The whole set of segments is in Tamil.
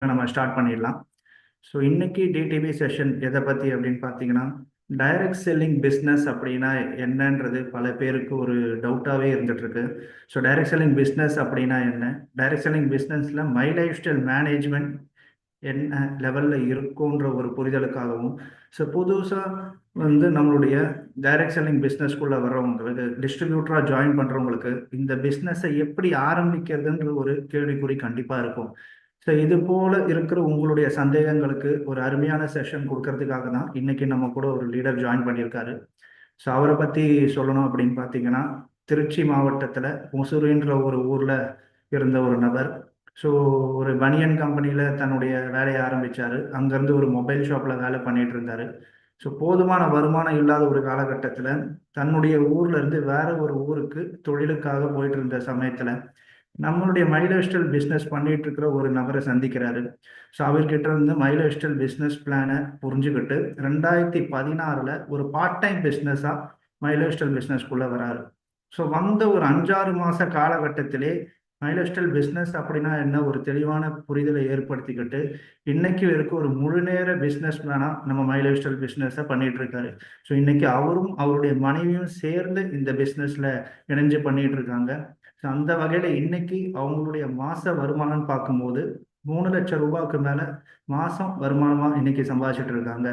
நம்ம ஸ்டார்ட் பண்ணிடலாம். ஸோ இன்னைக்கு டிடிபி செஷன் எதை பற்றி அப்படின்னு பார்த்தீங்கன்னா, டைரக்ட் செல்லிங் பிஸ்னஸ் அப்படின்னா என்னன்றது பல பேருக்கு ஒரு டவுட்டாகவே இருந்துட்டு இருக்கு. ஸோ டைரக்ட் செல்லிங் பிஸ்னஸ் அப்படின்னா என்ன, டைரக்ட் செல்லிங் பிஸ்னஸில் மை லைஃப் ஸ்டைல் மேனேஜ்மெண்ட் என்ன லெவலில் இருக்குன்ற ஒரு புரிதலுக்காகவும், ஸோ புதுசாக நம்மளுடைய டைரக்ட் செல்லிங் பிஸ்னஸ்குள்ளே வர்றவங்களுக்கு, டிஸ்ட்ரிபியூட்டராக ஜாயின் பண்ணுறவங்களுக்கு இந்த பிஸ்னஸை எப்படி ஆரம்பிக்கிறதுன்ற ஒரு கேள்விக்குறி கண்டிப்பாக இருக்கும். ஸோ இது போல இருக்கிற உங்களுடைய சந்தேகங்களுக்கு ஒரு அருமையான செஷன் கொடுக்கறதுக்காக தான் இன்னைக்கு நம்ம கூட ஒரு லீடர் ஜாயின் பண்ணியிருக்காரு. ஸோ அவரை பற்றி சொல்லணும் அப்படின்னு பார்த்தீங்கன்னா, திருச்சி மாவட்டத்தில் முசூரின்ற ஒரு ஊரில் இருந்த ஒரு நபர். ஸோ ஒரு பனியன் கம்பெனியில் தன்னுடைய வேலையை ஆரம்பித்தார். அங்கேருந்து ஒரு மொபைல் ஷாப்பில் வேலை பண்ணிட்டு இருந்தார். ஸோ போதுமான வருமானம் இல்லாத ஒரு காலகட்டத்தில் தன்னுடைய ஊர்ல இருந்து வேற ஒரு ஊருக்கு தொழிலுக்காக போயிட்டு இருந்த சமயத்தில் நம்மளுடைய மை லைஃப் ஸ்டைல் பிஸ்னஸ் பண்ணிட்டு இருக்கிற ஒரு நபரை சந்திக்கிறாரு. ஸோ அவர்கிட்ட இருந்து மை லைஃப் ஸ்டைல் பிஸ்னஸ் பிளானை புரிஞ்சுக்கிட்டு 2016 ஒரு பார்ட் டைம் பிஸ்னஸாக மை லைஃப் ஸ்டைல் பிஸ்னஸ்குள்ளே வராரு. ஸோ வந்த ஒரு 5-6 மாத காலகட்டத்திலே மை லைஃப் ஸ்டைல் பிஸ்னஸ் அப்படின்னா என்ன ஒரு தெளிவான புரிதலை ஏற்படுத்திக்கிட்டு இன்னைக்கு வரைக்கும் ஒரு முழு நேர பிஸ்னஸ் மேனாக நம்ம மை லைஃப் ஸ்டைல் பிஸ்னஸை பண்ணிட்டு இருக்காரு. ஸோ இன்னைக்கு அவரும் அவருடைய மனைவியும் சேர்ந்து இந்த பிஸ்னஸில் இணைஞ்சு பண்ணிட்டு இருக்காங்க. ஸோ அந்த வகையில் இன்னைக்கு அவங்களுடைய மாத வருமானம்னு பார்க்கும்போது 3 லட்சம் ரூபாய்க்கு மேலே மாதம் வருமானமாக இன்னைக்கு சம்பாதிச்சுட்டு இருக்காங்க.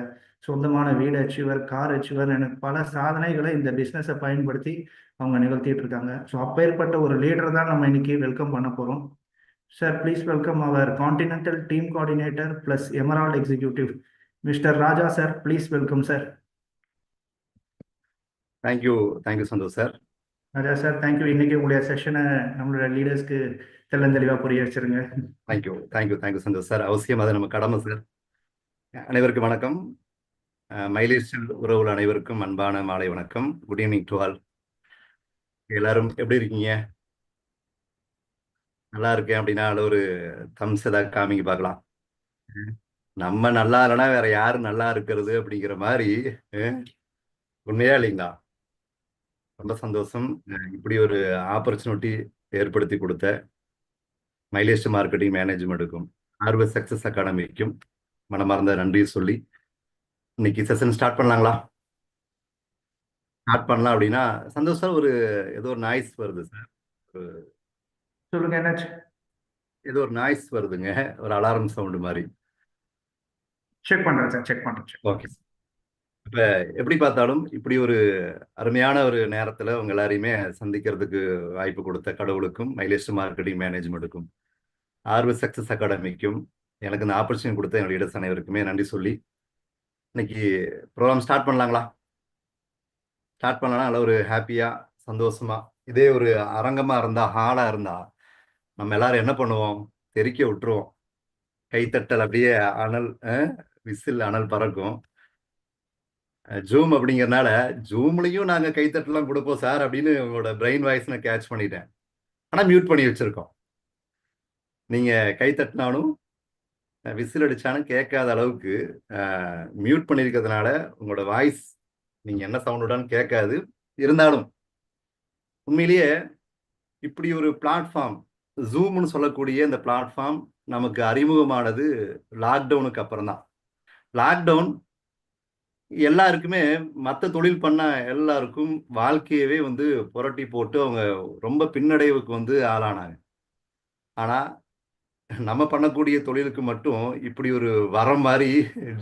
சொந்தமான வீடு அச்சீவர், கார் அச்சீவர், எனக்கு பல சாதனைகளை இந்த பிஸ்னஸை பயன்படுத்தி அவங்க நிகழ்த்திட்டு இருக்காங்க. ஸோ அப்பேற்பட்ட ஒரு லீடர் தான் நம்ம இன்னைக்கு வெல்கம் பண்ண போகிறோம். Sir, please welcome our continental team coordinator plus emerald executive mister Raja sir. Please welcome sir. Thank you Santhosh sir. Raja sir, thank you. இன்னைக்கு உங்களுடைய செஷனை நம்மளோட லீடர்ஸ்க்கு தெளிவாக புரிய வச்சிருங்க. Thank you Santhosh sir. அவசியம், அது நம்ம கடமை சார். அனைவருக்கும் வணக்கம். மைலேஜ் உறவுகள் அனைவருக்கும் அன்பான மாலை வணக்கம். Good evening to all. எல்லாரும் எப்படி இருக்கீங்க? நல்லா இருக்கேன் அப்படின்னா ஒரு தம்ஸ் ஏதாவது காமிங்க பார்க்கலாம். நம்ம நல்லா இல்லைன்னா வேற யாரு நல்லா இருக்கிறது அப்படிங்கிற மாதிரி. உண்மையா இல்லைங்களா? ரொம்ப சந்தோஷம். இப்படி ஒரு ஆப்பர்ச்சுனிட்டி ஏற்படுத்தி கொடுத்த மைலேஜ் மார்க்கெட்டிங் மேனேஜ்மெண்ட்டுக்கும் ஆர்வ சக்சஸ் அகாடமிக்கும் மனமார்ந்த நன்றி சொல்லி இன்னைக்கு செஷன் ஸ்டார்ட் பண்ணலாங்களா? ஸ்டார்ட் பண்ணலாம் அப்படின்னா சந்தோஷ் சார், ஏதோ ஒரு நாய்ஸ் வருது சார். சொல்லுங்க, என்னாச்சு? ஏதோ ஒரு நாய்ஸ் வருதுங்க, ஒரு அலாரம் சவுண்டு மாதிரி. செக் பண்றேன் சார், செக் பண்றேன். Okay sir. இப்ப எப்படி பார்த்தாலும் இப்படி ஒரு அருமையான ஒரு நேரத்துல உங்க எல்லாரையுமே சந்திக்கிறதுக்கு வாய்ப்பு கொடுத்த கடவுளுக்கும் மைலேஜ் மார்க்கெட்டிங் மேனேஜ்மெண்ட்டுக்கும் ஆர்வ சக்சஸ் அகாடமிக்கும் எனக்கு இந்த ஆப்பர்ச்சுனிட்டி கொடுத்த என்னுடைய லீடர்ஸ் அனைவருக்குமே நன்றி சொல்லி இன்னைக்கு ப்ரோக்ராம் ஸ்டார்ட் பண்ணலாங்களா? ஸ்டார்ட் பண்ணலாம். நல்ல ஒரு ஹாப்பியா சந்தோஷமா, இதே ஒரு அரங்கமா இருந்தா, ஹாலா இருந்தா நம்ம எல்லாரும் என்ன பண்ணுவோம்? தெறிக்க விட்டுருவோம். கைத்தட்டல் அப்படியே அனல், விசில் அனல் பறக்கும். ஜூம் அப்படிங்கிறனால ஜூம்லையும் நாங்க கைத்தட்டலாம் கொடுப்போம் சார் அப்படின்னு உங்களோட பிரெயின் வாய்ஸ் நான் கேட்ச் பண்ணிட்டேன். ஆனா மியூட் பண்ணி வச்சிருக்கோம். நீங்க கைத்தட்டினாலும் விசில் அடிச்சாலும் கேட்காத அளவுக்கு மியூட் பண்ணியிருக்கிறதுனால உங்களோட வாய்ஸ் நீங்க என்ன சவுண்டுடான்னு கேட்காது. இருந்தாலும் உண்மையிலேயே இப்படி ஒரு பிளாட்ஃபார்ம், ஜூம்னு சொல்லக்கூடிய இந்த பிளாட்ஃபார்ம் நமக்கு அறிமுகமானது லாக்டவுனுக்கு அப்புறம் தான். லாக்டவுன் எல்லாருக்குமே, மற்ற தொழில் பண்ண எல்லாருக்கும் வாழ்க்கையவே புரட்டி போட்டு அவங்க ரொம்ப பின்னடைவுக்கு ஆளானாங்க. ஆனா நம்ம பண்ணக்கூடிய தொழிலுக்கு மட்டும் இப்படி ஒரு வரம் மாதிரி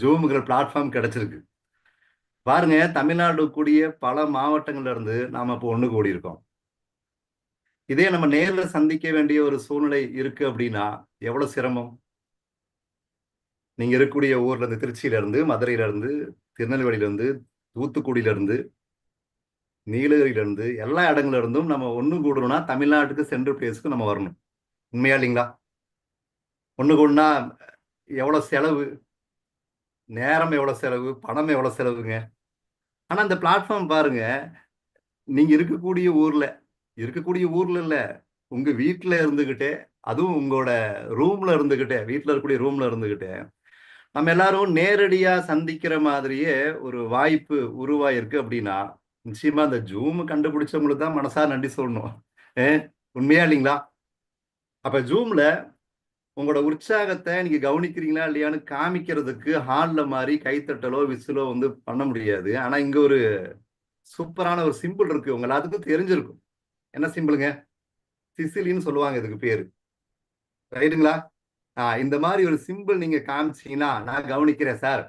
ஜூம்ங்கிற பிளாட்ஃபார்ம் கிடைச்சிருக்கு. பாருங்க, தமிழ்நாடு கூடிய பல மாவட்டங்கள்ல இருந்து நாம இப்போ ஒண்ணு கூடி இருக்கோம். இதே நம்ம நேர்ல சந்திக்க வேண்டிய ஒரு சூழ்நிலை இருக்கு அப்படின்னா எவ்வளவு சிரமம். நீங்க இருக்கக்கூடிய ஊர்ல இருந்து, திருச்சியில இருந்து, மதுரையில இருந்து, திருநெல்வேலியில இருந்து, தூத்துக்குடியில இருந்து, நீலகிரியில இருந்து, எல்லா இடங்கள்ல இருந்தும் நம்ம ஒண்ணு கூடணும்னா தமிழ்நாட்டுக்கு சென்ட்ரல் பிளேஸ்க்கு நம்ம வரணும். உண்மையா இல்லைங்களா? ஒண்ணு கூடனா எவ்வளவு செலவு, நேரம் எவ்வளவு செலவு, பணம் எவ்வளவு செலவுங்க. ஆனா இந்த பிளாட்ஃபார்ம் பாருங்க, நீங்க இருக்கக்கூடிய ஊர்ல இல்ல, உங்க வீட்டுல இருந்துகிட்டே, அதுவும் உங்களோட ரூம்ல இருந்துகிட்டே, வீட்டுல இருக்கக்கூடிய ரூம்ல இருந்துகிட்டே நம்ம எல்லாரும் நேரடியா சந்திக்கிற மாதிரியே ஒரு வாய்ப்பு உருவாயிருக்கு. அப்படின்னா நிச்சயமா இந்த ஜூம் கண்டுபிடிச்சவங்களுக்கு தான் மனசா நன்றி சொல்லணும். உண்மையா இல்லைங்களா? அப்ப ஜூம்ல உங்களோட உற்சாகத்தை நீங்க கவனிக்கிறீங்களா இல்லையான்னு காமிக்கிறதுக்கு ஹால்ல மாதிரி கைத்தட்டலோ விசிலோ வந்து பண்ண முடியாது. ஆனா இங்க ஒரு சூப்பரான ஒரு சிம்பிள் இருக்கு. உங்க எல்லாத்துக்கும் தெரிஞ்சிருக்கும். என்ன சிம்பிளுங்க? சிசிலின்னு சொல்லுவாங்க இதுக்கு பேரு. ரைட்டுங்களா? இந்த மாதிரி ஒரு சிம்பிள் நீங்க காமிச்சீங்கன்னா, நான் கவனிக்கிறேன் சார்.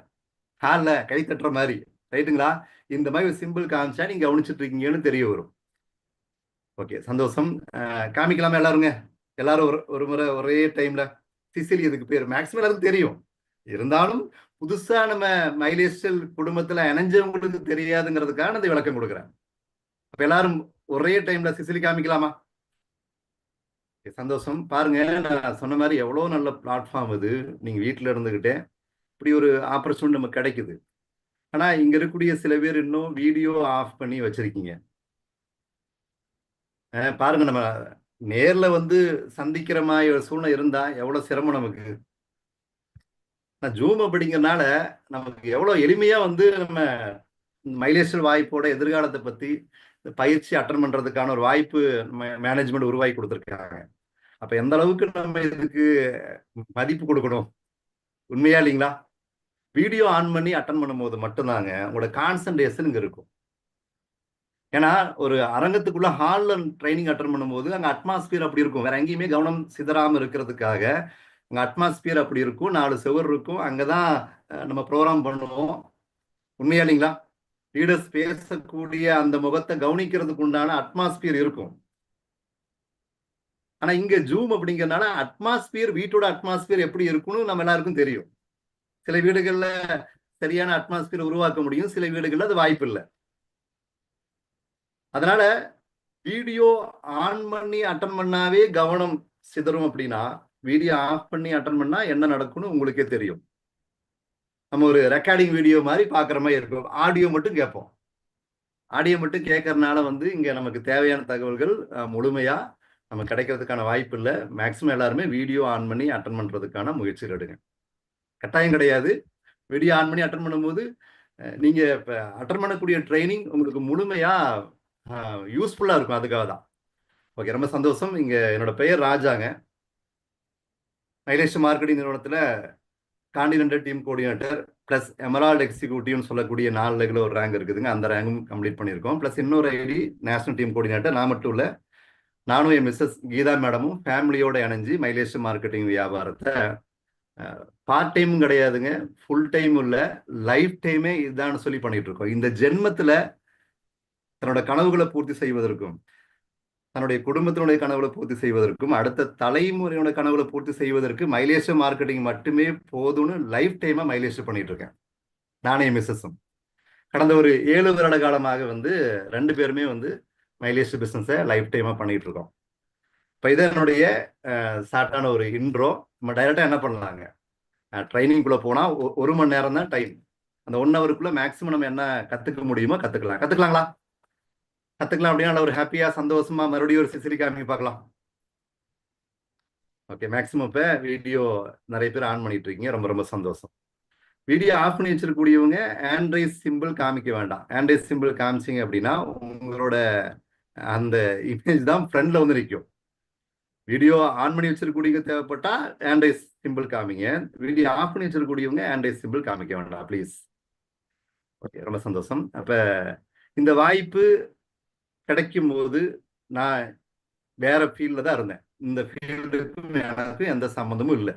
ஹால்ல கை தட்டுற மாதிரி. ரைட்டுங்களா? இந்த மாதிரி ஒரு சிம்பிள் காமிச்சா நீங்க கவனிச்சுட்டு இருக்கீங்கன்னு தெரிய வரும். ஓகே, சந்தோஷம். காமிக்கலாமா எல்லாருங்க? எல்லாரும் ஒரு முறை ஒரே டைம்ல. சிசிலி இதுக்கு பேர். மேக்ஸிமம் எல்லாருக்கும் தெரியும். இருந்தாலும் புதுசா நம்ம மைலேஸ்டல் குடும்பத்துல இணைஞ்சவங்களுக்கு தெரியாதுங்கிறதுக்காக நான் இந்த விளக்கம் கொடுக்குறேன். அப்ப எல்லாரும் ஒரே டைம்ல சிசிலி காமிக்கலாமா? சந்தோஷம். பாருங்க, நான் சொன்ன மாதிரி எவ்வளவு நல்ல பிளாட்ஃபார்ம் இது. நீங்க வீட்டுல இருந்துகிட்டே இப்படி ஒரு ஆப்பர்ச்சுனிட்டி நமக்கு கிடைக்குது. ஆனா இங்க இருக்கக்கூடிய சில பேர் இன்னும் வீடியோ ஆஃப் பண்ணி வச்சிருக்கீங்க. பாருங்க, நம்ம நேர்ல வந்து சந்திக்கிற மாதிரி ஒரு சூழ்நிலை இருந்தா எவ்வளவு சிரமம் நமக்கு. ஜூம் அப்படிங்கிறனால நமக்கு எவ்வளவு எளிமையா வந்து நம்ம மைலேஸ்டல் வாய்ப்போட எதிர்காலத்தை பத்தி பயிற்சி அட்டன் பண்றதுக்கான ஒரு வாய்ப்பு மேனேஜ்மெண்ட் உருவாக்கி கொடுத்துருக்காங்க. அப்ப எந்த அளவுக்கு நம்ம இதுக்கு மதிப்பு கொடுக்கணும், உண்மையா இல்லைங்களா? வீடியோ ஆன் பண்ணி அட்டன் பண்ணும்போது மட்டும்தாங்க உங்களோட கான்சன்ட்ரேஷன் இங்க இருக்கும். ஏன்னா ஒரு அரங்கத்துக்குள்ள ஹால்ல ட்ரைனிங் அட்டன் பண்ணும்போது அங்க அட்மாஸ்பியர் அப்படி இருக்கும். வேற எங்கேயுமே கவனம் சிதறாம இருக்கிறதுக்காக அங்க அட்மாஸ்பியர் அப்படி இருக்கும். 4 சுவர் இருக்கும். அங்கதான் நம்ம ப்ரோக்ராம் பண்ணுவோம். உண்மையா இல்லைங்களா? லீடர்ஸ் பேசக்கூடிய அந்த முகத்தை கவனிக்கிறதுக்கு உண்டான அட்மாஸ்பியர் இருக்கும். ஆனா இங்க ஜூம் அப்படிங்கறதுனால அட்மாஸ்பியர், வீட்டோட அட்மாஸ்பியர் எப்படி இருக்கும்னு நம்ம எல்லாருக்கும் தெரியும். சில வீடுகள்ல சரியான அட்மாஸ்பியர் உருவாக்க முடியும், சில வீடுகள்ல அது வாய்ப்பு இல்லை. அதனால வீடியோ ஆன் பண்ணி அட்டன் பண்ணாவே கவனம் சிதறும் அப்படின்னா, வீடியோ ஆஃப் பண்ணி அட்டன் பண்ணா என்ன நடக்கும்னு உங்களுக்கே தெரியும். நம்ம ஒரு ரெக்கார்டிங் வீடியோ மாதிரி பாக்குற மாதிரி இருக்கும். ஆடியோ மட்டும் கேட்போம். ஆடியோ மட்டும் கேட்கறதுனால வந்து இங்க நமக்கு தேவையான தகவல்கள் முழுமையா நம்ம கிடைக்கிறதுக்கான வாய்ப்பு இல்லை. மேக்சிமம் எல்லாருமே வீடியோ ஆன் பண்ணி அட்டன் பண்றதுக்கான முயற்சிகள் எடுங்க. கட்டாயம் கிடையாது. வீடியோ ஆன் பண்ணி அட்டன் பண்ணும்போது நீங்க இப்ப அட்டன் பண்ணக்கூடிய ட்ரைனிங் உங்களுக்கு முழுமையா யூஸ்ஃபுல்லா இருக்கும். அதுக்காக தான். ஓகே, ரொம்ப சந்தோஷம். இங்க என்னோட பெயர் ராஜாங்க. மைலேஸ்டல் மார்க்கெட்டிங் நிறுவனத்துல continental team coordinator plus emerald எக்ஸிக்யூட்டிவ்னு சொல்லக்கூடிய 4 லெவலில் ஒரு ரேங்க் இருக்குதுங்க. அந்த ரேங்கும் கம்ப்ளீட் பண்ணியிருக்கோம். பிளஸ் இன்னொரு ஐடி நேஷனல் டீம் கோஆர்டினேட்டர். நான் மட்டும் இல்லை, நானும் என் மிஸ்ஸஸ் கீதா மேடமும் ஃபேமிலியோட இணைஞ்சு மைலேஸ்டல் மார்க்கெட்டிங் வியாபாரத்தை பார்ட் டைமும் கிடையாதுங்க, ஃபுல் டைம் இல்லை, லைஃப் டைமே இதுதான் சொல்லி பண்ணிட்டு இருக்கோம். இந்த ஜென்மத்துல தன்னோட கனவுகளை பூர்த்தி செய்வதற்கும், தன்னுடைய குடும்பத்தினுடைய கனவுகளை பூர்த்தி செய்வதற்கும், அடுத்த தலைமுறையோட கனவுகளை பூர்த்தி செய்வதற்கு மைலேஸ்டல் மார்க்கெட்டிங் மட்டுமே போதும்னு லைஃப் டைமா மைலேஸ்டல் பண்ணிட்டு இருக்கேன். நானே மிஸ்ஸஸும் கடந்த ஒரு 7 வருட காலமாக வந்து 2 பேருமே வந்து மைலேஸ்டல் பிசினஸை லைஃப் டைமா பண்ணிட்டு இருக்கோம். இப்போ இது என்னுடைய ஷார்ட்டான ஒரு இன்ட்ரோ. நம்ம டைரக்டா என்ன பண்ணலாங்க, ட்ரைனிங்குள்ள போனா 1 மணி நேரம் தான் டைம். அந்த 1 ஹவருக்குள்ள மேக்ஸிமம் நம்ம என்ன கத்துக்க முடியுமோ கத்துக்கலாங்களா? கத்துக்கலாம் அப்படின்னா ஒரு ஹாப்பியா சந்தோஷமா மறுபடியும் ஒரு சிசிலி காமிக்க பார்க்கலாம். ஓகே, மேக்ஸிமம் இப்போ வீடியோ நிறைய பேர் ஆன் பண்ணிட்டு இருக்கீங்க. ரொம்ப ரொம்ப சந்தோஷம். வீடியோ ஆஃப் பண்ணி வச்சிருக்கக்கூடியவங்க ஆண்ட்ரைஸ் சிம்பிள் காமிக்க வேண்டாம். ஆண்ட்ரைஸ் சிம்பிள் காமிச்சிங்க அப்படின்னா உங்களோட அந்த இமேஜ் தான் ஃப்ரண்ட்ல வந்து நிற்கும். வீடியோ ஆன் பண்ணி வச்சிருக்கக்கூடிய தேவைப்பட்டா ஆண்ட்ரைஸ் சிம்பிள் காமிங்க. வீடியோ ஆஃப் பண்ணி வச்சிருக்கக்கூடியவங்க ஆண்ட்ரைஸ் சிம்பிள் காமிக்க வேண்டாம் ப்ளீஸ். ஓகே, ரொம்ப சந்தோஷம். அப்ப இந்த வாய்ப்பு கிடைக்கும் போது நான் வேற ஃபீல்ட்ல தான் இருந்தேன். இந்த ஃபீல்டுக்கும் எனக்கு எந்த சம்மந்தமும் இல்லை.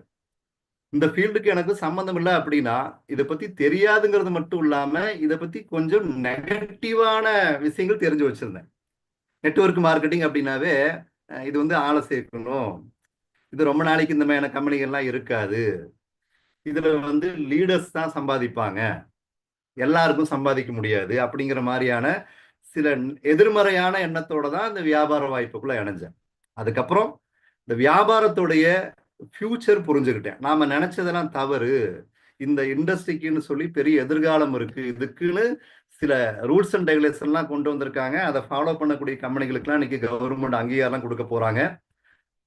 இந்த ஃபீல்டுக்கு எனக்கு சம்மந்தம் இல்லை அப்படின்னா இதை பத்தி தெரியாதுங்கிறது மட்டும் இல்லாம இதை பத்தி கொஞ்சம் நெகட்டிவான விஷயங்கள் தெரிஞ்சு வச்சிருந்தேன். நெட்வொர்க் மார்க்கெட்டிங் அப்படின்னாவே இது வந்து ஆளை சேர்க்கணும், இது ரொம்ப நாளைக்கு இந்த மாதிரியான கம்பெனிகள்லாம் இருக்காது, இதுல வந்து லீடர்ஸ் தான் சம்பாதிப்பாங்க, எல்லாருக்கும் சம்பாதிக்க முடியாது அப்படிங்கிற மாதிரியான சில எதிர்மறையான எண்ணத்தோட தான் இந்த வியாபார வாய்ப்புக்குள்ள இணைஞ்சேன். அதுக்கப்புறம் இந்த வியாபாரத்துடைய ஃபியூச்சர் புரிஞ்சுக்கிட்டேன். நாம நினைச்சதெல்லாம் தவறு, இந்த இண்டஸ்ட்ரிக்குன்னு சொல்லி பெரிய எதிர்காலம் இருக்கு, இதுக்குன்னு சில ரூல்ஸ் அண்ட் ரெகுலேஷன்லாம் கொண்டு வந்திருக்காங்க. அதை ஃபாலோ பண்ணக்கூடிய கம்பெனிகளுக்குலாம் இன்னைக்கு கவர்மெண்ட் அங்கீகாரம் கொடுக்க போறாங்க.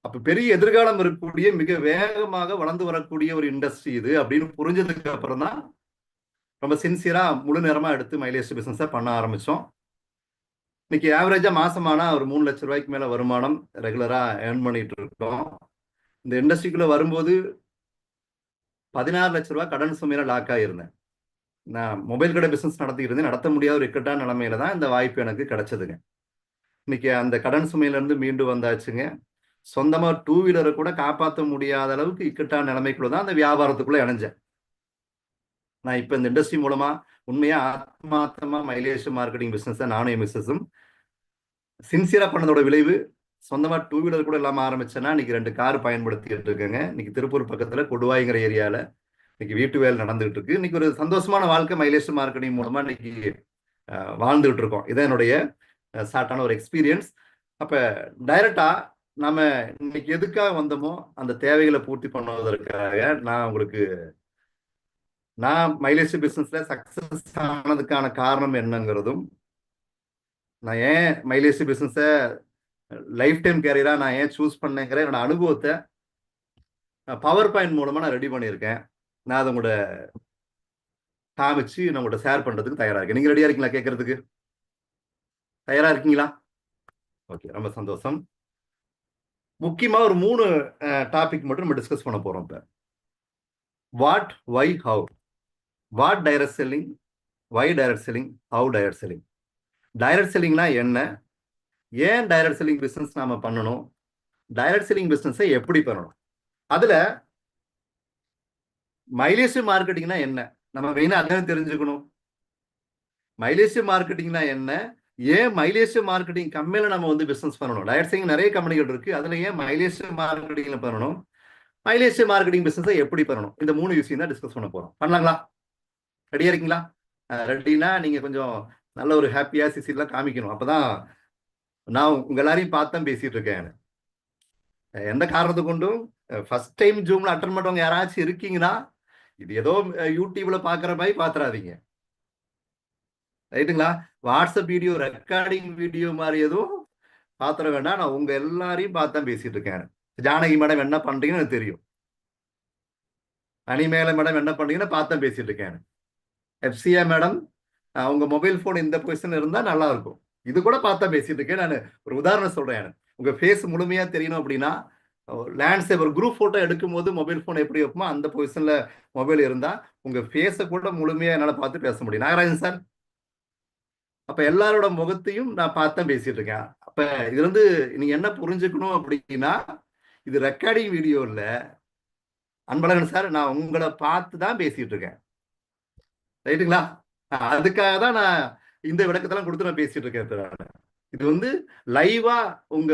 அப்ப பெரிய எதிர்காலம் இருக்கக்கூடிய மிக வேகமாக வளர்ந்து வரக்கூடிய ஒரு இண்டஸ்ட்ரி இது அப்படின்னு புரிஞ்சதுக்கு அப்புறம் தான் ரொம்ப சின்சியரா முழு நேரமா எடுத்து மைலேஸ்டல் பிசினஸை பண்ண ஆரம்பிச்சோம். இன்னைக்கு ஆவரேஜா மாசமானா ஒரு 3 லட்சம் ரூபாய்க்கு மேல வருமானம் ரெகுலரா ஏர்ன் பண்ணிட்டு இருக்கோம். இந்த இண்டஸ்ட்ரிக்குள்ள வரும்போது 16 லட்ச ரூபாய் கடன் சுமையில லாக் ஆகியிருந்தேன். நான் மொபைல் கடை பிசினஸ் நடத்திட்டு இருந்தேன். நடத்த முடியாத ஒரு இக்கட்டான நிலைமையில தான் இந்த வாய்ப்பு எனக்கு கிடைச்சதுங்க. இன்னைக்கு அந்த கடன் சுமையில இருந்து மீண்டு வந்தாச்சுங்க. சொந்தமா 2 வீலரை கூட காப்பாற்ற முடியாத அளவுக்கு இக்கட்டான நிலைமைக்குள்ள தான் அந்த வியாபாரத்துக்குள்ள இணைஞ்சேன். நான் இப்ப இந்த இண்டஸ்ட்ரி மூலமா உண்மையா ஆத்மார்த்தமா மைலேஜ் மார்க்கெட்டிங் பிசினஸ் நானும் என் மிஸ்ஸஸும் சின்சியரா பண்ணதோட விளைவு, சொந்தமா 2 வீலர் கூட இல்லாம ஆரம்பிச்சேன்னா இன்னைக்கு 2 கார் பயன்படுத்திட்டு இருக்கேங்க. இன்னைக்கு திருப்பூர் பக்கத்துல கொடுவாய்ங்கிற ஏரியால இன்னைக்கு வீட்டு வேலை நடந்துகிட்டு இருக்கு. இன்னைக்கு ஒரு சந்தோஷமான வாழ்க்கை மைலேஜ் மார்க்கெட்டிங் மூலமா இன்னைக்கு வாழ்ந்துகிட்டு இருக்கோம். இதான் என்னுடைய ஷார்ட்டான ஒரு எக்ஸ்பீரியன்ஸ். அப்ப டைரக்டா நம்ம இன்னைக்கு எதுக்காக வந்தோமோ அந்த தேவைகளை பூர்த்தி பண்ணுவதற்காக நான் மைலேஜ் பிசினஸ்ல சக்சஸ் ஆனதுக்கான காரணம் என்னங்கிறதும், நான் ஏன் மைலேஜ் பிசினஸ லைஃப் டைம் கேரியரா நான் ஏன் சூஸ் பண்ணேங்கிற என்னோட அனுபவத்தை பவர் பாயிண்ட் மூலமா நான் ரெடி பண்ணியிருக்கேன். நான் அதை உங்களோட காமிச்சு நான் உங்கள்கிட்ட ஷேர் பண்றதுக்கு தயாரா இருக்கேன். நீங்க ரெடியா இருக்கீங்களா? கேட்கறதுக்கு தயாரா இருக்கீங்களா? ஓகே, ரொம்ப சந்தோஷம். முக்கியமா ஒரு 3 டாபிக் மட்டும் நம்ம டிஸ்கஸ் பண்ண போறோம். இப்ப what, why, how. What direct selling, why direct selling, how direct selling. டைரக்ட் செல்லிங்னா என்ன, ஏன் டைரக்ட் செல்லிங் பிசினஸ் நாம பண்ணணும், டைரக்ட் செல்லிங் பிசினஸை எப்படி பண்ணணும், அதுல மைலேஜ் மார்க்கெட்டிங்னா என்ன, நம்ம மெயினா அதான் தெரிஞ்சுக்கணும். மைலேஜ் மார்க்கெட்டிங்னா என்ன, ஏன் மைலேஜ் மார்க்கெட்டிங் கம்மியில நம்ம வந்து பிசினஸ் பண்ணணும். டைரக்ட் செல்லிங் நிறைய கம்பெனிகள் இருக்கு, அதுல ஏன் மைலேஜ் மார்க்கெட்டிங்ல பண்ணணும், மைலேஜ் மார்க்கெட்டிங் பிசினஸை எப்படி பண்ணணும், இந்த 3 விஷயம் தான் டிஸ்கஸ் பண்ண போறோம். பண்ணலாங்களா? ரெடியா இருக்கீங்களா? ரெடினா நீங்க கொஞ்சம் நல்ல ஒரு ஹாப்பியா சிசிலாம் காமிக்கணும். அப்பதான் நான் உங்க எல்லாரையும் பார்த்து தான் பேசிட்டு இருக்கேன். எந்த காரணத்தை கொண்டும் ஃபர்ஸ்ட் டைம் ஜூம்ல அட்டன் பண்றவங்க யாராச்சும் இருக்கீங்கன்னா, இது ஏதோ யூடியூப்ல பாக்குற மாதிரி பாத்துறாதீங்க, ரைட்டுங்களா? வாட்ஸ்அப் வீடியோ, ரெக்கார்டிங் வீடியோ மாதிரி எதுவும் பாத்திர வேண்டாம். நான் உங்க எல்லாரையும் பார்த்து தான் பேசிட்டு இருக்கேன். ஜானகி மேடம் என்ன பண்றீங்கன்னு எனக்கு தெரியும். அனிமேல மேடம் என்ன பண்றீங்கன்னு பார்த்து தான் பேசிட்டு இருக்கேன். எஃப்சியா மேடம், உங்க மொபைல் போன் இந்த பொசிஷன் இருந்தா நல்லா இருக்கும். இது கூட பார்த்தா பேசிட்டு இருக்கேன். நான் ஒரு உதாரணம் சொல்றேன். உங்க ஃபேஸ் முழுமையா தெரியணும் அப்படின்னா, லேண்ட்ஸ்கேப் ஒரு குரூப் போட்டோ எடுக்கும் போது மொபைல் போன் எப்படி வைக்குமோ அந்த பொசிஷன்ல மொபைல் இருந்தா உங்க ஃபேஸை கூட முழுமையா என்னால பார்த்து பேச முடியும். நாகராஜன் சார், அப்ப எல்லாரோட முகத்தையும் நான் பார்த்து தான் பேசிட்டு இருக்கேன். அப்ப இதுல இருந்து நீங்க என்ன புரிஞ்சுக்கணும் அப்படின்னா, இது ரெக்கார்டிங் வீடியோ இல்ல. அன்பழகன் சார், நான் உங்களை பார்த்து தான் பேசிட்டு இருக்கேன், ரைட்டுங்களா? அதுக்காக தான் நான் இந்த விளக்கத்தெல்லாம் கொடுத்து நான் பேசிட்டு இருக்கேன். இது வந்து லைவா உங்க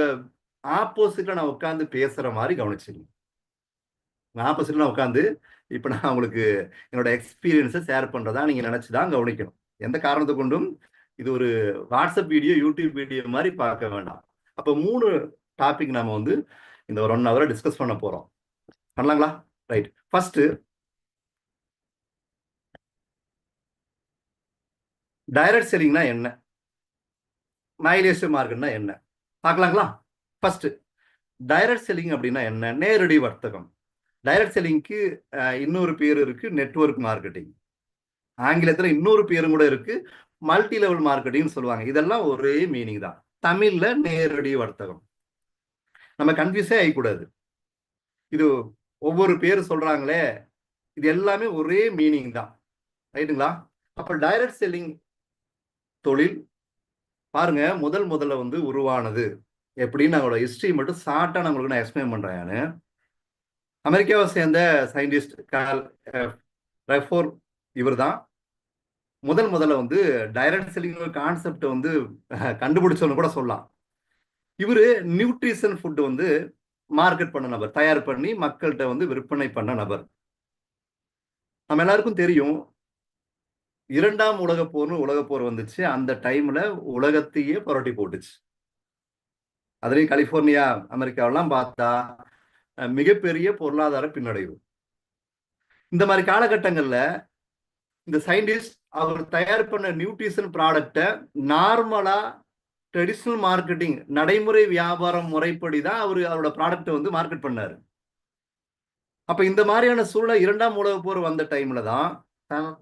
ஆப்போசிட்ல நான் உட்காந்து பேசுற மாதிரி கவனிச்சுக்கணும். ஆப்போசிட்ல நான் உட்காந்து இப்ப நான் உங்களுக்கு என்னோட எக்ஸ்பீரியன்ஸை ஷேர் பண்றதா நீங்க நினைச்சுதான் கவனிக்கணும். எந்த காரணத்தை கொண்டும் இது ஒரு வாட்ஸ்அப் வீடியோ, யூடியூப் வீடியோ மாதிரி பார்க்க வேண்டாம். அப்ப 3 டாபிக் நாம வந்து இந்த ஒரு 1 ஹவர் டிஸ்கஸ் பண்ண போறோம். பண்ணலாங்களா? ரைட். ஃபர்ஸ்ட், டைரக்ட் செல்லிங்னா என்ன, மைலேஜ் மார்க்கெட்னா என்ன பார்க்கலாங்களா? ஃபர்ஸ்ட், டைரக்ட் செல்லிங் அப்படின்னா என்ன? நேரடி வர்த்தகம். டைரக்ட் செல்லிங்க்கு இன்னொரு பேர் இருக்கு, நெட்வொர்க் மார்க்கெட்டிங். ஆங்கிலத்துல இன்னொரு பேரும் கூட இருக்கு, மல்டி லெவல் மார்க்கெட்டிங் சொல்லுவாங்க. இதெல்லாம் ஒரே மீனிங் தான். தமிழ்ல நேரடி வர்த்தகம். நம்ம கன்ஃபியூஸே ஆகிக்கூடாது. இது ஒவ்வொரு பேர் சொல்றாங்களே, இது எல்லாமே ஒரே மீனிங் தான், ரைட்டுங்களா? அப்ப டைரக்ட் செல்லிங் தொழில் பாருங்க, முதல்ல வந்து உருவானது எப்படின்னு அவங்களோட ஹிஸ்டரி மட்டும் ஷார்ட்டா நான் உங்களுக்கு எக்ஸ்பிளைன் பண்றேன். அமெரிக்காவை சேர்ந்த சயின்டிஸ்ட் கார்ல் ரெஃபோர், இவர் தான் முதல்ல வந்து டைரக்ட் செல்லிங் கான்செப்ட் வந்து கண்டுபிடிச்சவன்னு கூட சொல்லலாம். இவரு நியூட்ரிஷன் ஃபுட் வந்து மார்க்கெட் பண்ண நபர், தயார் பண்ணி மக்கள்கிட்ட வந்து விற்பனை பண்ண நபர். நம்ம எல்லாருக்கும் தெரியும், 2ஆம் உலகப்போர் வந்துச்சு. அந்த டைம்ல உலகத்தையே புரட்டி போட்டுச்சு. அதுலயும் கலிபோர்னியா, அமெரிக்காவெல்லாம் பார்த்தா மிகப்பெரிய பொருளாதார பின்னடைவு. இந்த மாதிரி காலகட்டங்கள்ல இந்த சயின்டிஸ்ட் அவர் தயார் பண்ண நியூட்ரிஷன் ப்ராடக்டை நார்மலா ட்ரெடிஷனல் மார்க்கெட்டிங், நடைமுறை வியாபாரம் முறைப்படி தான் அவரோட ப்ராடக்டை வந்து மார்க்கெட் பண்ணாரு. அப்ப இந்த மாதிரியான சூழல் 2ஆம் உலகப்போர் வந்த டைம்ல தான்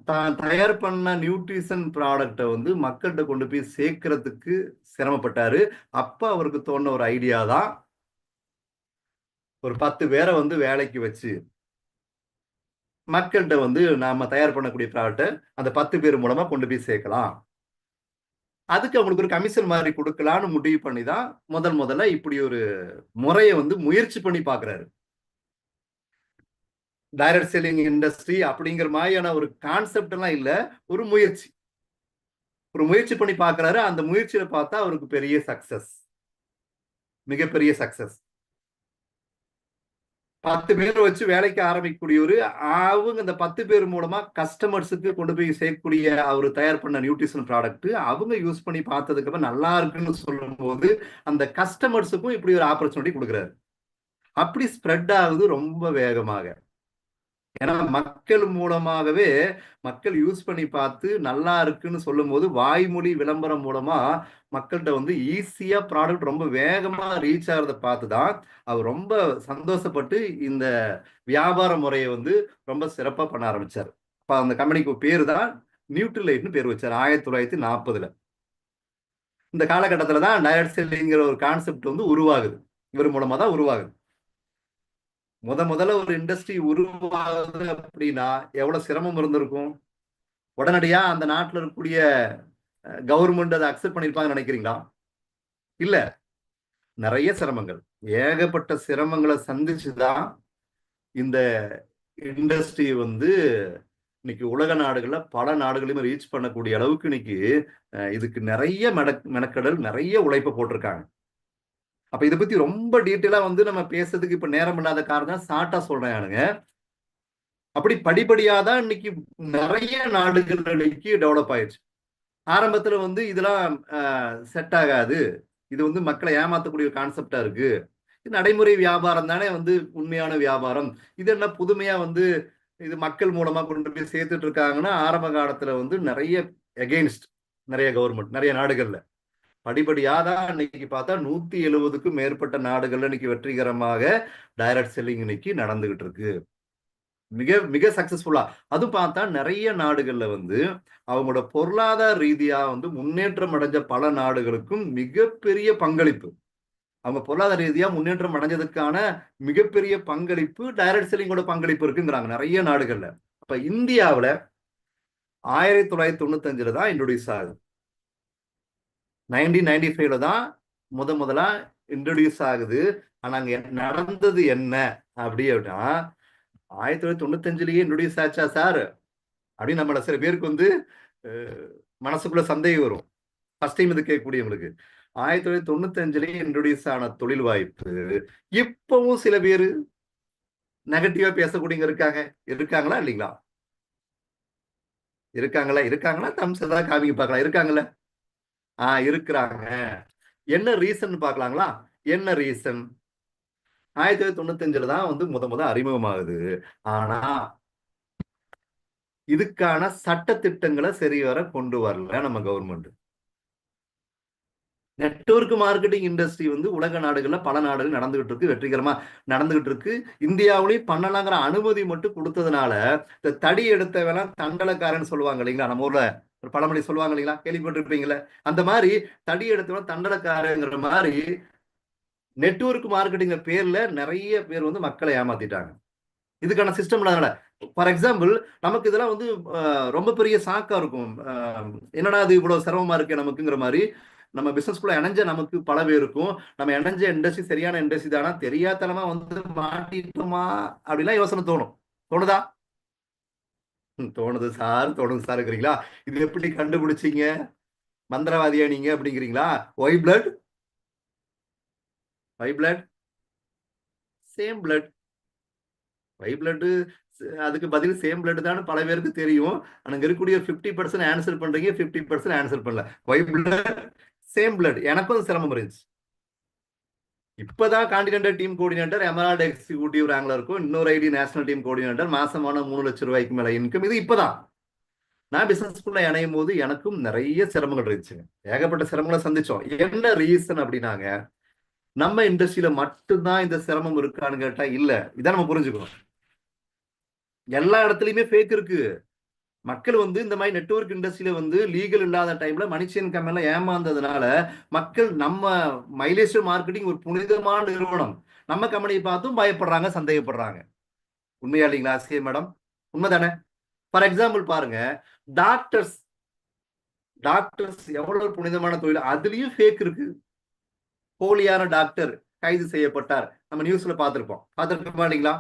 தான் தயார் பண்ண நியூட்ரிஷன் ப்ராடக்டை வந்து மக்கள்கிட்ட கொண்டு போய் சேர்க்கறதுக்கு சிரமப்பட்டாரு. அப்ப அவருக்கு தோணுன ஒரு ஐடியா தான் ஒரு 10 பேரை வந்து வேலைக்கு வச்சு மக்கள்கிட்ட வந்து நாம தயார் பண்ணக்கூடிய ப்ராடக்ட்டை அந்த 10 பேர் மூலமா கொண்டு போய் சேர்க்கலாம். அதுக்கு அவங்களுக்கு ஒரு கமிஷன் மாதிரி கொடுக்கலான்னு முடிவு பண்ணி தான் முதல்ல இப்படி ஒரு முறையை வந்து முயற்சி பண்ணி பார்க்குறாரு. டைரக்ட் செல்லிங் இண்டஸ்ட்ரி அப்படிங்கிற மாதிரியான ஒரு கான்செப்ட் எல்லாம் இல்ல, ஒரு முயற்சி பண்ணி பார்க்குறாரு. அந்த முயற்சியில பார்த்தா அவருக்கு பெரிய சக்சஸ், மிகப்பெரிய சக்சஸ். 10 பேரை வச்சு வேலைக்கு ஆரம்பிக்கக்கூடியவர், அவங்க அந்த 10 பேர் மூலமா கஸ்டமர்ஸுக்கு கொண்டு போய் சேர்க்கக்கூடிய அவர் தயார் பண்ண நியூட்ரிஷன் ப்ராடக்ட் அவங்க யூஸ் பண்ணி பார்த்ததுக்கு அப்புறம் நல்லா இருக்குன்னு சொல்லும்போது அந்த கஸ்டமர்ஸுக்கும் இப்படி ஒரு ஆப்பர்ச்சுனிட்டி கொடுக்குறாரு. அப்படி ஸ்ப்ரெட் ஆகுது ரொம்ப வேகமாக. ஏன்னா மக்கள் மூலமாகவே மக்கள் யூஸ் பண்ணி பார்த்து நல்லா இருக்குன்னு சொல்லும் போது வாய்மொழி விளம்பரம் மூலமா மக்கள்கிட்ட வந்து ஈஸியா ப்ராடக்ட் ரொம்ப வேகமா ரீச் ஆகிறத பார்த்துதான் அவர் ரொம்ப சந்தோஷப்பட்டு இந்த வியாபார முறையை வந்து ரொம்ப சிறப்பா பண்ண ஆரம்பிச்சார். அப்ப அந்த கம்பெனிக்கு பேரு தான் நியூட்ரிலைட்னு பேர் வச்சார் 1940. இந்த காலகட்டத்துல தான் டைரக்ட் செல்லிங்கிற ஒரு கான்செப்ட் வந்து உருவாகுது. இவர் மூலமா தான் உருவாகுது. முதல்ல ஒரு இண்டஸ்ட்ரி உருவாகுது அப்படின்னா எவ்வளவு சிரமம் இருந்திருக்கும். உடனடியா அந்த நாட்டில் இருக்கக்கூடிய கவர்மெண்ட் அதை அக்செப்ட் பண்ணிருப்பாங்கன்னு நினைக்கிறீங்களா? இல்ல, நிறைய சிரமங்கள், ஏகப்பட்ட சிரமங்களை சந்திச்சுதான் இந்த இண்டஸ்ட்ரி வந்து இன்னைக்கு உலக நாடுகள்ல பல நாடுகளையும் ரீச் பண்ணக்கூடிய அளவுக்கு இன்னைக்கு இதுக்கு நிறைய மெனக்கடல், நிறைய உழைப்பை போட்டிருக்காங்க. அப்ப இதை பத்தி ரொம்ப டீட்டெயிலா வந்து நம்ம பேசுறதுக்கு இப்ப நேரம் இல்லாத காரணம் ஷார்ட்டா சொல்றேன். அப்படி படிப்படியாதான் இன்னைக்கு நிறைய நாடுகள் இன்னைக்கு டெவலப் ஆயிடுச்சு. ஆரம்பத்துல வந்து இதெல்லாம் செட் ஆகாது, இது வந்து மக்களை ஏமாத்தக்கூடிய கான்செப்டா இருக்கு, நடைமுறை வியாபாரம் தானே வந்து உண்மையான வியாபாரம், இது என்ன புதுமையா வந்து இது மக்கள் மூலமா கொண்டு போய் சேர்த்துட்டு இருக்காங்கன்னா ஆரம்ப காலத்துல வந்து நிறைய எகெயின்ஸ்ட் நிறைய கவர்மெண்ட் நிறைய நாடுகள்ல. படிப்படியாதான் இன்னைக்கு பார்த்தா 170க்கும் மேற்பட்ட நாடுகள்ல இன்னைக்கு வெற்றிகரமாக டைரக்ட் செல்லிங் இன்னைக்கு நடந்துகிட்டு இருக்கு, மிக மிக சக்சஸ்ஃபுல்லா. அது பார்த்தா நிறைய நாடுகள்ல வந்து அவங்களோட பொருளாதார ரீதியா வந்து முன்னேற்றம் அடைஞ்ச பல நாடுகளுக்கும் மிகப்பெரிய பங்களிப்பு, அவங்க பொருளாதார ரீதியா முன்னேற்றம் அடைஞ்சதுக்கான மிகப்பெரிய பங்களிப்பு டைரக்ட் செல்லிங்கோட பங்களிப்பு இருக்குங்கிறாங்க நிறைய நாடுகள்ல. அப்ப இந்தியாவில் 1995 தான் இன்ட்ரோடியூஸ் ஆகுது. 1995 தான் முதலா இன்ட்ரோடியூஸ் ஆகுது. ஆனா அங்க நடந்தது என்ன அப்படின்னா 1995லயே இன்ட்ரோடியூஸ் ஆச்சா சார் அப்படின்னு நம்மள சில பேருக்கு வந்து மனசுக்குள்ள சந்தேகம் வரும். ஃபர்ஸ்ட் டைம் இது கேட்கக்கூடியவங்களுக்கு 1995லயே இன்ட்ரோடியூஸ் ஆன தொழில் வாய்ப்பு இப்பவும் சில பேர் நெகட்டிவா பேசக்கூடியவங்க இருக்காங்களா இல்லைங்களா? இருக்காங்களா தம்ஸ் தான் காமிங்க பார்க்கலாம். இருக்காங்கல்ல? இருக்கிறாங்க. என்ன ரீசன் பார்க்கலாங்களா? என்ன ரீசன்? 1995 தான் வந்து முத அறிமுகமாகுது. ஆனா இதுக்கான சட்ட திட்டங்களை சரிவர கொண்டு வரல நம்ம கவர்மெண்ட். நெட்வொர்க் மார்க்கெட்டிங் இண்டஸ்ட்ரி வந்து உலக நாடுகள்ல பல நாடுகள் நடந்துகிட்டு இருக்கு, வெற்றிகரமா நடந்துகிட்டு இருக்கு. இந்தியாவிலையும் பண்ணலாங்கிற அனுமதி மட்டும் கொடுத்ததுனால இந்த தடி எடுத்தவெல்லாம் தண்டலக்காரன்னு சொல்லுவாங்க இல்லைங்களா? நம்ம ஊர்ல ஒரு பழமொழி சொல்லுவாங்க இல்லைங்களா? கேள்விப்பட்டிருப்பீங்களா? அந்த மாதிரி தடி எடுத்தவன் தண்டலக்காரங்கிற மாதிரி நெட்வொர்க் மார்க்கெட்டிங் பேர்ல நிறைய பேர் வந்து மக்களை ஏமாத்திட்டாங்க. இதுக்கான சிஸ்டம் இல்லாதனால. ஃபார் எக்ஸாம்பிள் நமக்கு இதெல்லாம் வந்து ரொம்ப பெரிய சாக்கா இருக்கும். என்னடா இது இவ்வளவு சிரமமா இருக்கு நமக்குங்கிற மாதிரி நம்ம பிசினஸ்குள்ள இணைஞ்ச நமக்கு பல பேருக்கும் நம்ம இணைஞ்ச இண்டஸ்ட்ரி சரியான இண்டஸ்ட்ரி தானா தெரியாதனமா வந்து மாட்டிட்டோமா அப்படிலாம் யோசனை தோணுதா? தோணுது சார் இருக்கிறீங்களா? இது எப்படி கண்டுபிடிச்சீங்க? மந்திரவாதியா நீங்க அப்படிங்கிறீங்களா? Why blood same blood. Why blood அதுக்கு பதில் சேம் பிளட் தான் பல பேருக்கு தெரியும். அங்க இருக்கக்கூடிய 50% ஆன்சர் பண்றீங்க, 50% ஆன்சர் பண்ணல. Why blood same blood. எனக்கும் சிரமம் இருந்துச்சு. இப்பதான் continental team coordinator, emerald executive ரேங்க்ல இருக்கும். இன்னொரு ஐடி நேஷனல் டீம் கோஆர்டினேட்டர், மாசமான 3 லட்சம் ரூபாய்க்கு மேல இன்கம். இது இப்பதான் நான் பிசினஸ்குள்ள இணையும் போது எனக்கும் நிறைய சிரமங்கள் இருந்துச்சு, ஏகப்பட்ட சிரமங்களை சந்திச்சோம். என்ன ரீசன் அப்படின்னாங்க, நம்ம இண்டஸ்ட்ரியில மட்டும்தான் இந்த சிரமம் இருக்கான்னு கேட்டா இல்ல. இதான் நம்ம புரிஞ்சுக்கணும். எல்லா இடத்துலயுமே ஃபேக் இருக்கு. மக்கள் வந்து இந்த மாதிரி நெட்வொர்க் இண்டஸ்ட்ரியில வந்து லீகல் இல்லாத டைம்ல மணிச்சன் கம்பெனில ஏமாந்ததுனால மக்கள் நம்ம மைலேஜ் மார்க்கெட்டிங் ஒரு புனிதமான நிறுவனம், நம்ம கம்பெனியை பார்த்தும் பயப்படுறாங்க, சந்தேகப்படுறாங்க. உண்மையா இல்லைங்களா மேடம்? உண்மைதானே? ஃபார் எக்ஸாம்பிள் பாருங்க, டாக்டர்ஸ் டாக்டர்ஸ் எவ்வளவு புனிதமான தொழில், அதுலயும் ஃபேக் இருக்கு. போலியான டாக்டர் கைது செய்யப்பட்டார், நம்ம நியூஸ்ல பார்த்திருப்போமா இல்லைங்களா?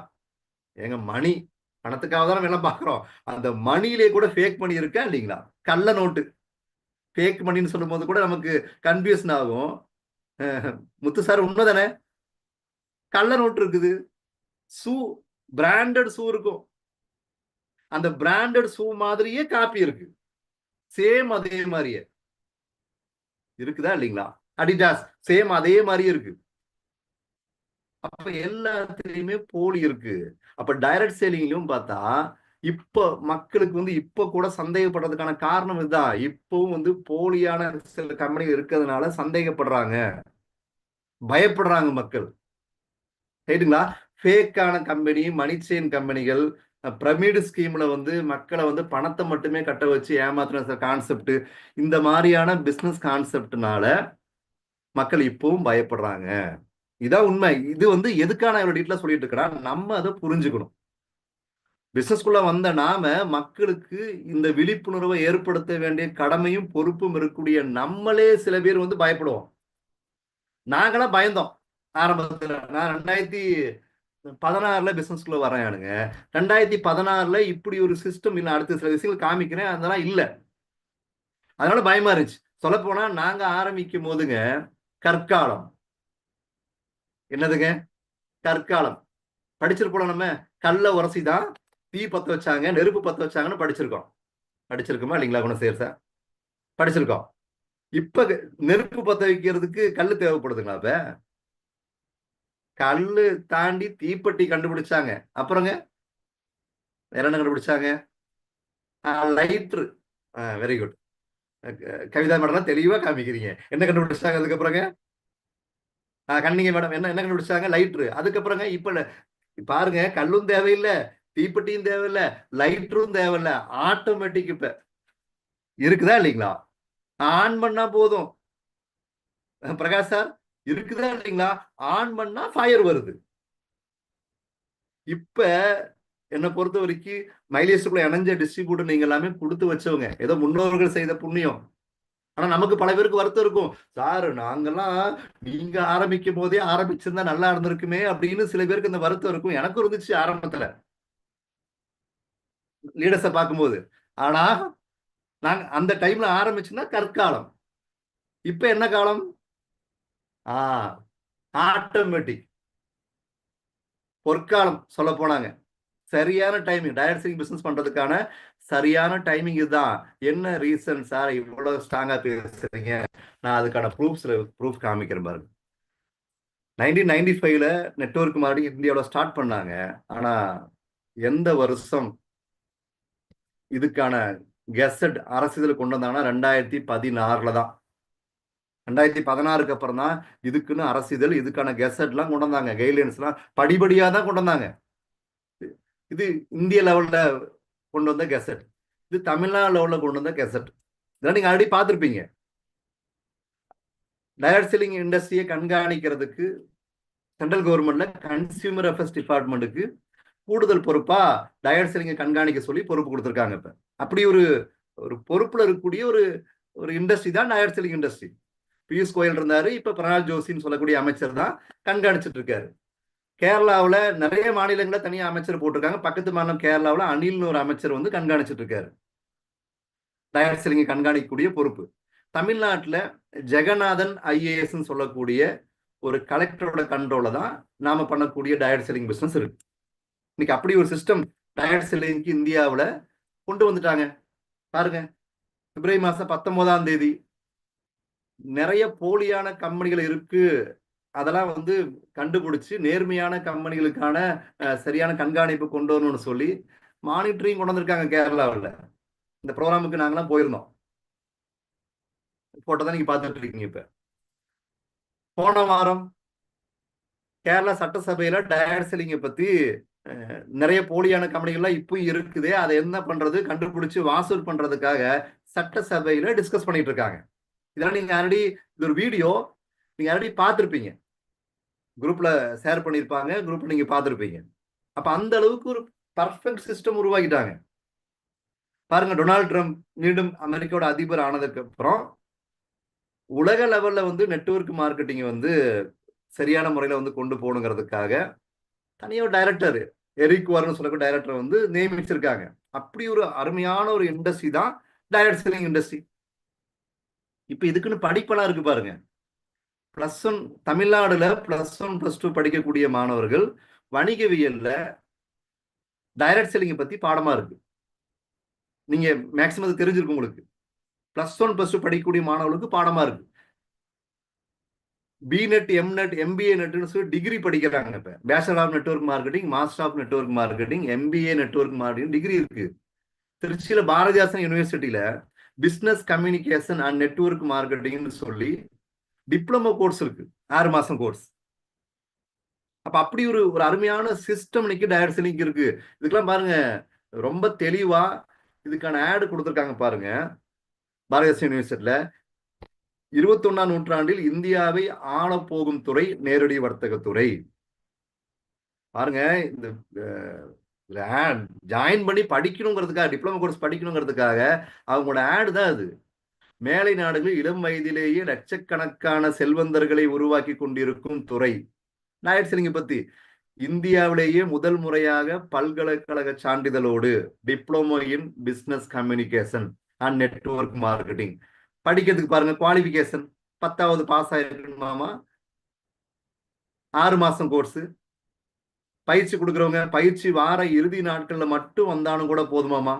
எங்க மணி பணத்துக்காக தான் நம்ம எல்லாம் பாக்குறோம். அந்த மணியிலே கூட ஃபேக் மணி இருக்கா இல்லைங்களா? கள்ள நோட்டு. ஃபேக் மணின்னு சொல்லும் போது கூட நமக்கு கன்ஃபியூஷன் ஆகும். முத்து சார் உண்மைதானே? கள்ள நோட்டு இருக்குது. ஷூ, பிராண்டட் ஷூ இருக்கும். அந்த பிராண்டட் ஷூ மாதிரியே காப்பி இருக்கு. சேம் அதே மாதிரியே இருக்குதா இல்லைங்களா? அடிடாஸ் சேம் அதே மாதிரியே இருக்கு. அப்ப எல்லாத்துலயுமே போலி இருக்கு. அப்ப டைரக்ட் சேலிங்லயும் பார்த்தா இப்ப மக்களுக்கு வந்து இப்ப கூட சந்தேகப்படுறதுக்கான காரணம் இதுதான். இப்பவும் வந்து போலியான சில கம்பெனி இருக்கிறதுனால சந்தேகப்படுறாங்க, பயப்படுறாங்க மக்கள். ரைட்டுங்களா? ஃபேக்கான கம்பெனி, மணி செயின் கம்பெனிகள், பிரமிடு ஸ்கீம்ல வந்து மக்களை வந்து பணத்தை மட்டுமே கட்ட வச்சு ஏமாத்துற கான்செப்ட், இந்த மாதிரியான பிசினஸ் கான்செப்ட்னால மக்கள் இப்பவும் பயப்படுறாங்க. இதான் உண்மை. இது வந்து எதுக்கான இவ்வளவு டீட்டெயிலா சொல்லிட்டு இருக்கிறா, நம்ம அதை புரிஞ்சுக்கணும். பிசினஸ்குள்ள வந்த நாம மக்களுக்கு இந்த விழிப்புணர்வை ஏற்படுத்த வேண்டிய கடமையும் பொறுப்பும் இருக்கக்கூடிய நம்மளே சில பேர் வந்து பயப்படுவோம். நாங்களாம் பயந்தோம் ஆரம்பத்துல. நான் 2016 பிசினஸ்குள்ள வரேனுங்க. 2016 இப்படி ஒரு சிஸ்டம் இல்ல. அடுத்த சில விஷயங்கள் காமிக்கிறேன், அதெல்லாம் இல்ல. அதனால பயமா இருந்துச்சு. சொல்ல போனா நாங்க ஆரம்பிக்கும் போதுங்க கற்காலம். என்னதுங்க? கற்காலம். படிச்சிருப்போம். நம்ம கல்ல உரசிதான் தீ பத்த வச்சாங்க, நெருப்பு பத்த வச்சாங்கன்னு படிச்சிருக்கோமா இல்லைங்களா குணசேகர் சார்? படிச்சிருக்கோம். இப்ப நெருப்பு பத்த வைக்கிறதுக்கு கல்லு தேவைப்படுதுங்களா? அப்ப கல்லு தாண்டி தீப்பெட்டி கண்டுபிடிச்சாங்க. அப்புறங்க வேற என்ன கண்டுபிடிச்சாங்க? Lighter. Very good. Kavitha madam தெளிவா காமிக்கிறீங்க. என்ன கண்டுபிடிச்சாங்க அதுக்கப்புறங்க? கண்ணிங்க மேடம் என்ன என்ன கண்டுபிடிச்சாங்க? லைட்ரு. அதுக்கப்புறங்க இப்ப பாருங்க, கல்லும் தேவையில்லை, தீப்பெட்டியும் தேவையில்லை, லைட்டரும் தேவையில்லை, ஆட்டோமேட்டிக் இப்ப இருக்குதா இல்லைங்களா? ஆன் பண்ணா போதும். பிரகாஷ் சார் இருக்குதா இல்லைங்களா? ஆன் பண்ணா ஃபயர் வருது. இப்ப என்னை பொறுத்த வரைக்கும் மைலேஜுக்குள்ள இணைஞ்ச டிஸ்ட்ரிபியூட்டர் நீங்க எல்லாமே கொடுத்து வச்சவங்க, ஏதோ முன்னோர்கள் செய்த புண்ணியம். ஆனா நமக்கு பல பேருக்கு வருத்தம் இருக்கும். சார் நாங்கெல்லாம் நீங்க ஆரம்பிக்கும் போதே ஆரம்பிச்சிருந்தா நல்லா இருந்திருக்குமே அப்படின்னு சில பேருக்கு இந்த வருத்தம் இருக்கும். எனக்கும் இருந்துச்சு ஆரம்பத்துல லீடர்ஸை பார்க்கும்போது. ஆனா நாங்க அந்த டைம்ல ஆரம்பிச்சுன்னா கற்காலம். இப்ப என்ன காலம்? ஆட்டோமேட்டிக் பொற்காலம் சொல்ல போனாங்க. சரியான டைமிங் டைரக்ட் செல்லிங் பிசினஸ் பண்றதுக்கான சரியான டைமிங் இதுதான். என்ன ரீசன் சார் இவ்வளவு ஸ்ட்ராங்கா பேசுறீங்க? நான் அதுக்கான ப்ரூஃப் காமிக்கிறேன் பாருங்க. 1995 நெட்வொர்க் மாதிரி இந்தியாவில் ஸ்டார்ட் பண்ணாங்க. ஆனா எந்த வருஷம் இதுக்கான கெசட் அரசியல் கொண்டு வந்தாங்கன்னா 2016 தான். 2016 அப்புறம் தான் இதுக்குன்னு அரசிதழ், இதுக்கான கெசட் எல்லாம் கொண்டு வந்தாங்க. கைட்லைன்ஸ் எல்லாம் படிப்படியா தான் கொண்டு வந்தாங்க. இது இந்திய லெவல்ல கொண்டு வந்த கெசட், இது தமிழ்நாடு லெவல்ல கொண்டு வந்த கெசட். இதெல்லாம் நீங்க ஆல்ரெடி பார்த்திருப்பீங்க. டைரக்ட் செல்லிங் இண்டஸ்ட்ரியை கண்காணிக்கிறதுக்கு சென்ட்ரல் கவர்மெண்ட்ல கன்சியூமர் அஃபேர்ஸ் டிபார்ட்மெண்ட்டுக்கு கூடுதல் பொறுப்பா டைரக்ட் செல்லிங்கை கண்காணிக்க சொல்லி பொறுப்பு கொடுத்துருக்காங்க. இப்ப அப்படி ஒரு பொறுப்புல இருக்கக்கூடிய ஒரு இண்டஸ்ட்ரி தான் direct selling industry. Piyush Goyal இருந்தாரு, இப்ப பிரகலாத் ஜோஷின்னு சொல்லக்கூடிய அமைச்சர் தான் கண்காணிச்சுட்டு இருக்காரு. கேரளாவில் நிறைய மாநிலங்களை தனியா அமைச்சர் போட்டிருக்காங்க. பக்கத்து மாநிலம் கேரளாவில் அனில்னு ஒரு அமைச்சர் வந்து கண்காணிச்சுட்டு இருக்காரு. டைரக்ட் செல்லிங்கை கண்காணிக்கக்கூடிய பொறுப்பு. தமிழ்நாட்டில் ஜெகநாதன் ஐஏஎஸ் சொல்லக்கூடிய ஒரு கலெக்டரோட கண்ட்ரோல தான் நாம பண்ணக்கூடிய டைரக்ட் செல்லிங் பிசினஸ் இருக்கு. இன்னைக்கு அப்படி ஒரு சிஸ்டம் டைரக்ட் செல்லிங்க்கு இந்தியாவில் கொண்டு வந்துட்டாங்க. பாருங்க, பிப்ரவரி மாசம் 19ஆம் தேதி நிறைய போலியான கம்பெனிகள் இருக்கு, அதெல்லாம் வந்து கண்டுபிடிச்சு நேர்மையான கம்பெனிகளுக்கான சரியான கண்காணிப்பு கொண்டு வரணும்னு சொல்லி மானிட்டரிங் கொண்டு வந்திருக்காங்க கேரளாவில். இந்த ப்ரோக்ராமுக்கு நாங்களாம் போயிருந்தோம். போட்டோ தான் நீங்க பார்த்துட்டு இருக்கீங்க. இப்ப போன வாரம் கேரளா சட்டசபையில டைரக்ட் செல்லிங்கை பத்தி நிறைய போலியான கம்பெனிகள்லாம் இப்பவும் இருக்குது, அதை என்ன பண்றது கண்டுபிடிச்சு வாசூல் பண்றதுக்காக சட்டசபையில டிஸ்கஸ் பண்ணிட்டு இருக்காங்க. இதெல்லாம் நீங்க ஆல்ரெடி, இது ஒரு வீடியோ நீங்க ஆல்ரெடி பார்த்திருப்பீங்க. குரூப்ல ஷேர் பண்ணியிருப்பாங்க, குரூப்ல நீங்க பார்த்துருப்பீங்க. அப்ப அந்த அளவுக்கு ஒரு பர்ஃபெக்ட் சிஸ்டம் உருவாக்கிட்டாங்க. பாருங்க, டொனால்ட் ட்ரம்ப் மீண்டும் அமெரிக்காவோட அதிபர் ஆனதுக்கு அப்புறம் உலக லெவல்ல வந்து நெட்வொர்க் மார்க்கெட்டிங் வந்து சரியான முறையில வந்து கொண்டு போகணுங்கிறதுக்காக தனியா ஒரு டைரக்டர், எரிக் வார்னு சொல்லக்கூடிய டைரக்டர் வந்து நியமிச்சிருக்காங்க. அப்படி ஒரு அருமையான ஒரு இண்டஸ்ட்ரி தான் டைரக்ட் செல்லிங் இண்டஸ்ட்ரி. இப்ப இதுக்குன்னு படிப்பெல்லாம் இருக்கு பாருங்க. +1 தமிழ்நாடுல +1 +2 படிக்கக்கூடிய மாணவர்கள் வணிகவியல்ல டைரக்ட் செல்லிங் பத்தி பாடமா இருக்கு. நீங்க மேக்சிமம் அது தெரிஞ்சிருக்கும் உங்களுக்கு. +1 +2 படிக்கக்கூடிய மாணவர்களுக்கு பாடமா இருக்கு. பிநெட், எம்நெட், எம்பிஏ நெட்னு சொல்லி டிகிரி படிக்கிறாங்க. இப்ப bachelor of network marketing, master of network marketing, MBA network marketing degree இருக்கு. திருச்சியில பாரதிதாசன் யூனிவர்சிட்டியில பிசினஸ் கம்யூனிகேஷன் அண்ட் நெட்வொர்க் மார்க்கெட்டிங்னு சொல்லி டிப்ளமோ கோர்ஸ் இருக்கு, 6 மாசம் கோர்ஸ். அப்ப அப்படி ஒரு ஒரு அருமையான சிஸ்டம் இன்னைக்கு டைரக்ட் செல்லிங் இருக்கு. இதுக்கெல்லாம் பாருங்க, ரொம்ப தெளிவா இதுக்கான ஆடு கொடுத்துருக்காங்க பாருங்க. பாரதிதாசன் யூனிவர்சிட்டியில 21ஆம் நூற்றாண்டில் இந்தியாவை ஆளப்போகும் துறை நேரடி வர்த்தகத்துறை. பாருங்க, இந்த ஜாயின் பண்ணி படிக்கணுங்கிறதுக்காக, டிப்ளமோ கோர்ஸ் படிக்கணுங்கிறதுக்காக அவங்களோட ஆடு தான் அது. மேலை நாடுகளில் இளம் வயதிலேயே லட்சக்கணக்கான செல்வந்தர்களை உருவாக்கி கொண்டிருக்கும் துறை டைரக்ட் செல்லிங் பத்தி. இந்தியாவிலேயே முதல் முறையாக பல்கலைக்கழக சான்றிதழோடு diploma in business communication and network marketing படிக்கிறதுக்கு பாருங்க, குவாலிபிகேஷன் 10வது பாஸ் ஆயிருக்கணுமாமா, 6 மாசம் கோர்ஸ். பயிற்சி கொடுக்குறவங்க பயிற்சி வார இறுதி நாட்கள்ல மட்டும் வந்தாலும் கூட போதுமாமா.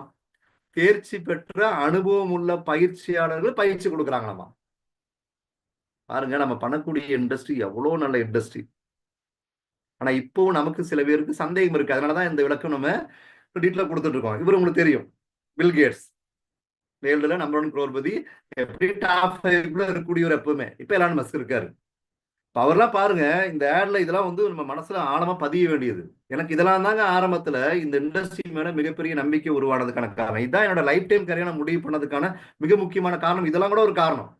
தேர்ச்சி பெற்ற அனுபவம் உள்ள பயிற்சியாளர்கள் பயிற்சி கொடுக்குறாங்களாமா. பாருங்க, நம்ம பண்ணக்கூடிய இண்டஸ்ட்ரி எவ்வளவு நல்ல இண்டஸ்ட்ரி. ஆனா இப்பவும் நமக்கு சில பேருக்கு சந்தேகம் இருக்கு. அதனாலதான் இந்த விளக்கம் நம்ம டீட்டெயிலா கொடுத்துட்டு இருக்கோம். இவர் உங்களுக்கு தெரியும், பில் கேட்ஸ் வேர்ல்டுல நம்பர் 1 குரோர்பதி, எப்படி டாப் 5 இருக்கக்கூடியவர் எப்பவுமே. இப்ப எலான் மஸ்க் இருக்காரு. அவர்லாம் பாருங்க, இந்த ஆட்ல இதெல்லாம் வந்து நம்ம மனசுல ஆழமா பதிய வேண்டியது. எனக்கு இதெல்லாம் தாங்க ஆரம்பத்துல இந்த இண்டஸ்ட்ரி மேல மிகப்பெரிய நம்பிக்கை உருவானதுக்கான காரணம். இதுதான் என்னோட லைஃப் டைம் கரியரை முடிவு பண்ணதுக்கான மிக முக்கியமான காரணம். இதெல்லாம் கூட ஒரு காரணம்.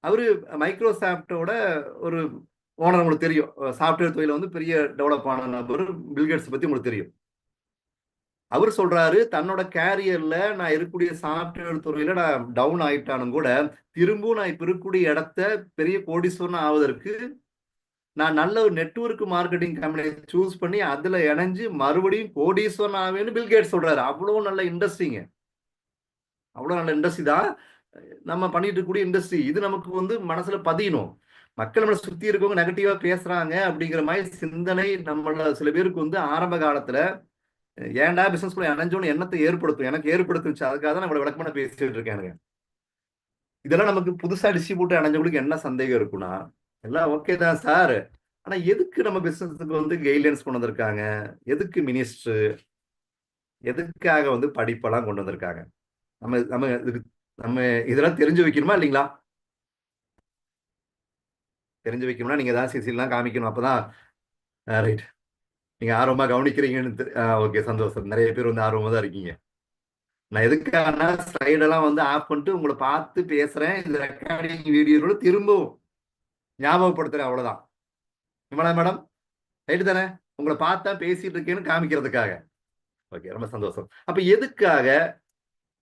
அவரு மைக்ரோசாப்டோட ஒரு ஓனர், உங்களுக்கு தெரியும். சாப்ட்வேர் துறையில வந்து பெரிய டெவலப் ஆன நபர். பில்கேட்ஸ் பத்தி உங்களுக்கு தெரியும். அவர் சொல்றாரு, தன்னோட கேரியர்ல நான் இருக்கக்கூடிய சாப்ட்வேர் துறையில நான் டவுன் ஆயிட்டானும் கூட திரும்பவும் நான் இப்ப இருக்கக்கூடிய இடத்த பெரிய கோடீஸ்வரன் ஆவதற்கு நான் நல்ல ஒரு நெட்வொர்க் மார்க்கெட்டிங் கம்பெனியை சூஸ் பண்ணி அதுல இணைஞ்சு மறுபடியும் கோடீஸ்வரன் ஆவேன்னு பில்கேட்ஸ் சொல்றாரு. அவ்வளவு நல்ல இண்டஸ்ட்ரிங்க. அவ்வளவு நல்ல இண்டஸ்ட்ரி தான் நம்ம பண்ணிட்டு இருக்கக்கூடிய இண்டஸ்ட்ரி. இது நமக்கு வந்து மனசுல பதியணும். மக்கள் நம்மளை சுத்தி இருக்கவங்க நெகட்டிவா பேசுறாங்க அப்படிங்கிற மாதிரி சிந்தனை நம்மள சில பேருக்கு வந்து ஆரம்ப காலத்துல ஏன்டா பிசினஸ் குள்ள இணைஞ்சோன்னு எண்ணத்தை ஏற்படுத்தும். எனக்கு ஏற்படுத்துச்சு. அதுக்காக தான் நம்மளோட விளக்கமான பேசிட்டு இருக்கேனுங்க. இதெல்லாம் நமக்கு புதுசா டிஸ்ட்ரிபியூட்டர் அணைஞ்சவங்களுக்கு என்ன சந்தேகம் இருக்குன்னா, எல்லாம் ஓகே தான் சார், ஆனா எதுக்கு நம்ம பிசினஸுக்கு வந்து கைட்லைன்ஸ் கொண்டு வந்திருக்காங்க, எதுக்கு மினிஸ்டர், எதுக்காக வந்து படிப்பெல்லாம் கொண்டு வந்திருக்காங்க, நம்ம நம்ம நம்ம இதெல்லாம் தெரிஞ்சு வைக்கணுமா இல்லைங்களா? தெரிஞ்சு வைக்கணும்னா நீங்க ஏதாவது சிசிலாம் காமிக்கணும். அப்பதான் ரைட், நீங்க ஆர்வமா கவனிக்கிறீங்கன்னு. ஓகே, சந்தோஷம். நிறைய பேர் வந்து ஆர்வமா தான் இருக்கீங்க. நான் எதுக்காகனா ஸ்லைடெல்லாம் வந்து ஆஃப் பண்ணிட்டு உங்களை பார்த்து பேசுறேன். இந்த ரெக்கார்டிங் வீடியோட திரும்பவும் ஞாபகப்படுத்துறேன், அவ்வளவுதான். விமலா மேடம், ரைட்டு தானே? உங்களை பார்த்தா பேசிட்டு இருக்கேன்னு காமிக்கிறதுக்காக. ஓகே, ரொம்ப சந்தோஷம். அப்ப எதுக்காக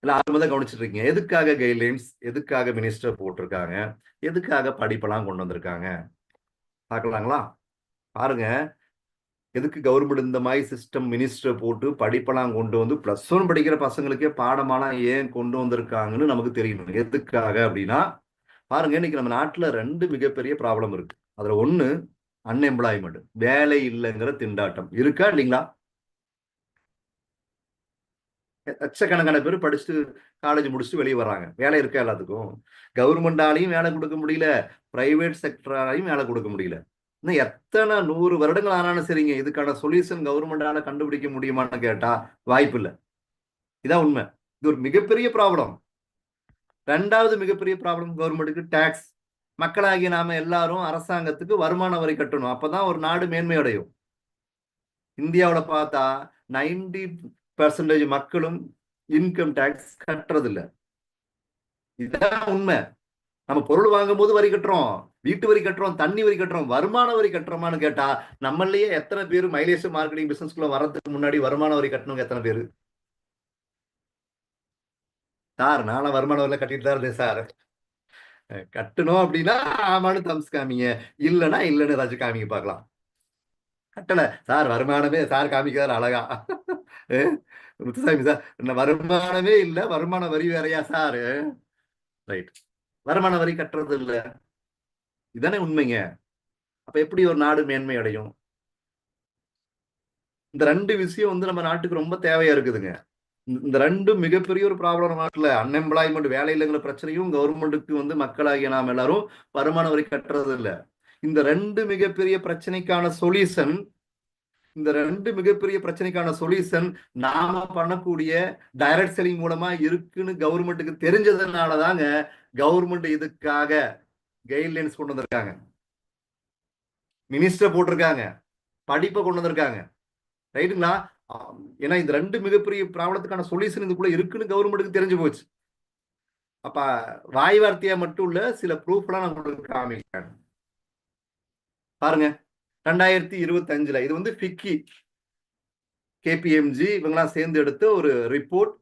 ஆரம்பம் தான் கவனிச்சுட்டு இருக்கீங்க? எதுக்காக கைட்லைன்ஸ், எதுக்காக மினிஸ்டர் போட்டிருக்காங்க, எதுக்காக படிப்பெல்லாம் கொண்டு வந்திருக்காங்க பார்க்கலாங்களா? பாருங்க, எதுக்கு கவர்மெண்ட் இந்த மாதிரி சிஸ்டம் மினிஸ்டர் போட்டு படிப்பெல்லாம் கொண்டு வந்து +1 படிக்கிற பசங்களுக்கே பாடமாலாம் ஏன் கொண்டு வந்திருக்காங்கன்னு நமக்கு தெரியணும். எதுக்காக அப்படின்னா, பாருங்க, இன்னைக்கு நம்ம நாட்டுல 2 மிகப்பெரிய ப்ராப்ளம் இருக்கு. அதுல ஒண்ணு அன்எம்ப்ளாய்மெண்ட், வேலை இல்லைங்கிற திண்டாட்டம். இருக்கா இல்லைங்களா? லட்சக்கணக்கான பேர் படிச்சுட்டு காலேஜ் முடிச்சுட்டு வெளியே வர்றாங்க. வேலை இருக்கா எல்லாத்துக்கும்? கவர்மெண்டாலையும் வேலை கொடுக்க முடியல, பிரைவேட் செக்டராலையும் வேலை கொடுக்க முடியல. இன்னும் எத்தனை 100 வருடங்கள் ஆனாலும் சரிங்க, இதுக்கான சொல்யூஷன் கவர்மெண்டால கண்டுபிடிக்க முடியுமான்னு கேட்டா வாய்ப்பு இல்லை. இதான் உண்மை. இது ஒரு மிகப்பெரிய ப்ராப்ளம். 2வது மிகப்பெரிய ப்ராப்ளம் கவர்மெண்ட்டுக்கு டாக்ஸ். மக்களாகிய நாம எல்லாரும் அரசாங்கத்துக்கு வருமான வரி கட்டணும். அப்பதான் ஒரு நாடு மேன்மை அடையும். இந்தியாவில் பார்த்தா 90% மக்களும் இன்கம் டாக்ஸ் கட்டுறது இல்லை. இதுதான் உண்மை. நம்ம பொருள் வாங்கும் போது வரி கட்டுறோம், வீட்டு வரி கட்டுறோம், தண்ணி வரி கட்டுறோம், வருமான வரி கட்டுறோமான்னு கேட்டா நம்மளையே எத்தனை பேர் மைலேஜ் மார்க்கெட்டிங் பிசினஸ்க்குள்ள வர்றதுக்கு முன்னாடி வருமான வரி கட்டணுங்க எத்தனை பேரு? சார் நானும் வருமான வரியில கட்டிட்டு தான் இருந்தேன் சார். கட்டணும் அப்படின்னா ஆமான்னு தம்ஸ் காமிங்க, இல்லைன்னா இல்லைன்னு ஏதாச்சும் காமிங்க பார்க்கலாம். கட்டல சார், வருமானமே சார் காமிக்கிறார் அழகா. முத்துசாமி சார், வருமானமே இல்ல, வருமான வரி வேறையா சார்? ரைட், வருமான வரி கட்டுறது இல்ல, இதானே உண்மைங்க. அப்ப எப்படி ஒரு நாடு மேன்மை அடையும்? இந்த ரெண்டு விஷயம் வந்து நம்ம நாட்டுக்கு ரொம்ப தேவையா இருக்குதுங்க. இந்த ரெண்டும் மிகப்பெரிய ஒரு ப்ராப்ளம் நாட்டுல. அன்எம்ப்ளாய்மெண்ட், வேலை இல்லைங்கிற பிரச்சனையும், கவர்மெண்ட்டுக்கு வந்து மக்களாகிய நாம் எல்லாரும் வருமான வரி கட்டுறது இல்ல. இந்த ரெண்டு மிகப்பெரிய பிரச்சனைக்கான சொல்யூஷன் நாம பண்ணக்கூடிய டைரக்ட் செல்லிங் மூலமா இருக்குன்னு கவர்மெண்ட்டுக்கு தெரிஞ்சதுனாலதாங்க கவர்மெண்ட் இதுக்காக கைட்லைன்ஸ் கொண்டு வந்திருக்காங்க, மினிஸ்டர் போட்டிருக்காங்க, படிப்பை கொண்டு வந்திருக்காங்க. ரைட்டுங்களா? ஏன்னா இந்த ரெண்டு மிகப்பெரிய ப்ராப்ளத்துக்கான சொல்யூஷன் இதுக்குள்ள இருக்குன்னு கவர்மெண்ட்டுக்கு தெரிஞ்சு போச்சு. அப்ப வாய் வார்த்தையா மட்டும் இல்ல, சில ப்ரூஃப் எல்லாம் நான் உங்களுக்கு காமிக்கிறேன் பாருங்க. 2025 இது வந்து ஃபிக்கி, KPMG இவங்கெல்லாம் சேர்ந்து எடுத்த ஒரு report.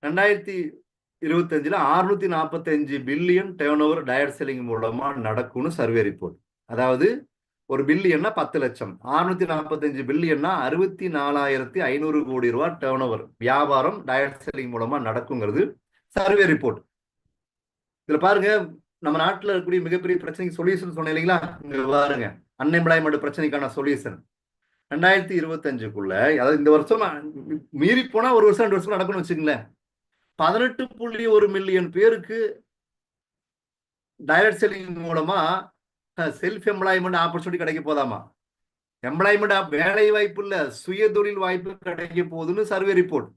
2025 645 billion turn over direct selling மூலமா நடக்கும்னு சர்வே ரிப்போர்ட். அதாவது ஒரு பில்லியன்னா 10 லட்சம், 645 பில்லியன்னா 64,500 கோடி ரூபாய் டர்ன் ஓவர் வியாபாரம் டைரக்ட் செல்லிங் மூலமா நடக்குங்கிறது சர்வே ரிப்போர்ட். இதுல பாருங்க, நம்ம நாட்டுல இருக்கக்கூடிய மிகப்பெரிய பிரச்சனைக்கு சொல்யூஷன் சொன்னேன் இல்லைங்களா? இங்க பாருங்க, அன்எம்ப்ளாய்மெண்ட் பிரச்சனைக்கான சொல்யூஷன் 2025க்குள்ள, அதாவது இந்த வருஷம் மீறி போனா ஒரு வருஷம் 2 வருஷம் நடக்கும்னு வச்சுக்கங்களேன், 18.1 மில்லியன் பேருக்கு டைரக்ட் செல்லிங் மூலமா செல்ஃப் எம்ப்ளாய்மெண்ட் ஆப்பர்ச்சுனிட்டி கிடைக்க போதாமா. எம்ப்ளாய்மெண்ட் வேலை வாய்ப்பு இல்ல, சுய தொழில் வாய்ப்பு கிடைக்க போகுதுன்னு சர்வே ரிப்போர்ட்.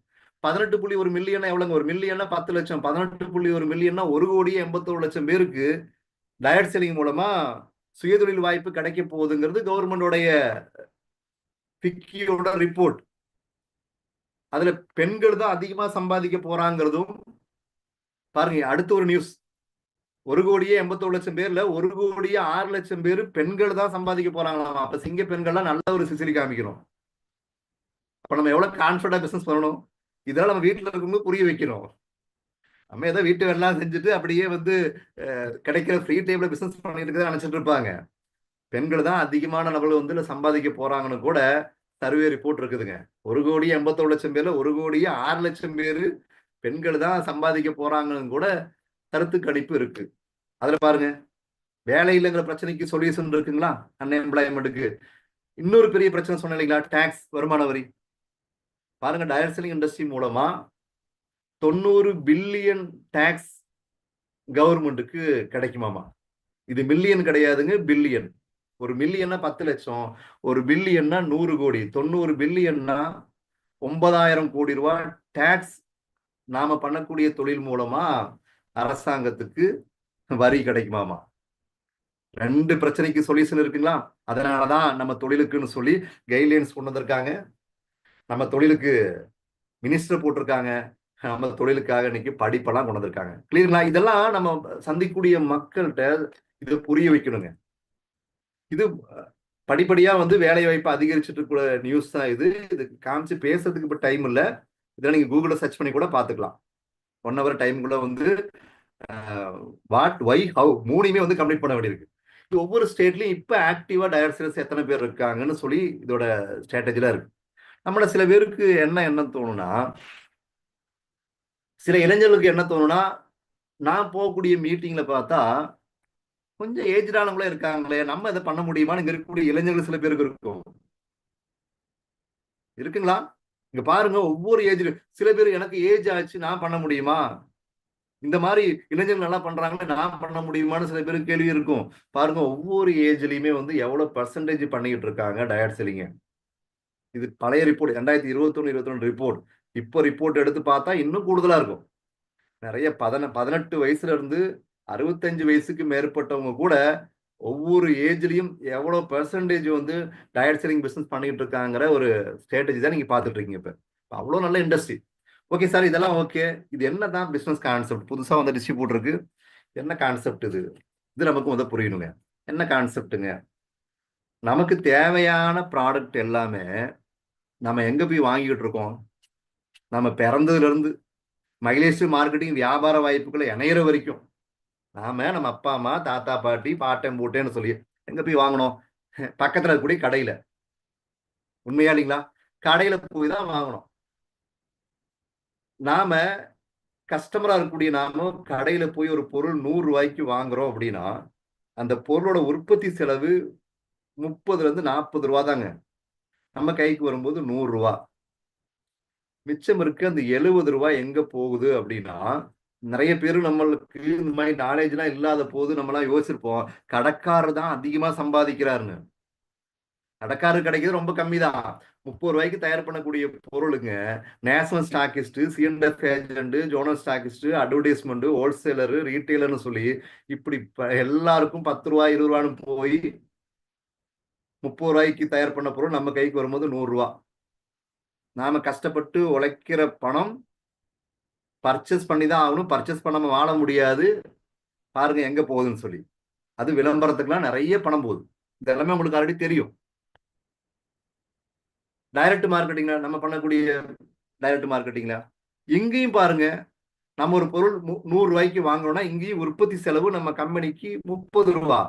18.1 மில்லியன் எவ்வளவுங்க? ஒரு மில்லியன்னா 10 லட்சம், 18.1 மில்லியன்னா 1,81,00,000 பேருக்கு டைரக்ட் செல்லிங் மூலமா சுயதொழில் வாய்ப்பு கிடைக்க போகுதுங்கிறது கவர்மெண்டோடைய ஃபிக்கியோட ரிப்போர்ட். அதுல பெண்கள் தான் அதிகமா சம்பாதிக்க போறாங்கிறதும் பாருங்க. அடுத்த ஒரு நியூஸ், 1,81,00,000 பேர்ல 1,06,00,000 பேர் பெண்கள் தான் சம்பாதிக்க போறாங்களாம். அப்ப சிங்க பெண்கள்லாம் நல்ல ஒரு சிசிலி காமிக்கணும். அப்ப நம்ம எவ்வளவு கான்பிடண்டா பிசினஸ் பண்ணணும், இதெல்லாம் நம்ம வீட்டுல இருக்கும்போது புரிய வைக்கணும். நம்ம ஏதோ வீட்டு வேலைலாம் செஞ்சுட்டு அப்படியே வந்து கிடைக்கிற ஃப்ரீ டைம்ல பிசினஸ் பண்ணிட்டு இருக்கதான் நினைச்சிட்டு இருப்பாங்க. பெண்கள் தான் அதிகமான நபர்கள் வந்து சம்பாதிக்க போறாங்கன்னு கூட சர்வே ரிப்போர்ட் இருக்குதுங்க. 1,81,00,000 பேர்ல 1,06,00,000 பேரு பெண்கள் தான் சம்பாதிக்க போறாங்கன்னு கூட கருத்து கணிப்பு இருக்கு. அதுல பாருங்க, வேலை இல்லைங்கிற பிரச்சனைக்கு சொல்யூஷன் இருக்குங்களா? அன்எம்ப்ளாய்மெண்ட்டுக்கு இன்னொரு பெரிய பிரச்சனை சொன்னேன் இல்லைங்களா? டாக்ஸ், வருமான வரி. பாருங்க, டைரக்ட் செல்லிங் இண்டஸ்ட்ரி மூலமா 90 பில்லியன் டாக்ஸ் கவர்மெண்ட்டுக்கு கிடைக்குமாமா. இது மில்லியன் கிடையாதுங்க, பில்லியன். ஒரு மில்லியன்னா 10 லட்சம், ஒரு பில்லியன்னா 100 கோடி, 90 பில்லியன்னா 9,000 கோடி ரூபாய் டாக்ஸ் நாம பண்ணக்கூடிய தொழில் மூலமா அரசாங்கத்துக்கு வரி கிடைக்குமாமா. ரெண்டு பிரச்சனைக்கு சொல்யூஷன் இருக்குங்களா? அதனாலதான் நம்ம தொழிலுக்குன்னு சொல்லி கைட்லைன்ஸ் கொண்டு வந்திருக்காங்க, நம்ம தொழிலுக்கு மினிஸ்டர் போட்டிருக்காங்க, நம்ம தொழிலுக்காக இன்னைக்கு படிப்பெல்லாம் கொண்டு வந்திருக்காங்க. கிளியர்ங்களா? இதெல்லாம் நம்ம சந்திக்கக்கூடிய மக்கள்கிட்ட இது புரிய வைக்கணுங்க. இது படிப்படியா வந்து வேலை வாய்ப்பு அதிகரிச்சுட்டு இருக்கிற நியூஸ் தான் இது. காமிச்சு பேசுறதுக்கு இப்ப டைம் இல்லை. இதெல்லாம் நீங்க கூகுள்ல சர்ச் பண்ணி கூட பாத்துக்கலாம். 1 hour டைம்குள்ள வந்து வாட், ஒய், ஹவு மூணுமே வந்து கம்ப்ளீட் பண்ண வேண்டியிருக்கு. இது ஒவ்வொரு ஸ்டேட்லயும் இப்ப ஆக்டிவா டைரக்ட் சேல்ஸ் எத்தனை பேர் இருக்காங்கன்னு சொல்லி இதோட ஸ்ட்ராட்டஜில இருக்கு. நம்மள சில பேருக்கு என்ன தோணும்னா, சில இளைஞர்களுக்கு என்ன தோணும்னா, நான் போகக்கூடிய மீட்டிங்ல பார்த்தா கொஞ்சம் ஏஜ்டானவங்களே இருக்காங்களே, நம்ம இதை பண்ண முடியுமான்னு இருக்கக்கூடிய இளைஞர்கள் சில பேருக்கு இருக்கும். இருக்குங்களா? இங்க பாருங்க, ஒவ்வொரு ஏஜ், சில பேர் எனக்கு ஏஜ் ஆச்சு நான் பண்ண முடியுமா, இந்த மாதிரி இளைஞர்கள் நல்லா பண்றாங்களே நான் பண்ண முடியுமான்னு சில பேருக்கு கேள்வி இருக்கும். பாருங்க, ஒவ்வொரு ஏஜ்லயுமே வந்து எவ்வளவு பர்சன்டேஜ் பண்ணிட்டு இருக்காங்க டைரக்ட் செல்லிங்க. இது பழைய ரிப்போர்ட், 2021-22 ரிப்போர்ட். இப்போ ரிப்போர்ட் எடுத்து பார்த்தா இன்னும் கூடுதலா இருக்கும். நிறைய 18 வயசுல இருந்து 65 வயசுக்கு மேற்பட்டவங்க கூட ஒவ்வொரு ஏஜ்லயும் எவ்வளவு பெர்சன்டேஜ் வந்து டைரக்ட் செல்லிங் பிசினஸ் பண்ணிட்டு இருக்காங்கிற ஒரு ஸ்ட்ராட்டஜி தான் நீங்க பாத்துட்டு இருக்கீங்க. இப்ப அவ்வளவு நல்ல இண்டஸ்ட்ரி. ஓகே சார், இதெல்லாம் ஓகே. இது என்னதான் பிசினஸ் கான்செப்ட்? புதுசா வந்த டிஸ்ட்ரிபியூட்டருக்கு என்ன கான்செப்ட் இது? இது நமக்கு முதல் புரியணுங்க. என்ன கான்செப்டுங்க? நமக்கு தேவையான ப்ராடக்ட் எல்லாமே நம்ம எங்க போய் வாங்கிட்டு இருக்கோம்? நம்ம பிறந்ததுல இருந்து மைலேஜ் மார்க்கெட்டிங் வியாபார வாய்ப்புகளை இணையிற வரைக்கும் நம்ம அப்பா அம்மா தாத்தா பாட்டி பாட்டன் பூட்டேன்னு சொல்லி எங்க போய் வாங்கணும்? பக்கத்துல இருக்கக்கூடிய கடையில. உண்மையா இல்லைங்களா? கடையில போய் தான் வாங்கணும். நாம கஸ்டமரா இருக்கக்கூடிய நாம கடையில போய் ஒரு பொருள் 100 ரூபாய்க்கு வாங்குறோம் அப்படின்னா அந்த பொருளோட உற்பத்தி செலவு 30 இருந்து 40 ரூபா தாங்க. நம்ம கைக்கு வரும்போது 100 ரூபா. மிச்சம் இருக்கு அந்த 70 ரூபாய் எங்க போகுது அப்படின்னா, நிறைய பேரு நம்மளுக்கு இந்த மாதிரி நாலேஜ் எல்லாம் இல்லாத போது நம்ம எல்லாம் யோசிச்சிருப்போம், கடைக்காரர் தான் அதிகமா சம்பாதிக்கிறாருன்னு. கடைக்காரர் கிடைக்கிறது ரொம்ப கம்மி தான். 30 ரூபாய்க்கு தயார் பண்ணக்கூடிய பொருளுங்க national stockist, CNF agent, zonal stockist, advertisement, wholesaler, ரீட்டைலர்னு சொல்லி இப்படி எல்லாருக்கும் 10 ரூபாய் 20 ரூபான்னு போய் 30 ரூபாய்க்கு தயார் பண்ண பொருள் நம்ம கைக்கு வரும்போது 100 ரூபா. நாம கஷ்டப்பட்டு உழைக்கிற பணம் பர்ச்சேஸ் பண்ணி தான் ஆகணும். பர்ச்சேஸ் பண்ணாம வாழ முடியாது. பாருங்க எங்க போகுதுன்னு சொல்லி. அது விளம்பரத்துக்குலாம் நிறைய பணம் போகுது. இது எல்லாமே உங்களுக்கு ஆல்ரெடி தெரியும். டைரக்ட் மார்க்கெட்டிங்ல நம்ம பண்ணக்கூடிய டைரக்ட் மார்க்கெட்டிங்ல இங்கேயும் பாருங்க, நம்ம ஒரு பொருள் 100 ரூபாய்க்கு வாங்குறோம்னா இங்கேயும் உற்பத்தி செலவு நம்ம கம்பெனிக்கு 30 ரூபா.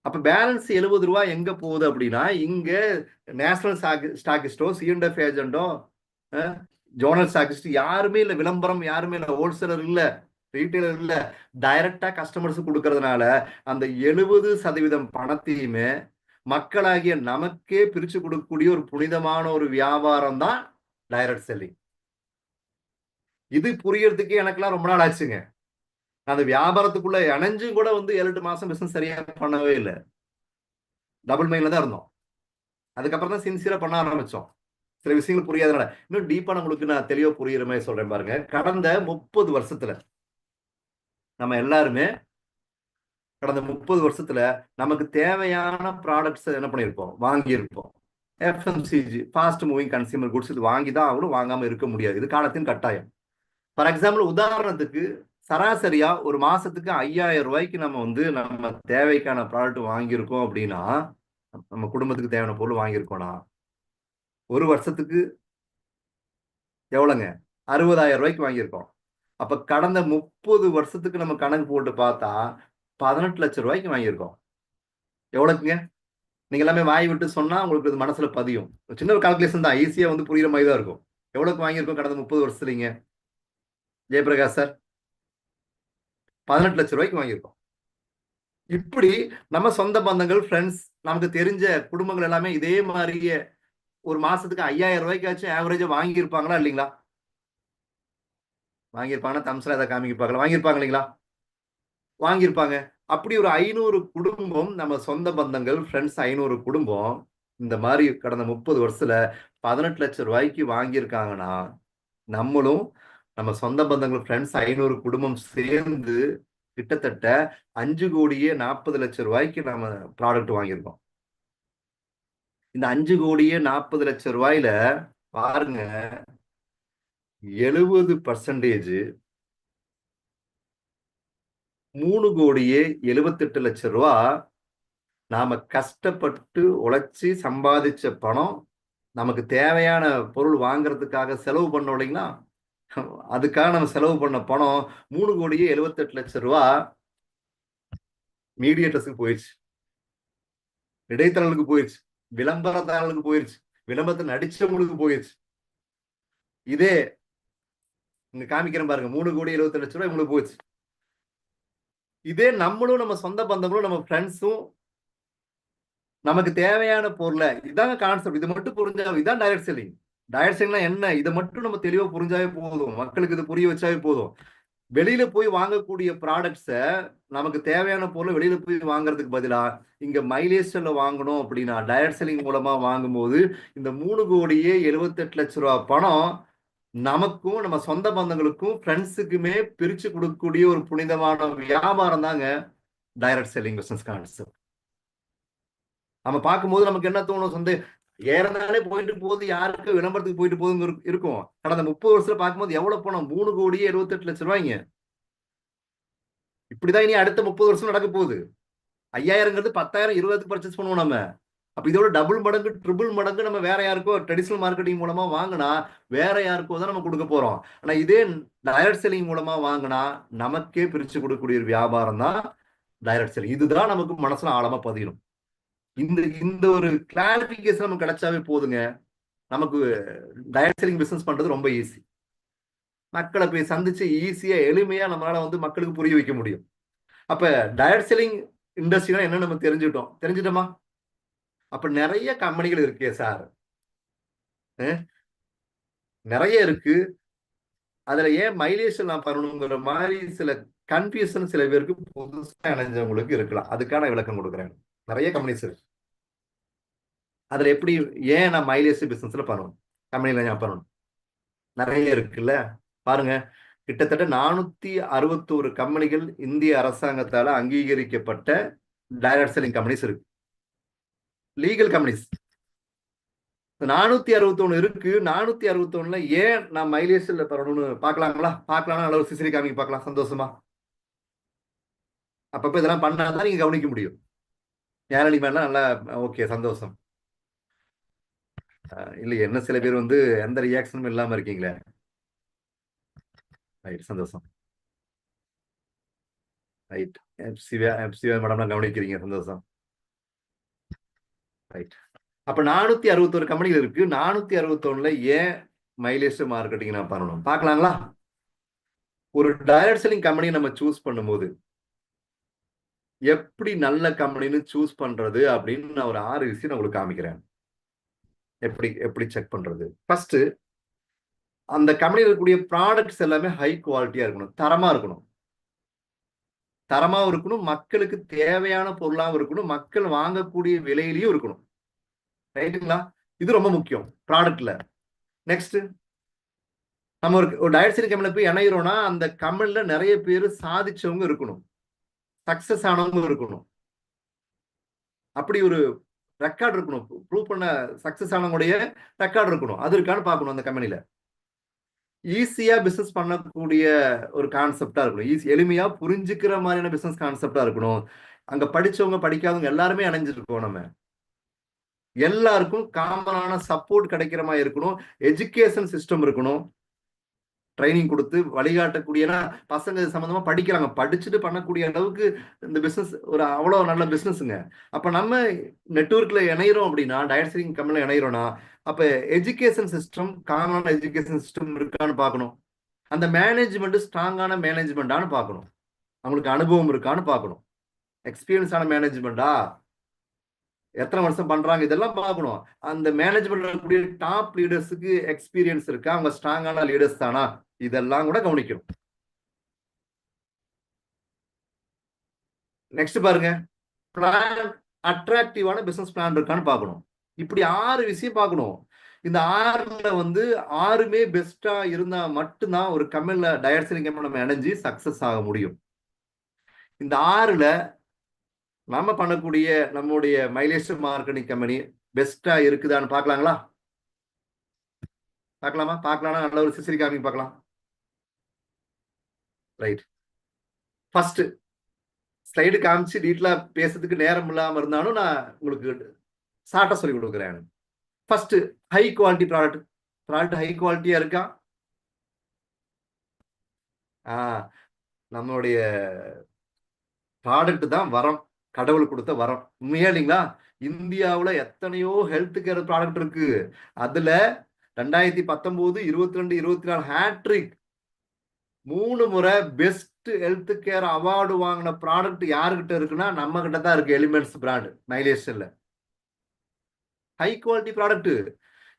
அப்ப பேலன்ஸ் 70 ரூபாய் எங்க போகுது அப்படின்னா, இங்க நேஷனல் ஸ்டாக்கிஸ்டோ, சிஎன்எஃப் ஏஜென்டோ, ஜோனல் ஸ்டாக்கிஸ்ட் யாருமே இல்ல, விளம்பரம் யாருமே இல்ல, ஹோல்சேலர் இல்ல, ரீட்டைலர் இல்ல, டைரக்டா கஸ்டமர்ஸ் கொடுக்கறதுனால அந்த 70% பணத்தையுமே மக்களாகிய நமக்கே பிரிச்சு கொடுக்கக்கூடிய ஒரு புனிதமான ஒரு வியாபாரம் தான் டைரக்ட் செல்லிங். இது புரியறதுக்கு எனக்கெல்லாம் ரொம்ப நாள் ஆச்சுங்க. அந்த வியாபாரத்துக்குள்ள இணைஞ்சும் கூட 7-8 மாசம் பிசினஸ் சரியா பண்ணவே இல்லை. டபுள் மைண்ட்ல தான் இருந்தோம். அதுக்கப்புறம் தான் சின்சியரா பண்ண ஆரம்பிச்சோம். சில விஷயங்கள் புரியாதனால. இன்னும் டீப்பா உங்களுக்கு நான் தெளிவா புரியுற மாதிரி சொல்றேன் பாருங்க. கடந்த 30 வருஷத்துல நம்ம எல்லாருமே கடந்த 30 வருஷத்துல நமக்கு தேவையான ப்ராடக்ட்ஸ் என்ன பண்ணியிருப்போம்? வாங்கியிருப்போம். FMCG, fast moving consumer goods, இது வாங்கி தான் ஆகணும், வாங்காம இருக்க முடியாது. இது காலத்தின் கட்டாயம். ஃபார் எக்ஸாம்பிள், உதாரணத்துக்கு சராசரியா ஒரு மாசத்துக்கு 5000 ரூபாய்க்கு நம்ம நம்ம தேவைக்கான ப்ராடக்ட் வாங்கியிருக்கோம் அப்படின்னா, நம்ம குடும்பத்துக்கு தேவையான பொருள் வாங்கியிருக்கோம்னா ஒரு வருஷத்துக்கு எவ்வளவுங்க? 60,000 ரூபாய்க்கு வாங்கியிருக்கோம். அப்ப கடந்த 30 வருஷத்துக்கு நம்ம கணக்கு போட்டு பார்த்தா 18 லட்சம் ரூபாய்க்கு வாங்கியிருக்கோம். எவ்வளவுக்குங்க? நீங்க எல்லாமே வாய் விட்டு சொன்னா உங்களுக்கு இது மனசுல பதியும். சின்ன ஒரு கால்குலேஷன் தான், ஈஸியா புரியுற மாதிரி தான் இருக்கும். எவ்வளவுக்கு வாங்கியிருக்கோம் கடந்த 30 வருஷத்துலீங்க ஜெயபிரகாஷ் சார்? 18 லட்சம் ரூபாய்க்கு வாங்கியிருக்கோம். இப்படி நம்ம சொந்த பந்தங்கள், ஃப்ரெண்ட்ஸ், நமக்கு தெரிஞ்ச குடும்பங்கள் எல்லாமே இதே மாதிரியே ஒரு மாசத்துக்கு 5000 ரூபாய்க்காச்சும் ஆவரேஜா வாங்கியிருப்பாங்களா இல்லைங்களா? வாங்கியிருப்பாங்கன்னா தம்ஸ்ல அதை காமிப்பாங்களா? வாங்கியிருப்பாங்க இல்லைங்களா? வாங்கியிருப்பாங்க. அப்படி ஒரு 500 குடும்பம், நம்ம சொந்த பந்தங்கள், ஃப்ரெண்ட்ஸ் 500 குடும்பம் இந்த மாதிரி கடந்த 30 வருஷத்துல 18 லட்சம் ரூபாய்க்கு வாங்கியிருக்காங்கன்னா, நம்மளும் நம்ம சொந்த பந்தங்கள், ஃப்ரெண்ட்ஸ் 500 குடும்பம் சேர்ந்து கிட்டத்தட்ட 5 கோடியே 40 லட்சம் ரூபாய்க்கு நம்ம ப்ராடக்ட் வாங்கியிருக்கோம். இந்த 5 கோடியே 40 லட்சம் ரூபாயில பாருங்க, 70% 3 கோடியே 78 லட்சம் ரூபா நாம கஷ்டப்பட்டு உழைச்சி சம்பாதிச்ச பணம், நமக்கு தேவையான பொருள் வாங்குறதுக்காக செலவு பண்ணோம் இல்லைங்களா? அதுக்காக நம்ம செலவு பண்ண பணம் 3 கோடியே 78 லட்சம் ரூபா மீடியேட்டர்ஸுக்கு போயிடுச்சு, இடைத்தரலுக்கு போயிடுச்சு, விளம்பரதாரர்களுக்கு போயிடுச்சு, விளம்பரத்தை நடிச்சவங்களுக்கு போயிடுச்சு. இதே இங்க காமிக்கிறேன் பாருங்க, 3 கோடி 78 லட்சம் ரூபாய் உங்களுக்கு போயிடுச்சு. இதே நம்மளும் நம்ம சொந்த பந்தங்களும் நம்ம ஃப்ரெண்ட்ஸும் நமக்கு தேவையான பொருளை, இதாங்க கான்செப்ட், இது மட்டும் புரிஞ்சா இதான் டைரக்ட் செல்லிங். டைரக்ட் செல்லிங்னா என்ன? இதை மட்டும் நம்ம தெளிவா புரிஞ்சாவே போதும், மக்களுக்கு இது புரிய வச்சாவே போதும். வெளியில போய் வாங்கக்கூடிய ப்ராடக்ட்ஸை, நமக்கு தேவையான பொருளை வெளியில போய் வாங்குறதுக்கு பதிலா இங்க மைலேஜ்ல வாங்கணும் அப்படின்னா டைரக்ட் செல்லிங் மூலமா வாங்கும்போது இந்த 3 கோடியே 78 லட்சம் ரூபாய் பணம் நமக்கும் நம்ம சொந்த பந்தங்களுக்கும் ஃப்ரெண்ட்ஸுக்குமே பிரிச்சு கொடுக்கக்கூடிய ஒரு புனிதமான வியாபாரம் தாங்க டைரக்ட் செல்லிங் பிசினஸ் கான்செப்ட். நம்ம பார்க்கும்போது நமக்கு என்ன தோணும்? ஏறனாலே போயிட்டு போகுது, யாருக்கு விளம்பரத்துக்கு போயிட்டு போகுதுன்னு இருக்கும். கடந்த 30 வருஷத்துல பார்க்கும்போது எவ்வளவு பணம்? 3 கோடியே 78 லட்சம் ரூபாய்ங்க. இப்படிதான் இனி அடுத்த 30 வருஷம் நடக்க போகுது. 5000ங்கிறது 10,000 20க்கு பர்ச்சேஸ் பண்ணுவோம் நம்ம. அப்ப இதோட டபுள் மடங்கு ட்ரிபிள் மடங்கு நம்ம வேற யாருக்கோ ட்ரெடிஷனல் மார்க்கெட்டிங் மூலமா வாங்கினா வேற யாருக்கோ தான் நம்ம கொடுக்க போறோம். ஆனா இதே டைரக்ட் செல்லிங் மூலமா வாங்கினா நமக்கே பிரிச்சு கொடுக்கக்கூடிய ஒரு வியாபாரம் தான் டைரக்ட் செல்லிங். இதுதான் நமக்கு மனசுல ஆழமா பதியணும். இந்த இந்த ஒரு கிளாரிபிகேஷன் நமக்கு கிடைச்சாவே போதுங்க. நமக்கு டைரக்ட் செல்லிங் பிசினஸ் பண்றது ரொம்ப ஈஸி. மக்களை போய் சந்திச்சு ஈஸியா எளிமையா நம்மளால வந்து மக்களுக்கு புரிய வைக்க முடியும். அப்ப டைரக்ட் செல்லிங் இண்டஸ்ட்ரினா என்ன நம்ம தெரிஞ்சுட்டோமா? அப்ப நிறைய கம்பெனிகள் இருக்கே சார், நிறைய இருக்கு. அதுல ஏன் மைலேஜ் நான் பண்ணணுங்கிற மாதிரி சில கன்ஃபியூஷன் சில பேருக்கு புதுசா இணைஞ்சவங்களுக்கு இருக்கலாம். அதுக்கான விளக்கம் கொடுக்குறேன். நிறைய கம்பெனிஸ் இருக்கு. அதுல எப்படி ஏன் நான் மைலேஜ் பிசினஸ்ல பண்ணணும், கம்பெனில நான் பண்ணணும், நிறைய இருக்குல்ல. பாருங்க, கிட்டத்தட்ட 461 கம்பெனிகள் இந்திய அரசாங்கத்தால அங்கீகரிக்கப்பட்ட டைரக்ட் செல்லிங் கம்பெனிஸ் இருக்கு, லீகல் கம்பெனிஸ். 461 இருக்கு. 461ல ஏன் நான் மைலேஜ்ல பண்ணணும்னு பார்க்கலாங்களா? பார்க்கலாம். நல்ல ஒரு சிசிரி காமிங்க பார்க்கலாம், சந்தோஷமா. அப்பப்ப இதெல்லாம் பண்ணாதான் நீங்க கவனிக்க முடியும். ஏழனி மேலாம் நல்லா ஓகே, சந்தோஷம். இல்ல என்ன சில பேர் வந்து எந்த ரியாக்ஷனும் இல்லாம இருக்கீங்களே, ரைட், சந்தோஷம். ரைட், எப்சிவா மேடம் கவனிக்கிறீங்க, சந்தோஷம். ரைட். அப்ப 461 கம்பெனிகள் இருக்கு. 461ல ஏன் மைலேஜ் மார்க்கெட்டிங் நான் பண்ணணும் பார்க்கலாங்களா? ஒரு டைரக்ட் செல்லிங் கம்பெனி நம்ம சூஸ் பண்ணும்போது எப்படி நல்ல கம்பெனின்னு சூஸ் பண்றது அப்படின்னு நான் ஒரு 6 விஷயம் நான் உங்களுக்கு காமிக்கிறேன். எப்படி செக் பண்றது. ஃபர்ஸ்ட், அந்த கம்பெனியில் இருக்கக்கூடிய ப்ராடக்ட்ஸ் எல்லாமே ஹை குவாலிட்டியா இருக்கணும், தரமா இருக்கணும். தரமாவும் இருக்கணும், மக்களுக்கு தேவையான பொருளாகவும் இருக்கணும், மக்கள் வாங்கக்கூடிய விலையிலையும் இருக்கணும். ரைட்டுங்களா? இது ரொம்ப முக்கியம் ப்ராடக்ட்ல. நெக்ஸ்ட், நம்ம ஒரு டைரக்ட் செல்லிங் கம்பெனில போய் இணைகிறோம்னா அந்த கம்பெனில நிறைய பேர் சாதிச்சவங்க இருக்கணும், சக்சஸ் ஆனவங்க இருக்கணும். அப்படி ஒரு ரெக்கார்ட் இருக்கணும், ப்ரூவ் பண்ண சக்சஸ் ஆனவங்களுடைய ரெக்கார்ட் இருக்கணும். அது இருக்கான்னு பார்க்கணும் அந்த கம்பெனில. ஈஸியா பிசினஸ் பண்ணக்கூடிய ஒரு கான்செப்டா இருக்கணும், எளிமையா புரிஞ்சுக்கிற மாதிரியான பிசினஸ் கான்செப்டா இருக்கணும். அங்க படிச்சவங்க படிக்காதவங்க எல்லாருமே இணைஞ்சிருக்கோம். நம்ம எல்லாருக்கும் காமனான சப்போர்ட் கிடைக்கிற மாதிரி இருக்கணும். எஜுகேஷன் சிஸ்டம் இருக்கணும், ட்ரைனிங் கொடுத்து வழிகாட்டக்கூடிய பசங்க சம்பந்தமா படிக்கிறாங்க, படிச்சுட்டு பண்ணக்கூடிய அளவுக்கு இந்த பிசினஸ் ஒரு அவ்வளவு நல்ல பிசினஸ்ங்க. அப்ப நம்ம நெட்வொர்க்ல இணைகிறோம் அப்படின்னா, டைரக்ட் செல்லிங் கம்பெனில இணைகிறோம்னா அப்ப எஜுகேஷன் சிஸ்டம், காமனான எஜுகேஷன் சிஸ்டம் இருக்கான்னு பார்க்கணும். அந்த மேனேஜ்மெண்ட் ஸ்ட்ராங்கான மேனேஜ்மெண்டான்னு பார்க்கணும். அவங்களுக்கு அனுபவம் இருக்கான்னு பார்க்கணும். எக்ஸ்பீரியன்ஸான மேனேஜ்மெண்டா, எத்தனை வருஷம் பண்றாங்க, இதெல்லாம் பார்க்கணும். அந்த மேனேஜ்மெண்ட்ல இருக்கக்கூடிய டாப் லீடர்ஸுக்கு எக்ஸ்பீரியன்ஸ் இருக்கா, அவங்க ஸ்ட்ராங்கான லீடர்ஸ் தானா, இதெல்லாம் கூட கவனிக்கணும். நெக்ஸ்ட் பாருங்க, பிளான், அட்ராக்டிவான பிசினஸ் பிளான் இருக்கான்னு பார்க்கணும். இப்படி 6 விஷயம் பார்க்கணும். இந்த 6ல வந்து 6மே பெஸ்டா இருந்தா மட்டும்தான் ஒரு கம்பெனில டைரக்ட் செல்லிங் கம்பெனி நம்ம இணைஞ்சு சக்சஸ் ஆக முடியும். இந்த 6ல நம்ம பண்ணக்கூடிய நம்முடைய மைலேஜ் மார்க்கெட்டிங் கம்பெனி பெஸ்டா இருக்குதான்னு பார்க்கலாங்களா? பார்க்கலாமா? பார்க்கலாம்னா நல்ல ஒரு சிசிரி காமிங் பார்க்கலாம். ரைட். ஃபர்ஸ்ட் ஸ்லைடு காமிச்சு டீட்டெயிலா பேசுறதுக்கு நேரம் இல்லாம இருந்தாலும் நான் உங்களுக்கு ஷார்ட்டா சொல்லி கொடுக்குறேன். First, high quality product high குவாலிட்டியா இருக்கா? நம்மளுடைய ப்ராடக்ட் தான் வரம், கடவுள் கொடுத்த வரம். உண்மையா இல்லைங்களா? இந்தியாவுல எத்தனையோ ஹெல்த் கேர் ப்ராடக்ட் இருக்கு. அதுல 2019, 22, 24 ஹேட்ரிக் 3 முறை பெஸ்ட் ஹெல்த் கேர் அவார்டு வாங்கின ப்ராடக்ட் யாருக்கிட்ட இருக்குன்னா நம்ம கிட்ட தான் இருக்கு. எலிமெண்ட்ஸ் பிராண்ட் மைலேஜ்ல ஹை குவாலிட்டி ப்ராடக்ட்,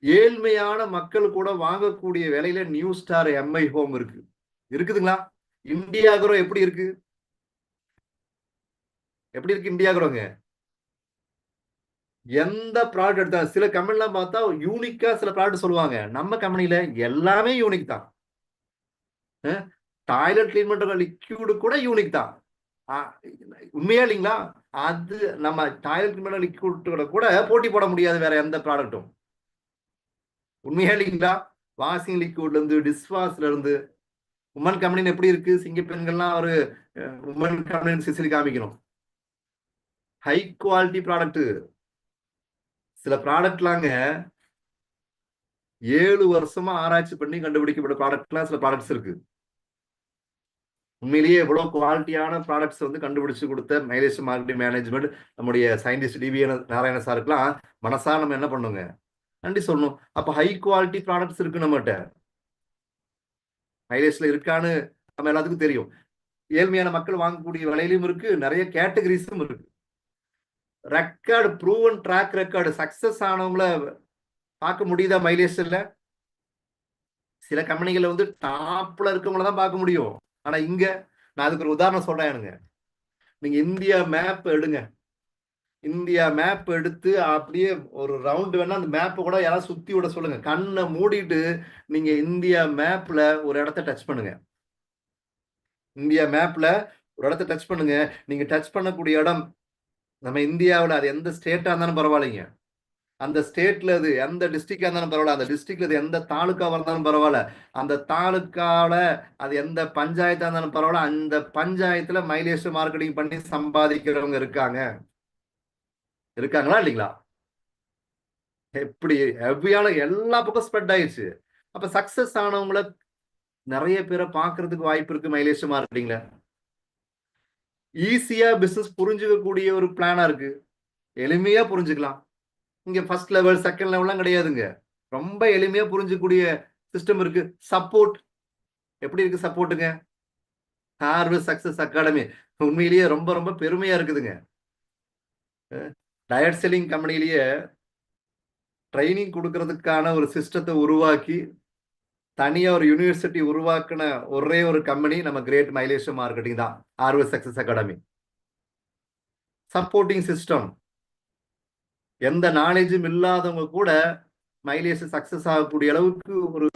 ஏழ்மையான மக்கள் கூட வாங்கக்கூடிய விலையில நியூ ஸ்டார் எம்ஐ ஹோம் இருக்குதுங்களா? இந்தியா குரோ எப்படி இருக்கு? இந்தியா குரோங்க? எந்த ப்ராடக்ட் எடுத்தாலும் சில கம்பெனிலாம் பார்த்தா யூனிக்கா சில ப்ராடக்ட் சொல்லுவாங்க. நம்ம கம்பெனில எல்லாமே யூனிக் தான். டாய்லெட் கிளீன் பண்ற லிக்யூடு கூட யூனிக் தான். உண்மையா இல்லைங்களா? அது நம்ம டாய்லெட் கிளீன் பண்ற லிக்யூட் கூட போட்டி போட முடியாது வேற எந்த ப்ராடக்டும். உண்மையா இல்லைங்களா? வாஷிங் லிக்யூட்ல இருந்து, டிஷ் வாஷ்ல இருந்து உமன் கம்பெனி எப்படி இருக்கு? சிங்க பெண்கள்லாம் ஒரு உமன் கம்பெனி சிசிலி காமிக்கணும். High quality product. சில ப்ராடக்ட்லாங்க 7 வருஷமா ஆராய்ச்சி பண்ணி கண்டுபிடிக்கப்பட்ட ப்ராடக்ட்லாம் சில ப்ராடக்ட்ஸ் இருக்கு. உண்மையிலேயே எவ்வளவு குவாலிட்டியான ப்ராடக்ட்ஸ் வந்து கண்டுபிடிச்சு கொடுத்த மைலேஷ் மார்க்கெட்டிங் மேனேஜ்மெண்ட் நம்முடைய சயின்டிஸ்ட் டிவி நாராயண சாருக்குலாம் மனசா நம்ம என்ன பண்ணுங்க, நன்றி சொல்லணும். அப்ப ஹை குவாலிட்டி ப்ராடக்ட்ஸ் இருக்கு நம்மகிட்ட. மைலேஜ்ல இருக்கான்னு நம்ம எல்லாத்துக்கும் தெரியும். ஏழ்மையான மக்கள் வாங்கக்கூடிய விலையிலும் இருக்கு, நிறைய கேட்டகரிஸும் இருக்கு. Record proven track record success ஆனவங்கள பார்க்க முடியுதா மைலேஜ்ல? சில கம்பெனிகளை வந்து டாப்ல இருக்கவங்கள தான் பார்க்க முடியும். ஆனா இங்க நான் அதுக்கு ஒரு உதாரணம் சொல்றேன். நீங்க இந்தியா மேப் எடுங்க. இந்தியா மேப் எடுத்து அப்படியே ஒரு ரவுண்ட் வேணா அந்த மேப்பை கூட யாராவது சுத்தி விட சொல்லுங்க. கண்ணை மூடிட்டு நீங்க இந்தியா மேப்ல ஒரு இடத்த டச் பண்ணுங்க. இந்தியா மேப்ல ஒரு இடத்த டச் பண்ணுங்க. நீங்க டச் பண்ணக்கூடிய இடம் நம்ம இந்தியாவில் அது எந்த ஸ்டேட்டா இருந்தாலும் பரவாயில்லைங்க. அந்த ஸ்டேட்ல அது எந்த டிஸ்ட்ரிக்டா இருந்தாலும் பரவாயில்ல, அந்த டிஸ்ட்ரிக்ட்ல அது எந்த தாலுக்காவா இருந்தாலும் பரவாயில்ல, அந்த தாலுக்கால அது எந்த பஞ்சாயத்தா இருந்தாலும் பரவாயில்ல, அந்த பஞ்சாயத்துல மைலேஜ் மார்க்கெட்டிங் பண்ணி சம்பாதிக்கிறவங்க இருக்காங்களா இல்லைங்களா? எப்படி ஹெவியான எல்லா பக்கம் ஸ்ப்ரெட் ஆயிடுச்சு. அப்ப சக்சஸ் ஆனவங்கள நிறைய பேரை பார்க்கறதுக்கு வாய்ப்பு இருக்கு மைலேஜ் மார்க்கெட்டிங்ல. ஈஸியா பிசினஸ் புரிஞ்சுக்கக்கூடிய ஒரு பிளானா இருக்கு. எளிமையா புரிஞ்சுக்கலாம். இங்க ஃபர்ஸ்ட் லெவல் செகண்ட் லெவல்லாம் கிடையாதுங்க. ரொம்ப எளிமையா புரிஞ்சக்கூடிய சிஸ்டம் இருக்கு. சப்போர்ட் எப்படி இருக்கு? சப்போர்ட்டுங்க ஹார்வெஸ்ட் சக்சஸ் அகாடமி உண்மையிலேயே ரொம்ப ரொம்ப பெருமையா இருக்குதுங்க. டயட் செல்லிங் கம்பெனிலேயே ட்ரைனிங் கொடுக்கறதுக்கான ஒரு சிஸ்டத்தை உருவாக்கி தனியா ஒரு யூனிவர்சிட்டி உருவாக்குன ஒரே ஒரு கம்பெனி நம்ம கிரேட் மைலேஜ் மார்க்கெட்டிங் தான், harvest success academy. Supporting system, எந்த நாலேஜும் இல்லாதவங்க கூட மைலேஜ் சக்சஸ் ஆகக்கூடிய அளவுக்கு ஒரு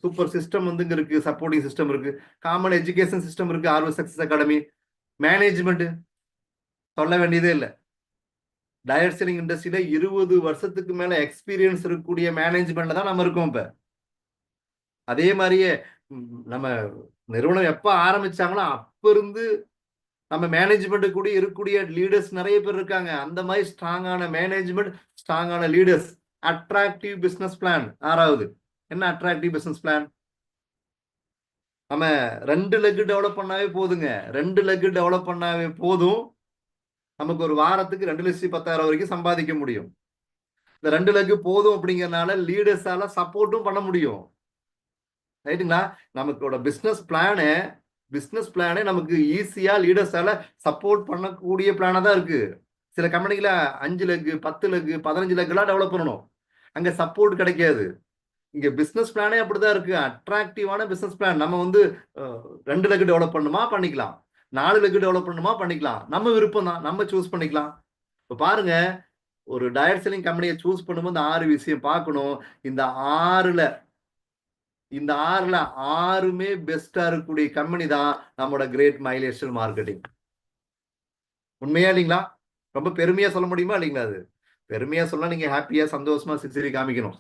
சூப்பர் சிஸ்டம் வந்து இங்க இருக்கு. சப்போர்ட்டிங் சிஸ்டம் இருக்கு, காமன் எஜுகேஷன் சிஸ்டம் இருக்கு. ஹார்வெஸ்ட் சக்சஸ் அகாடமி மேனேஜ்மெண்ட் சொல்ல வேண்டியதே இல்லை. டயட் செல்லிங் இண்டஸ்ட்ரியில 20 வருஷத்துக்கு மேல எக்ஸ்பீரியன்ஸ் இருக்கக்கூடிய மேனேஜ்மெண்ட்ல தான் நம்ம இருக்கோம். இப்ப அதே மாதிரியே நம்ம நிறுவனம் எப்ப ஆரம்பிச்சாங்களோ அப்ப இருந்து நம்ம மேனேஜ்மெண்ட் கூட இருக்கக்கூடிய லீடர்ஸ் நிறைய பேர் இருக்காங்க. அந்த மாதிரி ஸ்ட்ராங்கான மேனேஜ்மெண்ட், ஸ்ட்ராங்கான லீடர்ஸ். Attractive business plan. 6வது என்ன அட்ராக்டிவ் பிசினஸ் பிளான்? நம்ம 2 லெக் டெவலப் பண்ணாவே போதுங்க. 2 லெக் டெவலப் பண்ணாவே போதும், நமக்கு ஒரு வாரத்துக்கு 2,10,000 வரைக்கும் சம்பாதிக்க முடியும். இந்த 2 லெக் போதும் அப்படிங்கறதுனால லீடர்ஸால சப்போர்ட்டும் பண்ண முடியும். ரைட்டுங்களா? நமக்கோட பிசினஸ் பிளானே நமக்கு ஈஸியா லீடர்ஸால சப்போர்ட் பண்ணக்கூடிய பிளானா தான் இருக்கு. சில கம்பெனிகளை 5 லெக் 10 லெக் 15 லெக்லாம் டெவலப் பண்ணணும், அங்க சப்போர்ட் கிடைக்காது. இங்க பிசினஸ் பிளானே அப்படிதான் இருக்கு. அட்ராக்டிவான பிசினஸ் பிளான். நம்ம வந்து 2 லெக் டெவலப் பண்ணுமா பண்ணிக்கலாம், 4 லெக் டெவலப் பண்ணுமா பண்ணிக்கலாம், நம்ம விருப்பம் தான், நம்ம சூஸ் பண்ணிக்கலாம். இப்ப பாருங்க, ஒரு டயட் செல்லிங் கம்பெனியை சூஸ் பண்ணும்போது 6 விஷயம் பார்க்கணும். இந்த 6ல 6மே பெஸ்டா இருக்கக்கூடிய கம்பெனி தான் நம்மளோட கிரேட் மைலேஜ் மார்க்கெட்டிங். உண்மையா இல்லைங்களா? ரொம்ப பெருமையா சொல்ல முடியுமா இல்லைங்களா? அது பெருமையா சொல்ல நீங்க ஹாப்பியா சந்தோஷமா சிரிச்சு காமிக்கணும்.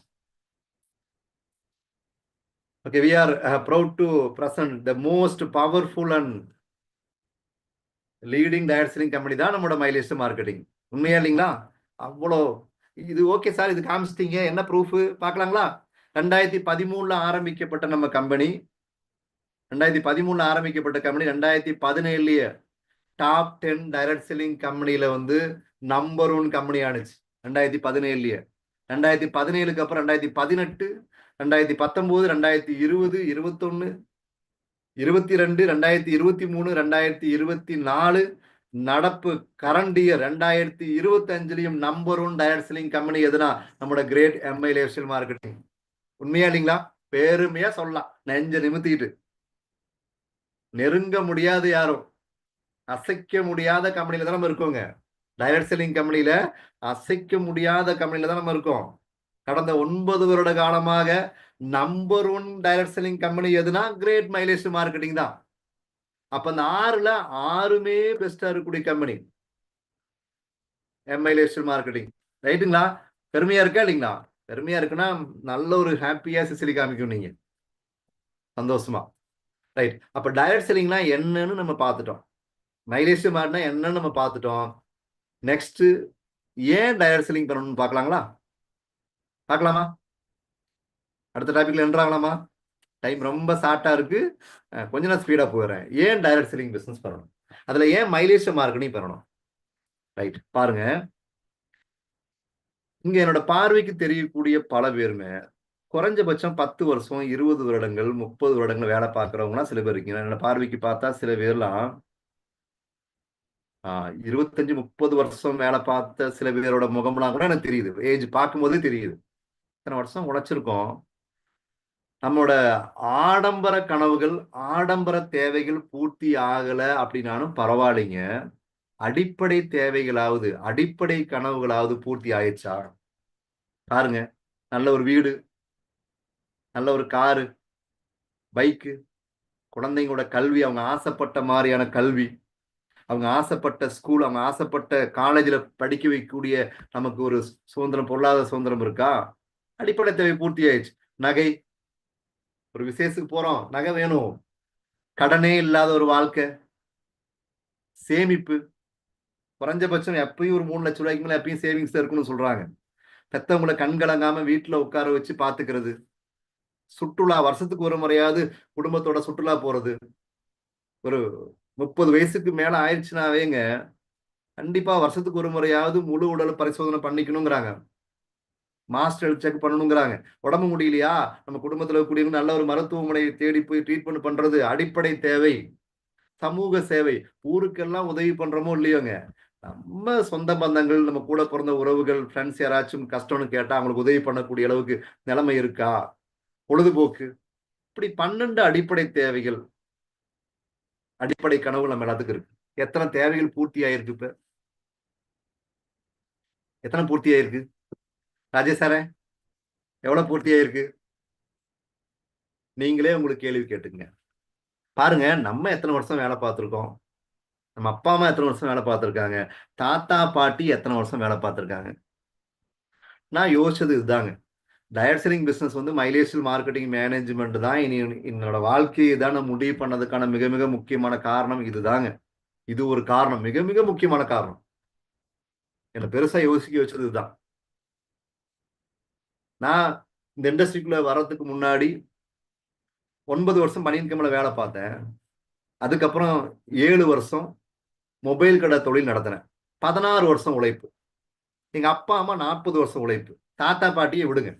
Okay, we are proud to present the most powerful and leading diet selling company தான் நம்மளோட மைலேஜ் மார்க்கெட்டிங். உண்மையா இல்லைங்களா? அவ்வளோ இது ஓகே சார், இது காமிச்சிட்டீங்க, என்ன ப்ரூஃப் பார்க்கலாங்களா? 2013ல ஆரம்பிக்கப்பட்ட நம்ம கம்பெனி, 2013ல ஆரம்பிக்கப்பட்ட கம்பெனி 2017லயே டாப் 10 டைரக்ட் செல்லிங் கம்பெனில வந்து நம்பர் 1 கம்பெனி ஆனிச்சு 2017லயே. 2017க்கு அப்புறம் 2018, 2019, 2020, 21, 22, 2023, 2024, நடப்பு கரண்ட் இயர் 2025லயும் நம்பர் 1 டைரக்ட் செல்லிங் கம்பெனி எதுனா நம்மளோட கிரேட் மைலேஜ் மார்க்கெட்டிங். உண்மையா இல்லைங்களா? பெருமையா சொல்லலாம் நெஞ்ச நிமித்திட்டு. நெருங்க முடியாது, யாரும் அசைக்க முடியாத கம்பெனில தான் நம்ம இருக்கோங்க. டைரக்ட் செல்லிங் கம்பெனில அசைக்க முடியாத கம்பெனில தான் நம்ம இருக்கோம். கடந்த 9 வருட காலமாக நம்பர் 1 டைரக்ட் செல்லிங் கம்பெனி எதுனா கிரேட் மைலேஜ் மார்க்கெட்டிங் தான். அப்ப அந்த 6ல 6மே பெஸ்டா இருக்கக்கூடிய கம்பெனி மைலேஜ் மார்க்கெட்டிங். ரைட்டுங்களா? பெருமையா இருக்கா இல்லைங்களா? பெருமையா இருக்குன்னா நல்ல ஒரு ஹாப்பியா சிசிலி காமிக்கும் நீங்க சந்தோஷமா. ரைட். அப்ப டைரக்ட் செல்லிங்னா என்னன்னு நம்ம பார்த்துட்டோம். மைலேஜ் மார்ட்னா என்னன்னு நம்ம பார்த்துட்டோம். நெக்ஸ்ட் ஏன் டைரக்ட் செல்லிங் பண்ணணும்னு பார்க்கலாங்களா? பார்க்கலாமா? அடுத்த டாபிக்ல என்ட்ராகலாமா? டைம் ரொம்ப ஷார்ட்டா இருக்கு. கொஞ்ச நேரம் ஸ்பீடா போயிடுறேன். ஏன் டைரக்ட் செல்லிங் பிசினஸ் பண்ணணும்? அதுல ஏன் மைலேஜ் மார்க்கெட்டிங் பண்ணணும்? ரைட், பாருங்க. இங்க என்னோட பார்வைக்கு தெரியக்கூடிய பல பேருமே குறைஞ்சபட்சம் 10 வருஷம், 20 வருடங்கள், 30 வருடங்கள் வேலை பார்க்கறவங்களாம் சில பேர் இருக்கீங்க. என்னோட பார்வைக்கு பார்த்தா சில பேர்லாம் 25, 30 வருஷம் வேலை பார்த்த சில பேரோட முகம்லாம் கூட எனக்கு தெரியுது. ஏஜ் பார்க்கும்போதே தெரியுது. இத்தனை வருஷம் உழைச்சிருக்கோம். நம்மளோட ஆடம்பர கனவுகள், ஆடம்பர தேவைகள் பூர்த்தி ஆகல அப்படின்னாலும் பரவாயில்லைங்க. அடிப்படை தேவைகளாவது, அடிப்படை கனவுகளாவது பூர்த்தி ஆயிடுச்சா? பாருங்க, நல்ல ஒரு வீடு, நல்ல ஒரு காரு, பைக்கு, குழந்தைங்களோட கல்வி, அவங்க ஆசைப்பட்ட மாதிரியான கல்வி, அவங்க ஆசைப்பட்ட ஸ்கூல், அவங்க ஆசைப்பட்ட காலேஜில் படிக்க வைக்கக்கூடிய நமக்கு ஒரு சுதந்திரம், பொருளாதார சுதந்திரம் இருக்கா? அடிப்படை தேவை பூர்த்தி ஆயிடுச்சு. நகை, ஒரு விசேஷத்துக்கு போறோம், நகை வேணும். கடனே இல்லாத ஒரு வாழ்க்கை, சேமிப்பு, குறைஞ்சபட்சம் எப்பயும் ஒரு 3 லட்சம் ரூபாய்க்கு மேல எப்பயும் சேவிங்ஸ் இருக்குன்னு சொல்றாங்க. பெத்தவங்களை கண் கலங்காம வீட்டுல உட்கார வச்சு பாத்துக்கிறது, சுற்றுலா வருஷத்துக்கு ஒரு முறையாவது குடும்பத்தோட சுற்றுலா போறது. ஒரு 30 வயசுக்கு மேல ஆயிடுச்சுனாவேங்க கண்டிப்பா வருஷத்துக்கு ஒரு முறையாவது முழு உடல் பரிசோதனை பண்ணிக்கணுங்கிறாங்க. மாஸ்டர் ஹெல்த் செக் பண்ணணுங்கிறாங்க. உடம்பு முடியலையா, நம்ம குடும்பத்துல கூடிய நல்ல ஒரு மருத்துவமனையை தேடி போய் ட்ரீட்மெண்ட் பண்றது அடிப்படை தேவை. சமூக சேவை, ஊருக்கெல்லாம் உதவி பண்றோமோ இல்லையோங்க, நம்ம சொந்த பந்தங்கள், நம்ம கூட பிறந்த உறவுகள், ஃப்ரெண்ட்ஸ் யாராச்சும் கஷ்டம்னு கேட்டா அவங்களுக்கு உதவி பண்ணக்கூடிய அளவுக்கு நிலைமை இருக்கா? பொழுதுபோக்கு, இப்படி 12 அடிப்படை தேவைகள், அடிப்படை கனவு நம்ம எல்லாத்துக்கும் இருக்கு. எத்தனை தேவைகள் பூர்த்தி ஆயிருக்கு? இப்ப எத்தனை பூர்த்தி ஆயிருக்கு ராஜேஷ் சாரே? எவ்வளவு பூர்த்தி ஆயிருக்கு? நீங்களே உங்களுக்கு கேள்வி கேட்டுங்க. பாருங்க, நம்ம எத்தனை வருஷம் வேலை பார்த்திருக்கோம்? நம்ம அப்பா அம்மா எத்தனை வருஷம் வேலை பார்த்திருக்காங்க? தாத்தா பாட்டி எத்தனை வருஷம் வேலை பார்த்திருக்காங்க? நான் யோசிச்சது இதுதாங்க. டைரக்ட் செல்லிங் பிசினஸ் வந்து மைலேஜ் மார்க்கெட்டிங் மேனேஜ்மெண்ட் தான் என்னோட வாழ்க்கையை தான் நான் முடிவு பண்ணதுக்கான மிக மிக முக்கியமான காரணம் இதுதாங்க. இது ஒரு காரணம், மிக மிக முக்கியமான காரணம். என்னை பெருசா யோசிக்க வச்சது இதுதான். நான் இந்த இண்டஸ்ட்ரிக்குள்ள வர்றதுக்கு முன்னாடி 9 வருஷம் பனியன் கம்பெனில வேலை பார்த்தேன். அதுக்கப்புறம் 7 வருஷம் மொபைல் கடை தொழில் நடத்தினேன். 16 வருஷம் உழைப்பு. எங்க அப்பா அம்மா 40 வருஷம் உழைப்பு. தாத்தா பாட்டியை விடுங்க.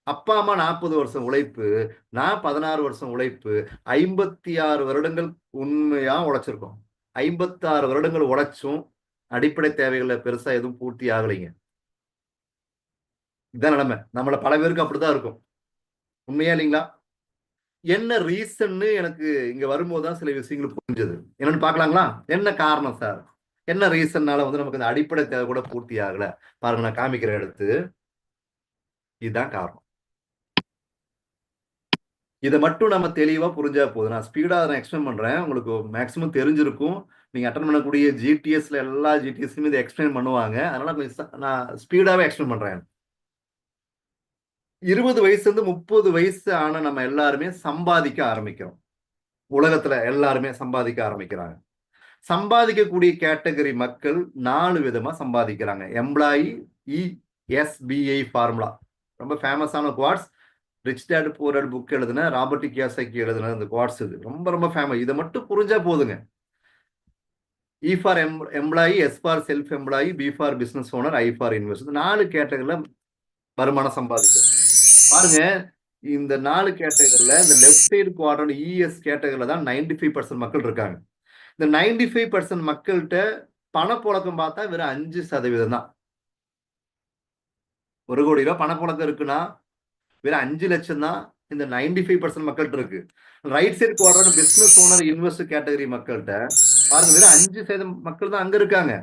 அப்பா அம்மா 40 வருஷம் உழைப்பு, நான் 16 வருஷம் உழைப்பு, 56 வருடங்கள் உண்மையா உழைச்சிருக்கோம். 56 வருடங்கள் உழைச்சும் அடிப்படை தேவைகளை பெருசா எதுவும் பூர்த்தி ஆகலைங்க. இதான் நிலைமை. நம்மள பல பேருக்கு அப்படிதான் இருக்கும். உண்மையா இல்லைங்களா? என்ன ரீசன்னு எனக்கு இங்க வரும்போதுதான் சில விஷயங்கள் புரிஞ்சது. என்னன்னு பாக்கலாங்களா? என்ன காரணம் சார்? என்ன ரீசன்னால வந்து நமக்கு இந்த அடிப்படை தேவை கூட பூர்த்தி ஆகல? பாருங்க, நான் காமிக்கிறேன் எடுத்து. இதுதான் காரணம். இதை மட்டும் நம்ம தெளிவா புரிஞ்சா போதும். நான் ஸ்பீடா நான் எக்ஸ்பிளைன் பண்றேன். உங்களுக்கு மேக்ஸிமம் தெரிஞ்சிருக்கும். நீங்க அட்டன் பண்ணக்கூடிய ஜிடிஎஸ்ல எல்லா ஜிடிஎஸ்லயும் இதை எக்ஸ்பிளைன் பண்ணுவாங்க. அதனால நான் ஸ்பீடாவே எக்ஸ்பிளைன் பண்றேன். 20 வயசுல இருந்து 30 வயசு ஆன நம்ம எல்லாருமே சம்பாதிக்க ஆரம்பிக்கிறோம். உலகத்துல எல்லாருமே சம்பாதிக்க ஆரம்பிக்கிறாங்க. சம்பாதிக்கக்கூடிய கேட்டகரி மக்கள் 4 விதமா சம்பாதிக்கிறாங்க. எம்ப்ளாயி ESBI ஃபார்முலா, ரொம்ப ஃபேமஸான quartz. Rich dad poor dad book எழுதுன ராபர்ட் கியோசாகி எழுதுன இந்த குவாட்ஸ் இது ரொம்ப ரொம்ப ஃபேமஸ். இதை மட்டும் புரிஞ்சா போதுங்க. E for employee, S for self employee, B for business owner, I for investor. 4 கேட்டகரியில வருமானம் சம்பாதிக்க பாருங்க. இந்த 4 கேட்டகரியில இந்த லெஃப்ட் சைடு குவாட்ரண்ட் ES கேட்டகரியில தான் 95% மக்கள் இருக்காங்க. இந்த 95% மக்கள்கிட்ட பணப்புழக்கம் பார்த்தா வெறும் 5% தான். 1 கோடி ரூபாய் பணப்புழக்கம் இருக்குன்னா வெறும் 5 லட்சம் தான் இந்த 95% மக்கள்கிட்ட இருக்கு. Right side quadrant business owner, investor category மக்கள்கிட்ட பாருங்க வெறும் 5% மக்கள் தான் அங்க இருக்காங்க.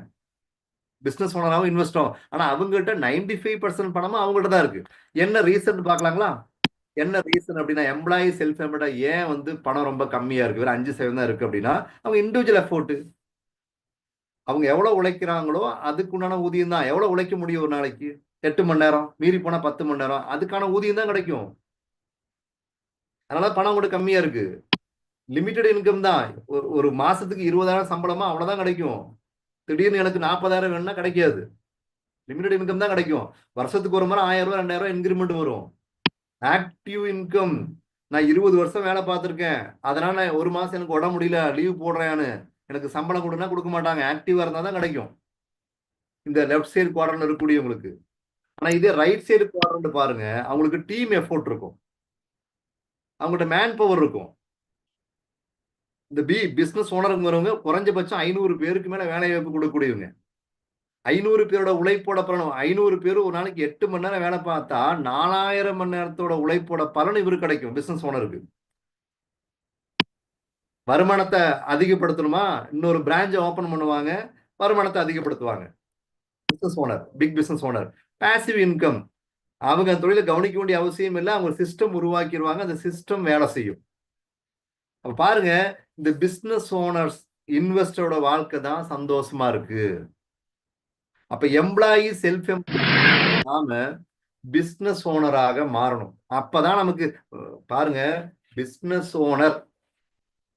பிசினஸ் ஓனராகவும் இன்வெஸ்டரும். ஆனா அவங்ககிட்ட 95% பணமும் அவங்ககிட்ட தான் இருக்கு. என்ன ரீசன் பாக்கலாங்களா? என்ன ரீசன் அப்படின்னா, எம்ப்ளாயி செல்ஃப் எம்ப்ளாய்டா ஏன் வந்து பணம் ரொம்ப கம்மியா இருக்கு, வெறும் 5% தான் இருக்கு அப்படின்னா, அவங்க இண்டிவிஜுவல் எஃபோர்ட். அவங்க எவ்வளவு உழைக்கிறாங்களோ அதுக்குண்டான ஊதியம் தான். எவ்வளவு உழைக்க முடியும் ஒரு நாளைக்கு? 8 மணி நேரம், மீறி போனா 10 மணி நேரம், அதுக்கான ஊதியம் தான் கிடைக்கும். அதனால பணம் கூட கம்மியா இருக்கு. லிமிட்டெட் இன்கம் தான். ஒரு மாசத்துக்கு 20,000 சம்பளமா அவ்வளவுதான் கிடைக்கும். திடீர்னு எனக்கு 40,000 வேணும்னா கிடைக்காது. லிமிட்டெட் இன்கம் தான் கிடைக்கும். வருஷத்துக்கு ஒரு முறை 1,000 ரூபாய் 2,000 ரூபாய் இன்கிரிமெண்ட் வரும். ஆக்டிவ் இன்கம், நான் 20 வருஷம் வேலை பார்த்துருக்கேன், அதனால ஒரு மாசம் எனக்கு உடம்பு முடியல லீவ் போடுறேன்னு எனக்கு சம்பளம் கொடுனா கொடுக்க மாட்டாங்க. ஆக்டிவா இருந்தா தான் கிடைக்கும் இந்த லெஃப்ட் சைடு குவாட்ரன்ட்ல இருக்கக்கூடியவங்களுக்கு. ஆனா இதே ரைட் சைடு குவாட்ரன்ட் பாருங்க, அவங்களுக்கு டீம் எஃபோர்ட் இருக்கும், அவங்கள்ட்ட மேன் பவர் இருக்கும். இந்த பிசினஸ் ஓனருங்கிறவங்க குறைஞ்சபட்சம் 500 பேருக்கு மேல வேலை வாய்ப்பு கொடுக்கக்கூடியவங்க. 500 பேரோட உழைப்போட பலன், 500 பேர் ஒரு நாளைக்கு 8 மணி நேரம் வேலை பார்த்தா 4,000 மணி நேரத்தோட உழைப்போட பலன் இவருக்கு கிடைக்கும். பிசினஸ் ஓனருக்கு வருமானத்தை அதிகப்படுத்தணுமா, இன்னொரு பிரான்ச்சை ஓபன் பண்ணுவாங்க, வருமானத்தை அதிகப்படுத்துவாங்க. Business owner, big business owner. Passive income, அவங்க தொழிலை கவனிக்க வேண்டிய அவசியம் இல்லை, அவங்க சிஸ்டம் உருவாக்கிடுவாங்க, அந்த சிஸ்டம் வேலை செய்யும். அப்ப பாருங்க, இந்த பிசினஸ் ஓனர்ஸ் இன்வெஸ்டரோட வாழ்க்கை தான் சந்தோஷமா இருக்கு. அப்ப எம்ப்ளாயி செல்ஃப் நாம பிசினஸ் ஓனராக மாறணும். அப்பதான் நமக்கு பாருங்க, பிசினஸ் ஓனர்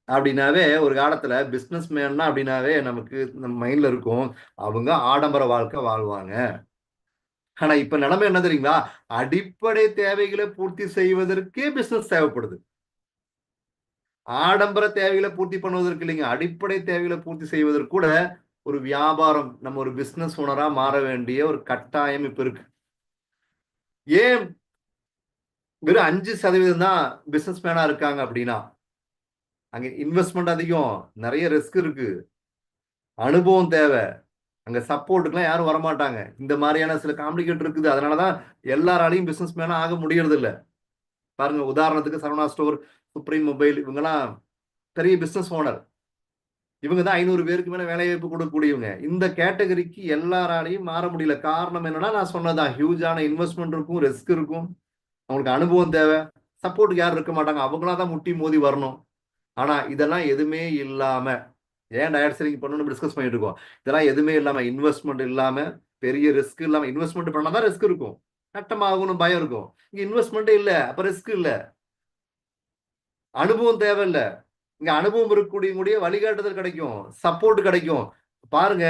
அப்படின்னாவே ஒரு காலத்துல பிசினஸ் மேன்னா அப்படின்னாவே நமக்கு நம்ம மைண்ட்ல இருக்கும், அவங்க ஆடம்பர வாழ்க்கை வாழ்வாங்க. ஆனா இப்ப நிலைமை என்ன தெரியுங்களா, அடிப்படை தேவைகளை பூர்த்தி செய்வதற்கே பிசினஸ் தேவைப்படுது. ஆடம்பர தேவைகளை பூர்த்தி பண்ணுவதற்கு இல்லைங்க, அடிப்படை தேவைகளை பூர்த்தி செய்வதற்கு கூட ஒரு வியாபாரம், நம்ம ஒரு பிசினஸ் ஓனரா மாற வேண்டிய ஒரு கட்டாயம் இப்ப இருக்கு. ஏன் வெறும் 5% தான் பிசினஸ் மேனா இருக்காங்க அப்படின்னா, அங்க இன்வெஸ்ட்மெண்ட் அதிகம், நிறைய ரிஸ்க் இருக்கு, அனுபவம் தேவை, அங்க சப்போர்ட்டுக்குலாம் யாரும் வரமாட்டாங்க, இந்த மாதிரியான சில காம்ப்ளிகேட் இருக்குது. அதனாலதான் எல்லாராலையும் பிசினஸ் மேனா ஆக முடியறது இல்லை. பாருங்க, உதாரணத்துக்கு சரவணா ஸ்டோர், சுப்ரீம் மொபைல், இவங்கெல்லாம் பெரிய பிசினஸ் ஓனர். இவங்க தான் 500 பேருக்கு மேல வேலை வாய்ப்பு கொடுக்கக்கூடியவங்க. இந்த கேட்டகரிக்கு எல்லாராலையும் மாற முடியல. காரணம் என்னன்னா, நான் சொன்னதான், ஹியூஜான இன்வெஸ்ட்மெண்ட் இருக்கும், ரிஸ்க் இருக்கும், அவங்களுக்கு அனுபவம் தேவை, சப்போர்ட்டுக்கு யாரும் இருக்க மாட்டாங்க, அவங்களா தான் முட்டி மோதி வரணும். ஆனா இதெல்லாம் எதுவுமே இல்லாம, ஏன் டயட் செல்லிங் பண்ணணும்னு டிஸ்கஸ் பண்ணிட்டு இருக்கோம், இதெல்லாம் எதுவுமே இல்லாம, இன்வெஸ்ட்மெண்ட் இல்லாம, பெரிய ரிஸ்க் இல்லாம, இன்வெஸ்ட்மெண்ட் பண்ணாதான் ரிஸ்க் இருக்கும், நட்டமாகணும் பயம் இருக்கும். இங்க இன்வெஸ்ட்மெண்ட்டே இல்ல, அப்ப ரிஸ்க் இல்ல, அனுபவம் தேவையில்லை. இங்க அனுபவம் இருக்கக்கூடிய வழிகாட்டுதல் கிடைக்கும், சப்போர்ட் கிடைக்கும். பாருங்க,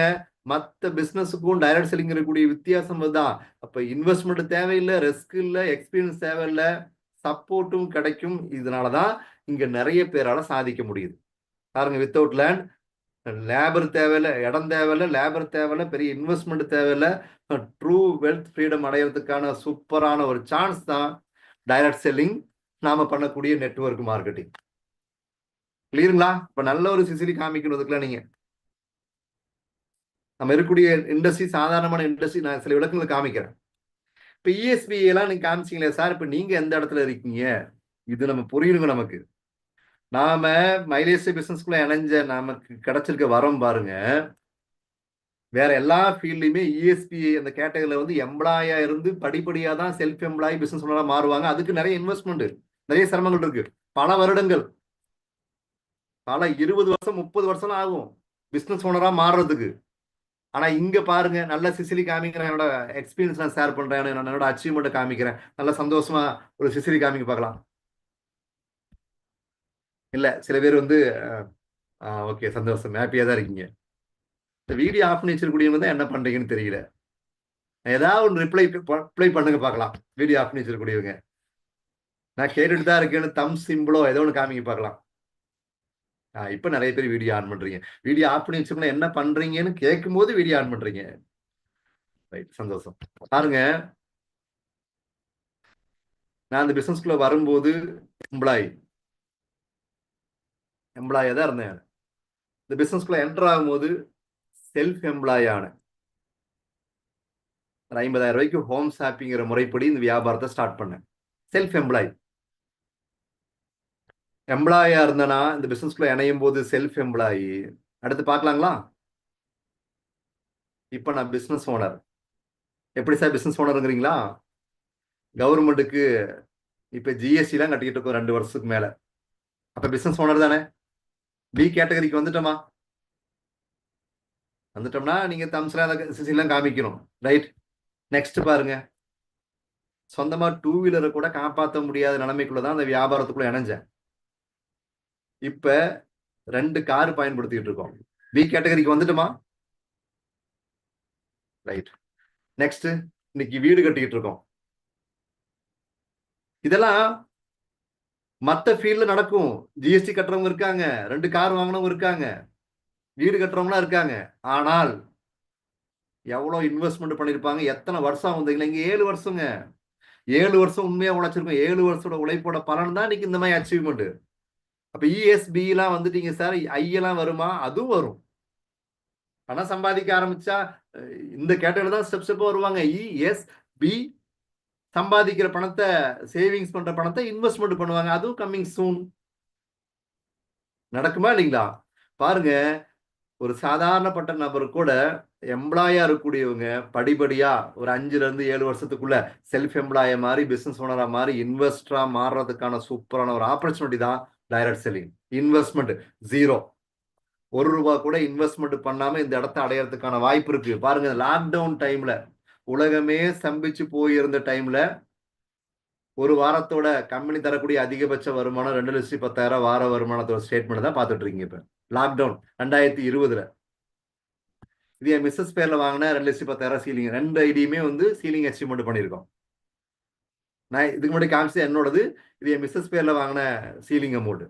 மற்ற பிசினஸுக்கும் டைரக்ட் செல்லிங் இருக்கக்கூடிய வித்தியாசம் தான். அப்ப இன்வெஸ்ட்மெண்ட் தேவையில்லை, ரிஸ்க் இல்லை, எக்ஸ்பீரியன்ஸ் தேவையில்லை, சப்போர்ட்டும் கிடைக்கும். இதனாலதான் இங்க நிறைய பேரால சாதிக்க முடியுது. பாருங்க, வித்தவுட் லேண்ட், லேபர் தேவையில்லை, இடம் தேவையில்லை, லேபர் தேவையில்லை, பெரிய இன்வெஸ்ட்மெண்ட் தேவையில்லை, ட்ரூ வெல்த் ஃப்ரீடம் அடையிறதுக்கான சூப்பரான ஒரு சான்ஸ் தான் டைரக்ட் செல்லிங், நாம பண்ணக்கூடிய நெட்வொர்க் மார்க்கெட்டிங். கிளியருங்களா? இப்ப நல்ல ஒரு சிசிலி காமிக்கணுதுக்குலாம் நீங்க நம்ம இருக்கக்கூடிய இண்டஸ்ட்ரி, சாதாரணமான இண்டஸ்ட்ரி, நான் சில விளக்கங்களை காமிக்கிறேன். இப்ப இஎஸ்பி எல்லாம் நீங்க காமிச்சிங்களே சார், இப்ப நீங்க எந்த இடத்துல இருக்கீங்க, இது நம்ம புரியணுங்க. நமக்கு நாம மைலேஜ் பிசினஸ்குள்ள இணைஞ்ச நமக்கு கிடைச்சிருக்க வரம் பாருங்க, வேற எல்லா ஃபீல்ட்லயுமே இஎஸ்பி அந்த கேட்டகரியில வந்து எம்ப்ளாயா இருந்து படிப்படியா தான் செல்ஃப் எம்ப்ளாயி பிசினஸ் ஓனரா மாறுவாங்க. அதுக்கு நிறைய இன்வெஸ்ட்மெண்ட், நிறைய சிரமங்கள் இருக்கு, பல வருடங்கள், பல 20 வருஷம் 30 வருஷம் ஆகும் பிசினஸ் ஓனரா மாறுறதுக்கு. ஆனா இங்க பாருங்க, நல்ல சிசிலி காமிக்கிறேன், என்னோட எக்ஸ்பீரியன்ஸ் நான் ஷேர் பண்றேன், என்னோட அச்சீவ்மெண்ட் காமிக்கிறேன், நல்ல சந்தோஷமா ஒரு சிசிலி காமிக்க பார்க்கலாம். இல்ல சில பேர் வந்து ஓகே சந்தோஷம், ஹாப்பியா தான் இருக்கீங்க. இந்த வீடியோ ஆஃப் பண்ணி வச்சிருக்கக்கூடியவங்க தான் என்ன பண்றீங்கன்னு தெரியல. ஏதாவது ஒன்று ரிப்ளை பண்ணுங்க பார்க்கலாம். வீடியோ ஆஃப் பண்ணி வச்சிருக்கக்கூடியவங்க, நான் கேட்டுட்டு தான் இருக்கேன்னு தம் சிம்பிளோ ஏதோ ஒன்று காமிக்க பார்க்கலாம். இப்ப நிறைய பேர் வீடியோ ஆன் பண்றீங்க. வீடியோ ஆஃப் பண்ணி வச்சுக்கணும், என்ன பண்றீங்கன்னு கேட்கும் போது வீடியோ ஆன் பண்றீங்க. ரைட், சந்தோஷம். பாருங்க, நான் இந்த பிசினஸ்குள்ள வரும்போது எம்ப்ளாயா தான் இருந்தேன். இந்த பிசினஸ்குள்ள என்டர் ஆகும்போது செல்ஃப் எம்ப்ளாய் ஆனேன். 50,000 ரூபாய்க்கு ஹோம் ஷாப்பிங்கிற முறைப்படி இந்த வியாபாரத்தை ஸ்டார்ட் பண்ணேன். செல்ஃப் எம்ப்ளாயா இருந்தேனா, இந்த பிசினஸ்குள்ள இணையும் போது செல்ஃப் எம்ப்ளாயி. அடுத்து பார்க்கலாங்களா? இப்ப நான் பிசினஸ் ஓனர். எப்படி சார் பிசினஸ் ஓனருங்கிறீங்களா? கவர்மெண்ட்டுக்கு இப்ப ஜிஎஸ்டி எல்லாம் கட்டிக்கிட்டு இருக்கோம் 2 வருஷத்துக்கு மேல. அப்ப பிசினஸ் ஓனர் தானே. பி கேட்டகரிக்கு வந்துட்டோம்னா நீங்க தம்ஸ்லாம் காமிக்கணும். ரைட், நெக்ஸ்ட் பாருங்க, சொந்தமா 2 வீலரை கூட காப்பாற்ற முடியாத நிலைமைக்குள்ளதான் அந்த வியாபாரத்துக்குள்ள இணைஞ்சேன். இப்ப 2 கார் பயன்படுத்திட்டு இருக்கோம். பி கேட்டகரிக்கு வந்துட்டுமா? ரைட். நெக்ஸ்ட், இன்னைக்கு வீடு கட்டிக்கிட்டு இருக்கோம். இதெல்லாம் மத்த ஃபீல்ட்ல நடக்கும். ஜிஎஸ்டி கட்டுறவங்க இருக்காங்க, 2 கார் வாங்கினவங்க இருக்காங்க, வீடு கட்டுறவங்களா இருக்காங்க. ஆனால் எவ்வளவு இன்வெஸ்ட்மெண்ட் பண்ணிருப்பாங்க, எத்தனை வருஷம் வந்தீங்களா? இங்க 7 வருஷங்க. 7 வருஷம் உண்மையா உழைச்சிருக்கோம். 7 வருஷத்தோட உழைப்போட பலன் தான் இன்னைக்கு இந்த மாதிரி அச்சீவ்மெண்ட். அப்ப இஎஸ்பி எல்லாம் வந்துட்டீங்க சார், ஐ எல்லாம் வருமா? அதுவும் வரும். பணம் சம்பாதிக்க ஆரம்பிச்சா இந்த கேட்டகரியில தான் ஸ்டெப் ஸ்டெப்பா வருவாங்க. இஎஸ்பி சம்பாதிக்கிற பணத்தை, சேவிங்ஸ் பண்ற பணத்தை இன்வெஸ்ட்மெண்ட் பண்ணுவாங்க. அதுவும் கம்மிங் சூன். நடக்குமா இல்லைங்களா? பாருங்க, ஒரு சாதாரணப்பட்ட நபர் கூட எம்ப்ளாயா இருக்கக்கூடியவங்க படிப்படியா ஒரு 5ல இருந்து 7 வருஷத்துக்குள்ள செல்ஃப் எம்ப்ளாய மாதிரி, பிசினஸ் ஓனரா மாதிரி, இன்வெஸ்டரா மாறுறதுக்கான சூப்பரான ஒரு ஆப்பர்ச்சுனிட்டி தான் டைரக்ட் செல்லிங். இன்வெஸ்ட்மெண்ட் 0. ₹1 கூட இன்வெஸ்ட்மெண்ட் பண்ணாம இந்த இடத்தை அடையறதுக்கான வாய்ப்பு இருக்கு. பாருங்க, லாக்டவுன் டைம்ல உலகமே ஸ்தம்பிச்சு போயிருந்த டைம்ல ஒரு வாரத்தோட கம்பெனி தரக்கூடிய அதிகபட்ச வருமானம் 2,10,000 வார வருமானத்தோட ஸ்டேட்மெண்ட் தான் பார்த்துட்டு இருக்கீங்க. இப்ப லாக்டவுன் 2020. இது என் மிஸ்ஸஸ் பேர்ல வாங்கின 2,10,000 சீலிங். 2 ஐடியுமே வந்து சீலிங் அச்சீவ்மெண்ட் பண்ணியிருக்கோம். நான் இதுக்கு முன்னாடி காமிச்சது என்னோடது. இது என் மிஸ்ஸஸ் பேர்ல வாங்கின சீலிங் அமௌண்ட்.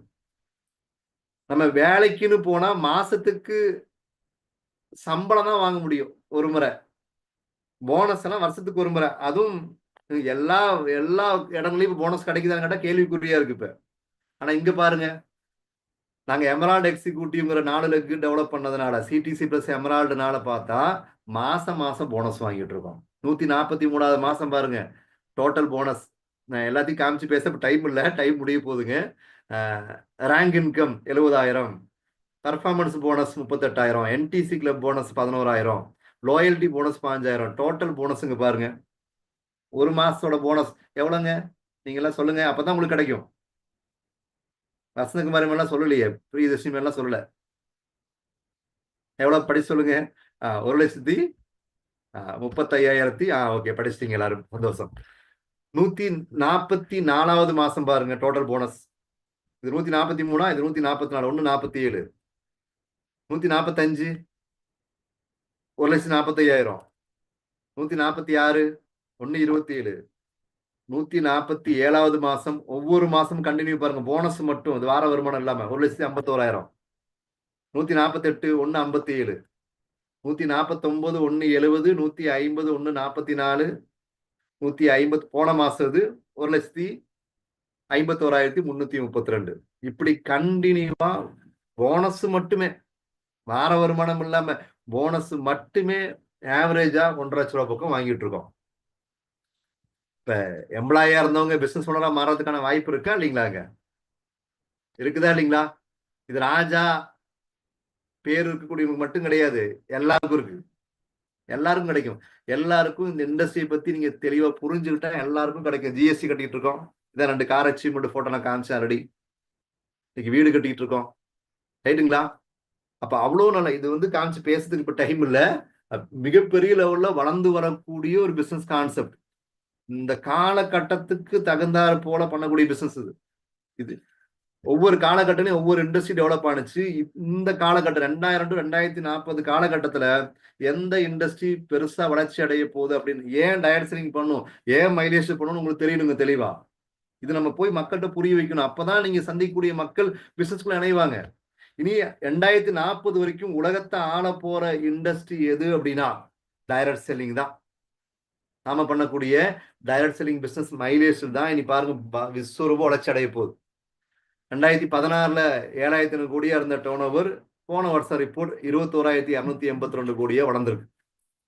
நம்ம வேலைக்குன்னு போனா மாசத்துக்கு சம்பளம் தான் வாங்க முடியும் ஒரு முறை. போனஸ் எல்லாம் வருஷத்துக்கு ஒரு முறை. அதுவும் எல்லா எல்லா இடங்களையும் போனஸ் கிடைக்குதான்னு கேட்டா கேள்விக்குறியா இருக்கு இப்ப. ஆனா இங்க பாருங்க, நாங்க எமரால்டு எக்ஸிக்யூட்டிவ்ங்கிற 4 லெக் டெவலப் பண்ணதுனால, சிடிசி பிளஸ் எமரால்டுனால பார்த்தா மாசம் மாசம் போனஸ் வாங்கிட்டு இருக்கோம். 143வது மாசம் பாருங்க டோட்டல் போனஸ். நான் எல்லாத்தையும் காமிச்சு பேச டைம் இல்லை, டைம் முடிய போகுதுங்க. Rank income 70,000, performance bonus 38,000, NDC club bonus 11,000, loyalty bonus 5,000, total போனஸுங்க பாருங்க. ஒரு மாசத்தோட போனஸ் எவ்வளவுங்க? நீங்க எல்லாம் சொல்லுங்க, அப்பதான் உங்களுக்கு கிடைக்கும். வசந்தகுமாரி எல்லாம் சொல்லலையே, பிரியதர்ஷினி எல்லாம் சொல்லல. எவ்வளவு படி சொல்லுங்க? 1,35,000. ஓகே, படிச்சிட்டீங்க எல்லாரும், சந்தோஷம். 144வது மாசம் பாருங்க டோட்டல் போனஸ். இது 143, இது 144, 147, 145, 1,45,000, 146, 127, 147வது மாசம். ஒவ்வொரு மாசம் கண்டினியூ பாருங்க, போனஸ் மட்டும் இது வார வருமானம் இல்லாம 1,51,000, 148, 157, 149, 170, 150, 144, 150. போன மாசம் இது 1,51,332. இப்படி கண்டினியூவா போனஸ் மட்டுமே, வார வருமானம் இல்லாம போனஸ் மட்டுமே ஆவரேஜா 1,50,000 ரூபாய் பக்கம் வாங்கிட்டு இருக்கோம். இப்ப எம்ப்ளாயா இருந்தவங்க பிசினஸ் ஓனரா மாறதுக்கான வாய்ப்பு இருக்கா இல்லைங்களாங்க? இருக்குதா இல்லைங்களா? இது ராஜா பேர் இருக்கக்கூடியவங்க மட்டும் கிடையாது, எல்லாருக்கும் இருக்கு. எல்லாருக்கும் கிடைக்கும். எல்லாருக்கும் இந்த இண்டஸ்ட்ரியை பத்தி நீங்க தெளிவா புரிஞ்சுக்கிட்டா எல்லாருக்கும் கிடைக்கும். ஜிஎஸ்டி கட்டிட்டு இருக்கோம். இதான் 2 கார் அச்சீவ்மெண்ட் போட்டோ நான் காமிச்சேன் ரெடி. இன்னைக்கு வீடு கட்டிட்டு இருக்கோம். ரைட்டுங்களா? அப்ப அவ்வளவு நல்ல இது வந்து காமிச்சு பேசுறதுக்கு இப்ப டைம் இல்ல. மிகப்பெரிய லெவல்ல வளர்ந்து வரக்கூடிய ஒரு பிசினஸ் கான்செப்ட். இந்த காலகட்டத்துக்கு தகுந்தாறு போல பண்ணக்கூடிய பிசினஸ் இது. இது ஒவ்வொரு காலகட்டத்திலையும் ஒவ்வொரு இண்டஸ்ட்ரி டெவலப் ஆனிச்சு. இந்த காலகட்டம் 2000 to 2040 காலகட்டத்துல எந்த இண்டஸ்ட்ரி பெருசா வளர்ச்சி அடைய போகுது அப்படின்னு, ஏன் டயர் செல்லிங் பண்ணும், ஏன் மைலேஜ் பண்ணணும் உங்களுக்கு தெரியணுங்க தெளிவா. இது நம்ம போய் மக்கள்கிட்ட புரிய வைக்கணும். அப்பதான் நீங்க சந்திக்கக்கூடிய மக்கள் பிசினஸ்குள்ள இணைவாங்க. இனி 2040 வரைக்கும் உலகத்தை ஆள போற இண்டஸ்ட்ரி எது அப்படின்னா டைரக்ட் செல்லிங் தான். நாம பண்ணக்கூடிய டைரக்ட் செல்லிங் பிசினஸ் மைலேஜ் தான் இனி பாருங்க விஸ்வரூப வளர்ச்சி அடைய போகுது. 2016ல 7,000 கோடியா இருந்த டர்ன் ஓவர் போன வருஷம் ரிப்போர்ட் 21,282 கோடியா வளர்ந்துருக்கு.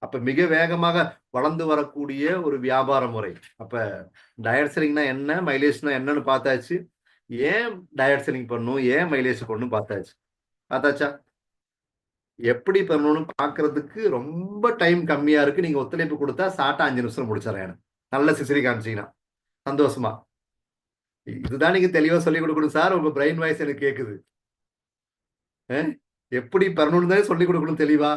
அப்ப மிக வேகமாக வளர்ந்து வரக்கூடிய ஒரு வியாபார முறை. அப்ப டயட் செல்லிங்னா என்ன, மைலேஜ்னா என்னன்னு பார்த்தாச்சு. ஏன் டயட் செல்லிங் பண்ணணும், ஏன் மைலேஜ் பண்ணணும் பார்த்தாச்சா? எப்படி பண்ணணும்னு பாக்குறதுக்கு ரொம்ப டைம் கம்மியா இருக்கு. நீங்க ஒத்துழைப்பு கொடுத்தா சாட்டா 5 நிமிஷம் முடிச்சிடறேன். நல்ல சிசிரி காமிச்சீங்கன்னா சந்தோஷமா. இதுதான் நீங்க தெளிவா சொல்லிக் கொடுக்கணும் சார். உங்க பிரெயின் வாய்ஸ் எனக்கு கேக்குது. எப்படி பண்ணணும் தான் சொல்லிக் கொடுக்கணும் தெளிவா.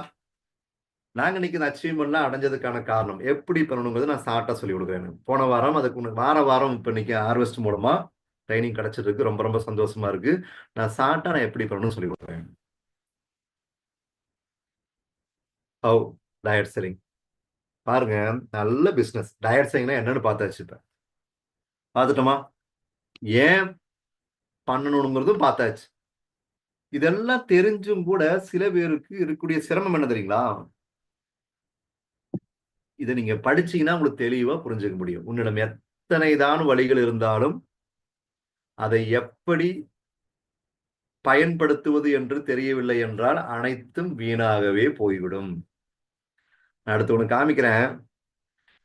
நாங்க இன்னைக்கு இந்த அச்சீவ்மெண்ட்லாம் அடைஞ்சதுக்கான காரணம் எப்படி பண்ணணுங்கிறது நான் ஷார்ட்டா சொல்லி கொடுக்குறேன். போன வாரம் அதுக்கு வாரம் இப்ப இன்னைக்கு ஹார்வெஸ்ட் மூலமா ட்ரைனிங் கிடைச்சிருக்கு. ரொம்ப ரொம்ப சந்தோஷமா இருக்கு. நான் ஷார்ட்டா நான் எப்படி பண்ணணும்னு சொல்லி கொடுக்குறேன். How diet selling. பாருங்க, நல்ல பிசினஸ். டயட் செல்லிங்னா என்னன்னு பார்த்தாச்சு. இப்ப பார்த்துட்டோமா? ஏன் பண்ணணுங்கிறதும் பார்த்தாச்சு. இதெல்லாம் தெரிஞ்சும் கூட சில பேருக்கு இருக்கக்கூடிய சிரமம் என்ன தெரியுங்களா? இதை நீங்க படிச்சீங்கன்னா உங்களுக்கு தெளிவா புரிஞ்சுக்க முடியும். உன்னிடம் எத்தனை தான் வழிகள் இருந்தாலும் அதை எப்படி பயன்படுத்துவது என்று தெரியவில்லை என்றால் அனைத்தும் வீணாகவே போய்விடும். நான் அடுத்து ஒண்ணு காமிக்கிறேன்.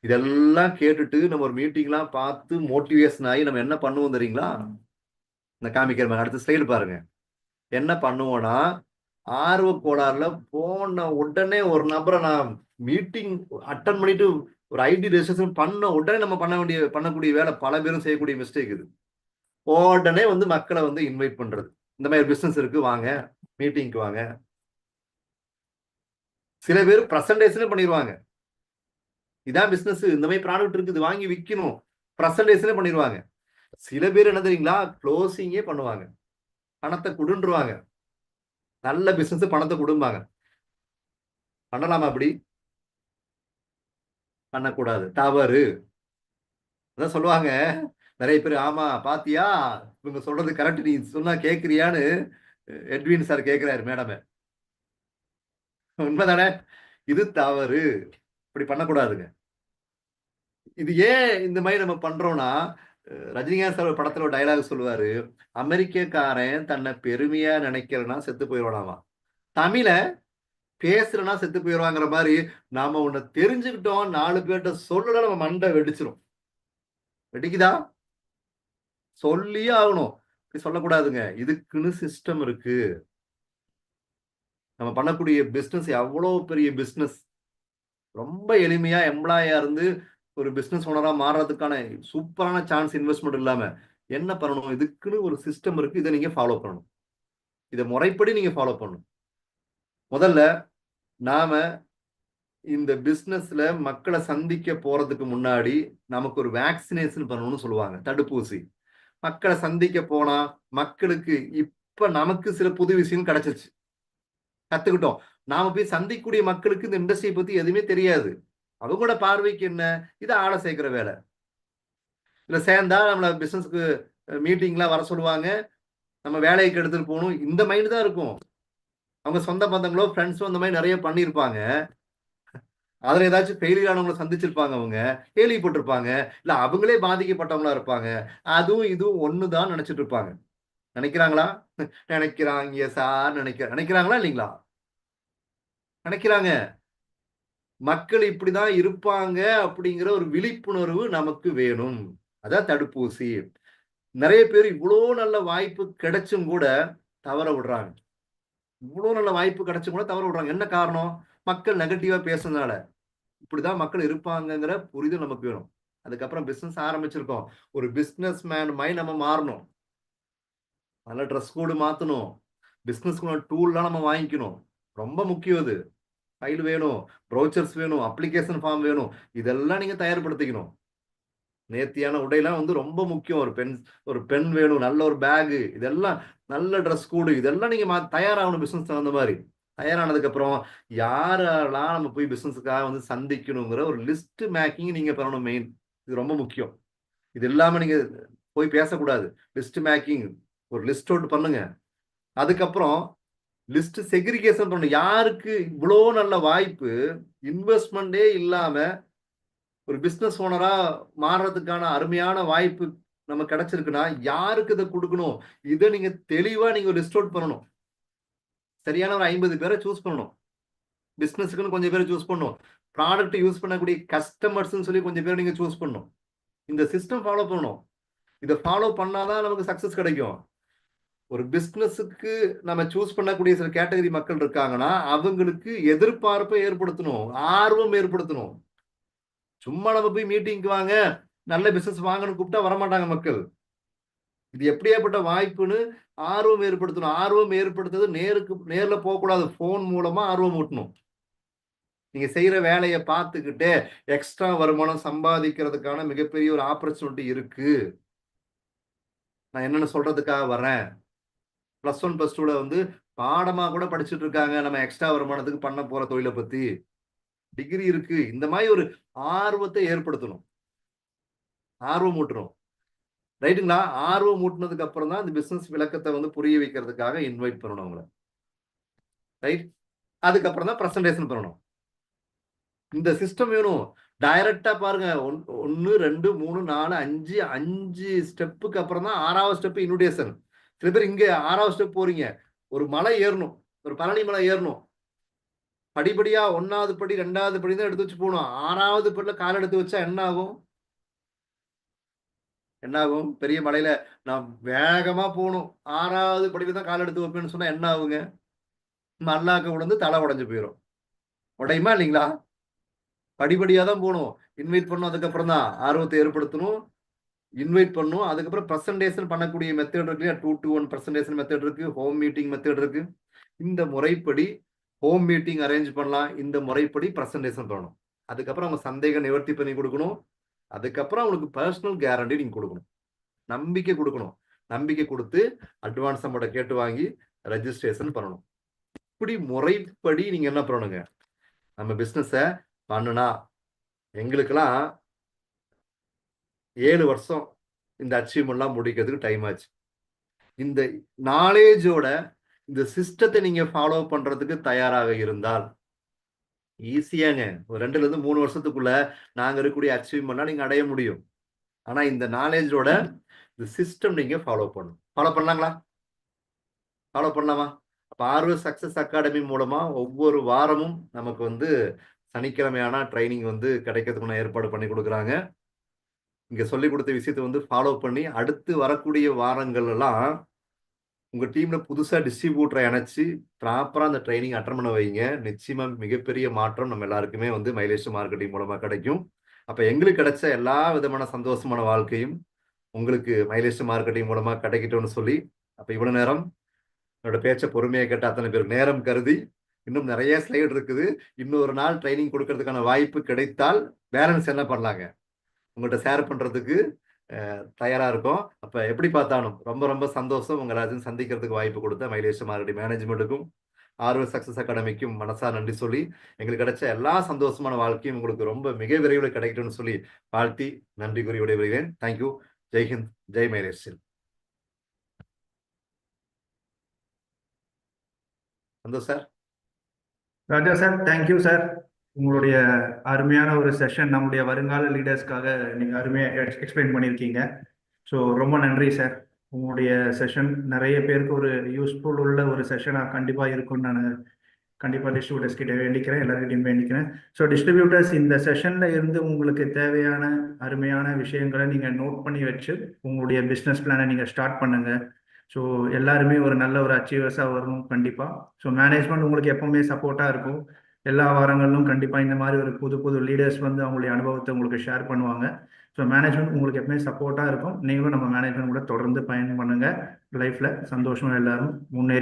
இதெல்லாம் கேட்டுட்டு நம்ம ஒரு மீட்டிங்லாம் பார்த்து மோட்டிவேஷன் ஆகி நம்ம என்ன பண்ணுவோம் தெரியுங்களா? நான் காமிக்கிறேன். அடுத்த ஸ்லைடு பாருங்க. என்ன பண்ணுவோம்னா, ஆர்வ கோளாறுல போன உடனே ஒரு நபரை நான் மீட்டிங் அட்டன் பண்ணிட்டு ஒரு ஐடி ரெஜிஸ்ட்ரேஷன் பண்ண உடனே நம்ம பண்ணக்கூடிய வேலை பல பேரும் செய்யக்கூடிய மிஸ்டேக் இது. உடனே வந்து மக்களை வந்து இன்வைட் பண்றது. இந்த மாதிரி பிசினஸ் இருக்கு, வாங்க மீட்டிங்க்கு வாங்க. சில பேர் பிரசன்டேஷனே பண்ணிடுவாங்க. இதான் பிசினஸ், இந்த மாதிரி ப்ராடக்ட் இருக்குது, வாங்கி விற்கணும், பிரசன்டேஷனே பண்ணிடுவாங்க. சில பேர் என்ன தெரியுங்களா, க்ளோசிங்கே பண்ணுவாங்க, பணத்தை கொடுன்றுவாங்க. நல்ல பிசினஸ் பணத்தை கொடுப்பாங்க. பண்ணலாமா? அப்படி பண்ணக்கூடாது, தவறு. அதான் சொல்லுவாங்க நிறைய பேர். ஆமா பாத்தியா, இவங்க சொல்றது கரெக்ட், நீ சொன்னா கேக்குறியான்னு எட்வின் சார் கேட்கிறாரு மேடம். உண்மைதானே? இது தவறு, இப்படி பண்ணக்கூடாதுங்க. இது ஏன் இந்த மாதிரி நம்ம பண்றோம்னா, ரஜினிகாந்த் சார் படத்துல ஒரு டைலாக் சொல்லுவாரு, அமெரிக்கக்காரன் தன்னை பெருமையா நினைக்கிறனா செத்து போயிடுவானாமா, தமிழ பேசுறனா செத்து போயிடுவாங்கிற மாதிரி நாம ஒண்ணு தெரிஞ்சுக்கிட்டோம், 4 பேர்கிட்ட சொல்லல, நம்ம மண்டை வெடிச்சிரும். வெடிக்குதா? சொல்லியே ஆகணும். இப்படி சொல்லக்கூடாதுங்க. இதுக்குன்னு சிஸ்டம் இருக்கு. நம்ம பண்ணக்கூடிய பிசினஸ் எவ்வளவு பெரிய பிசினஸ். ரொம்ப எளிமையா எம்ப்ளாயா இருந்து ஒரு பிசினஸ் ஓனரா மாறுறதுக்கான சூப்பரான சான்ஸ். இன்வெஸ்ட்மெண்ட் இல்லாம என்ன பண்ணணும்? இதுக்குன்னு ஒரு சிஸ்டம் இருக்கு. இதை நீங்க ஃபாலோ பண்ணணும். இதை முறைப்படி நீங்க ஃபாலோ பண்ணணும். முதல்ல நாம இந்த பிசினஸ்ல மக்களை சந்திக்க போறதுக்கு முன்னாடி நமக்கு ஒரு வேக்சினேஷன் பண்ணணும்னு சொல்லுவாங்க, தடுப்பூசி. மக்களை சந்திக்க போனா மக்களுக்கு இப்ப நமக்கு சில புது விஷயம் கிடைச்சிருச்சு, கத்துக்கிட்டோம். நாம போய் சந்திக்கக்கூடிய மக்களுக்கு இந்த இண்டஸ்ட்ரியை பத்தி எதுவுமே தெரியாது. அவங்களோட பார்வைக்கு என்ன, இது ஆளை சேர்க்கிற வேலை. இல்ல சேர்ந்தா நம்மள பிசினஸ்க்கு மீட்டிங்லாம் வர சொல்லுவாங்க, நம்ம வேலைக்கு எடுத்துட்டு போகணும், இந்த மைண்ட் தான் இருக்கும். அவங்க சொந்த பந்தங்களோ ஃப்ரெண்ட்ஸோ இந்த மாதிரி நிறைய பண்ணியிருப்பாங்க. அதுல ஏதாச்சும் ஃபெயிலியர் ஆனவங்களை சந்திச்சிருப்பாங்க, அவங்க கேள்விப்பட்டிருப்பாங்க, இல்ல அவங்களே பாதிக்கப்பட்டவங்களா இருப்பாங்க. அதுவும் இதுவும் ஒண்ணுதான் நினைச்சிட்டு இருப்பாங்க. நினைக்கிறாங்களா? நினைக்கிறாங்க சார். நினைக்கிறாங்களா இல்லைங்களா? நினைக்கிறாங்க. மக்கள் இப்படிதான் இருப்பாங்க அப்படிங்கிற ஒரு விழிப்புணர்வு நமக்கு வேணும். அதான் தடுப்பூசி. நிறைய பேர் இவ்வளோ நல்ல வாய்ப்பு கிடைச்சும் கூட தவற விடுறாங்க. இவ்வளோ நல்ல வாய்ப்பு கிடைச்சும் கூட தவற விடுறாங்க. என்ன காரணம்? மக்கள் நெகட்டிவா பேசுறதுனால. இப்படிதான் மக்கள் இருப்பாங்கங்கிற புரிதல் நமக்கு வேணும். அதுக்கப்புறம் பிசினஸ் ஆரம்பிச்சிருக்கோம். ஒரு பிசினஸ் மேன் மாதிரி நம்ம மாறணும். நல்ல ட்ரெஸ் கோடு மாத்தணும். பிசினஸ்க்கு டூல்லாம் நம்ம வாங்கிக்கணும். ரொம்ப முக்கியம் அது. ஃபைல் வேணும், ப்ரௌச்சர்ஸ் வேணும், அப்ளிகேஷன் ஃபார்ம் வேணும். இதெல்லாம் நீங்க தயார்படுத்திக்கணும். நேர்த்தியான உடையெல்லாம் வந்து ரொம்ப முக்கியம். ஒரு பென் வேணும், நல்ல ஒரு பேகு, இதெல்லாம் நல்ல ட்ரெஸ் கோடு, இதெல்லாம் நீங்க தயாராகணும் பிசினஸ் தகுந்த மாதிரி. தயாரானதுக்கு அப்புறம் யாரெல்லாம் நம்ம போய் பிசினஸுக்காக வந்து சந்திக்கணுங்கிற ஒரு லிஸ்ட் மேக்கிங் நீங்க பண்ணணும். மெயின் இது ரொம்ப முக்கியம். இது இல்லாம நீங்க போய் பேசக்கூடாது. லிஸ்ட் மேக்கிங் ஒரு லிஸ்ட் அவுட் பண்ணுங்க. அதுக்கப்புறம் லிஸ்ட் செக்ரிகேஷன் பண்ணணும். யாருக்கு இவ்வளோ நல்ல வாய்ப்பு, இன்வெஸ்ட்மெண்டே இல்லாம ஒரு பிசினஸ் ஓனரா மாறுறதுக்கான அருமையான வாய்ப்பு நம்ம கிடைச்சிருக்குன்னா யாருக்கு இதை கொடுக்கணும், இதை நீங்க தெளிவா நீங்க லிஸ்ட் அவுட் பண்ணணும். சரியான ஒரு 50 பேரை சூஸ் பண்ணணும். பிசினஸுக்குன்னு கொஞ்சம் பேரை சூஸ் பண்ணணும். ப்ராடக்ட் யூஸ் பண்ணக்கூடிய கஸ்டமர்ஸ் சொல்லி கொஞ்சம் பேர் நீங்க சூஸ் பண்ணணும். இந்த சிஸ்டம் ஃபாலோ பண்ணணும். இதை ஃபாலோ பண்ணாதான் நமக்கு சக்சஸ் கிடைக்கும். ஒரு பிசினஸுக்கு நம்ம சூஸ் பண்ணக்கூடிய சில கேட்டகரி மக்கள் இருக்காங்கன்னா அவங்களுக்கு எதிர்பார்ப்பை ஏற்படுத்தணும், ஆர்வம் ஏற்படுத்தணும். சும்மா நம்ம போய் மீட்டிங்க்கு வாங்க, நல்ல பிசினஸ் வாங்கன்னு கூப்பிட்டா வரமாட்டாங்க மக்கள். இது எப்படியாப்பட்ட வாய்ப்புன்னு ஆர்வம் ஏற்படுத்தணும். ஆர்வம் ஏற்படுத்துறது நேர்ல போகக்கூடாது, போன் மூலமா ஆர்வம் ஊட்டணும். நீங்க செய்யற வேலையை பார்த்துக்கிட்டே எக்ஸ்ட்ரா வருமானம் சம்பாதிக்கிறதுக்கான மிகப்பெரிய ஒரு ஆப்பர்ச்சுனிட்டி இருக்கு. நான் என்னென்னு சொல்றதுக்காக வர்றேன். +1 +2ல வந்து பாடமா கூட படிச்சுட்டு இருக்காங்க. நம்ம எக்ஸ்ட்ரா வருமானத்துக்கு பண்ண போற தொழிலை பத்தி. டிகிரி இருக்கு. இந்த மாதிரி ஒரு ஆர்வத்தை ஏற்படுத்தணும். ஆர்வம் ஊட்டணும். ரைட்டுங்களா? ஆர்வம் ஊட்டினதுக்கு அப்புறம் தான் இந்த பிசினஸ் விளக்கத்தை வந்து புரிய வைக்கிறதுக்காக இன்வைட் பண்ணணும் அவங்கள. ரைட்? அதுக்கப்புறம் தான் பிரசன்டேஷன் பண்ணணும். இந்த சிஸ்டம் வேணும். டைரக்டா பாருங்க. 1, 2, 3, 4, 5 ஸ்டெப்புக்கு அப்புறம் தான் 6வது ஸ்டெப் இன்விடேஷன். சில பேர் இங்க 6வது ஸ்டெப் போறீங்க. ஒரு மலை ஏறணும். ஒரு பழனி மலை ஏறணும். படிப்படியா 1வது படி 2வது படி தான் எடுத்து வச்சு போகணும். 6வது படியில கால் எடுத்து வச்சா என்ன ஆகும்? என்ன ஆகும்? பெரிய மலையில நான் வேகமா போகணும். 6வது படியில தான் கால் எடுத்து வைப்பேன்னு சொன்னா என்ன ஆகுங்க? மல்லாக்க விழுந்து தலை உடைஞ்சு போயிடும். உடையுமா இல்லைங்களா? படிப்படியா தான் போகணும். இன்வைட் பண்ணணும். அதுக்கப்புறம் தான் ஆர்வத்தை ஏற்படுத்தணும். இன்வைட் பண்ணணும். அதுக்கப்புறம் பிரசன்டேஷன் பண்ணக்கூடிய மெத்தட் இருக்கு. 2 to 1 பிரசன்டேஷன் மெத்தட் இருக்கு. ஹோம் மீட்டிங் மெத்தட் இருக்கு. இந்த முறைப்படி ஹோம் மீட்டிங் அரேஞ்ச் பண்ணலாம். இந்த முறைப்படி பிரசன்டேஷன் பண்ணணும். அதுக்கப்புறம் அவங்க சந்தேகம் நிவர்த்தி பண்ணி கொடுக்கணும். அதுக்கப்புறம் அவங்களுக்கு பர்சனல் கேரண்டி நீங்க கொடுக்கணும். நம்பிக்கை கொடுக்கணும். நம்பிக்கை கொடுத்து அட்வான்ஸ் அமௌண்ட்டை கேட்டு வாங்கி ரெஜிஸ்ட்ரேஷன் பண்ணணும். இப்படி முறைப்படி நீங்க என்ன பண்ணணுங்க? நம்ம பிசினஸை பண்ணுனா எங்களுக்கெல்லாம் 7 வருஷம் இந்த அச்சீவ்மெண்ட்லாம் முடிக்கிறதுக்கு டைம் ஆச்சு. இந்த நாலேஜோட இந்த சிஸ்டத்தை நீங்க ஃபாலோ பண்றதுக்கு தயாராக இருந்தால் ஈஸியாங்க ஒரு 2ல இருந்து 3 வருஷத்துக்குள்ள நாங்க இருக்கக்கூடிய அச்சீவ்மெண்ட்லாம் நீங்க அடைய முடியும். ஆனா இந்த நாலேஜோட இந்த சிஸ்டம் நீங்க ஃபாலோ பண்ணணும். ஃபாலோ பண்ணலாங்களா? ஃபாலோ பண்ணலாமா? அப்ப ஆர்வஸ் சக்சஸ் அகாடமி மூலமா ஒவ்வொரு வாரமும் நமக்கு வந்து சனிக்கிழமையான ட்ரைனிங் வந்து கிடைக்கிறதுக்குள்ள ஏற்பாடு பண்ணி கொடுக்குறாங்க. இங்க சொல்லிக் கொடுத்த விஷயத்தை வந்து ஃபாலோ பண்ணி அடுத்து வரக்கூடிய வாரங்கள் எல்லாம் உங்க டீம்ல புதுசா டிஸ்ட்ரிபியூட்டரை இணைச்சு ப்ராப்பரா அந்த ட்ரைனிங் அட்டன் பண்ண வைங்க. நிச்சயமா மிகப்பெரிய மாற்றம் நம்ம எல்லாருக்குமே வந்து மைலேஜ் மார்க்கெட்டிங் மூலமா கிடைக்கும். அப்ப எங்களுக்கு கிடைச்ச எல்லா விதமான சந்தோஷமான வாழ்க்கையும் உங்களுக்கு மைலேஜ் மார்க்கெட்டிங் மூலமா கிடைக்கட்டும்னு சொல்லி, அப்ப இவ்வளவு நேரம் என்னோட பேச்சை பொறுமையா கேட்ட அத்தனை பேருக்கு நேரம் கருதி இன்னும் நிறைய ஸ்லைடு இருக்குது. இன்னொரு நாள் ட்ரைனிங் கொடுக்கறதுக்கான வாய்ப்பு கிடைத்தால் பேலன்ஸ் என்ன பண்ணலாங்க உங்கள்கிட்ட ஷேர் பண்றதுக்கு தயாரா இருக்கும். அப்ப எப்படி பார்த்தாலும் ரொம்ப ரொம்ப சந்தோஷம் உங்களை எல்லாத்தையும் சந்திக்கிறதுக்கு வாய்ப்பு கொடுத்த மைலேஜ் மார்க்கெட்டிங் மேனேஜ்மெண்ட்டுக்கும் ஆர்வஸ் சக்சஸ் அகாடமிக்கும் மனசா நன்றி சொல்லி எங்களுக்கு கிடைச்ச எல்லா சந்தோஷமான வாழ்க்கையும் உங்களுக்கு ரொம்ப மிக விரைவில் கிடைக்கட்டும்னு சொல்லி வாழ்த்தி நன்றி கூறி விடைபெறுகிறேன். தேங்க்யூ. ஜெய்ஹிந்த். Jai mileage. Santhosh sir. Raja sir, thank you sir. உங்களுடைய அருமையான ஒரு செஷன் நம்முடைய வருங்கால லீடர்ஸ்க்காக நீங்கள் அருமையாக எக்ஸ்பிளைன் பண்ணியிருக்கீங்க. ஸோ ரொம்ப நன்றி சார். உங்களுடைய செஷன் நிறைய பேருக்கு ஒரு யூஸ்ஃபுல் உள்ள ஒரு செஷனாக கண்டிப்பாக இருக்கும்னு நான் கண்டிப்பாக டிஸ்ட்ரிபியூட்டர்ஸ் கிட்ட வேண்டிக்கிறேன், எல்லாருக்கிட்டையும் வேண்டிக்கிறேன். ஸோ டிஸ்ட்ரிபியூட்டர்ஸ் இந்த செஷனில் இருந்து உங்களுக்கு தேவையான அருமையான விஷயங்களை நீங்கள் நோட் பண்ணி வச்சு உங்களுடைய பிஸ்னஸ் பிளானை நீங்கள் ஸ்டார்ட் பண்ணுங்கள். ஸோ எல்லாருமே ஒரு நல்ல ஒரு அச்சீவர்ஸாக வரணும் கண்டிப்பாக. ஸோ மேனேஜ்மெண்ட் உங்களுக்கு எப்பவுமே சப்போர்ட்டாக இருக்கும். எல்லா வாரங்களிலும் கண்டிப்பாக இந்த மாதிரி ஒரு புது புது லீடர்ஸ் வந்து அவங்களுடைய அனுபவத்தை உங்களுக்கு ஷேர் பண்ணுவாங்க. ஸோ மேனேஜ்மெண்ட் உங்களுக்கு எப்பவுமே சப்போர்ட்டாக இருக்கும். நீங்களும் நம்ம மேனேஜ்மெண்ட் கூட தொடர்ந்து பயணம் பண்ணுங்கள். லைஃப்பில் சந்தோஷமாக எல்லாரும் முன்னேறி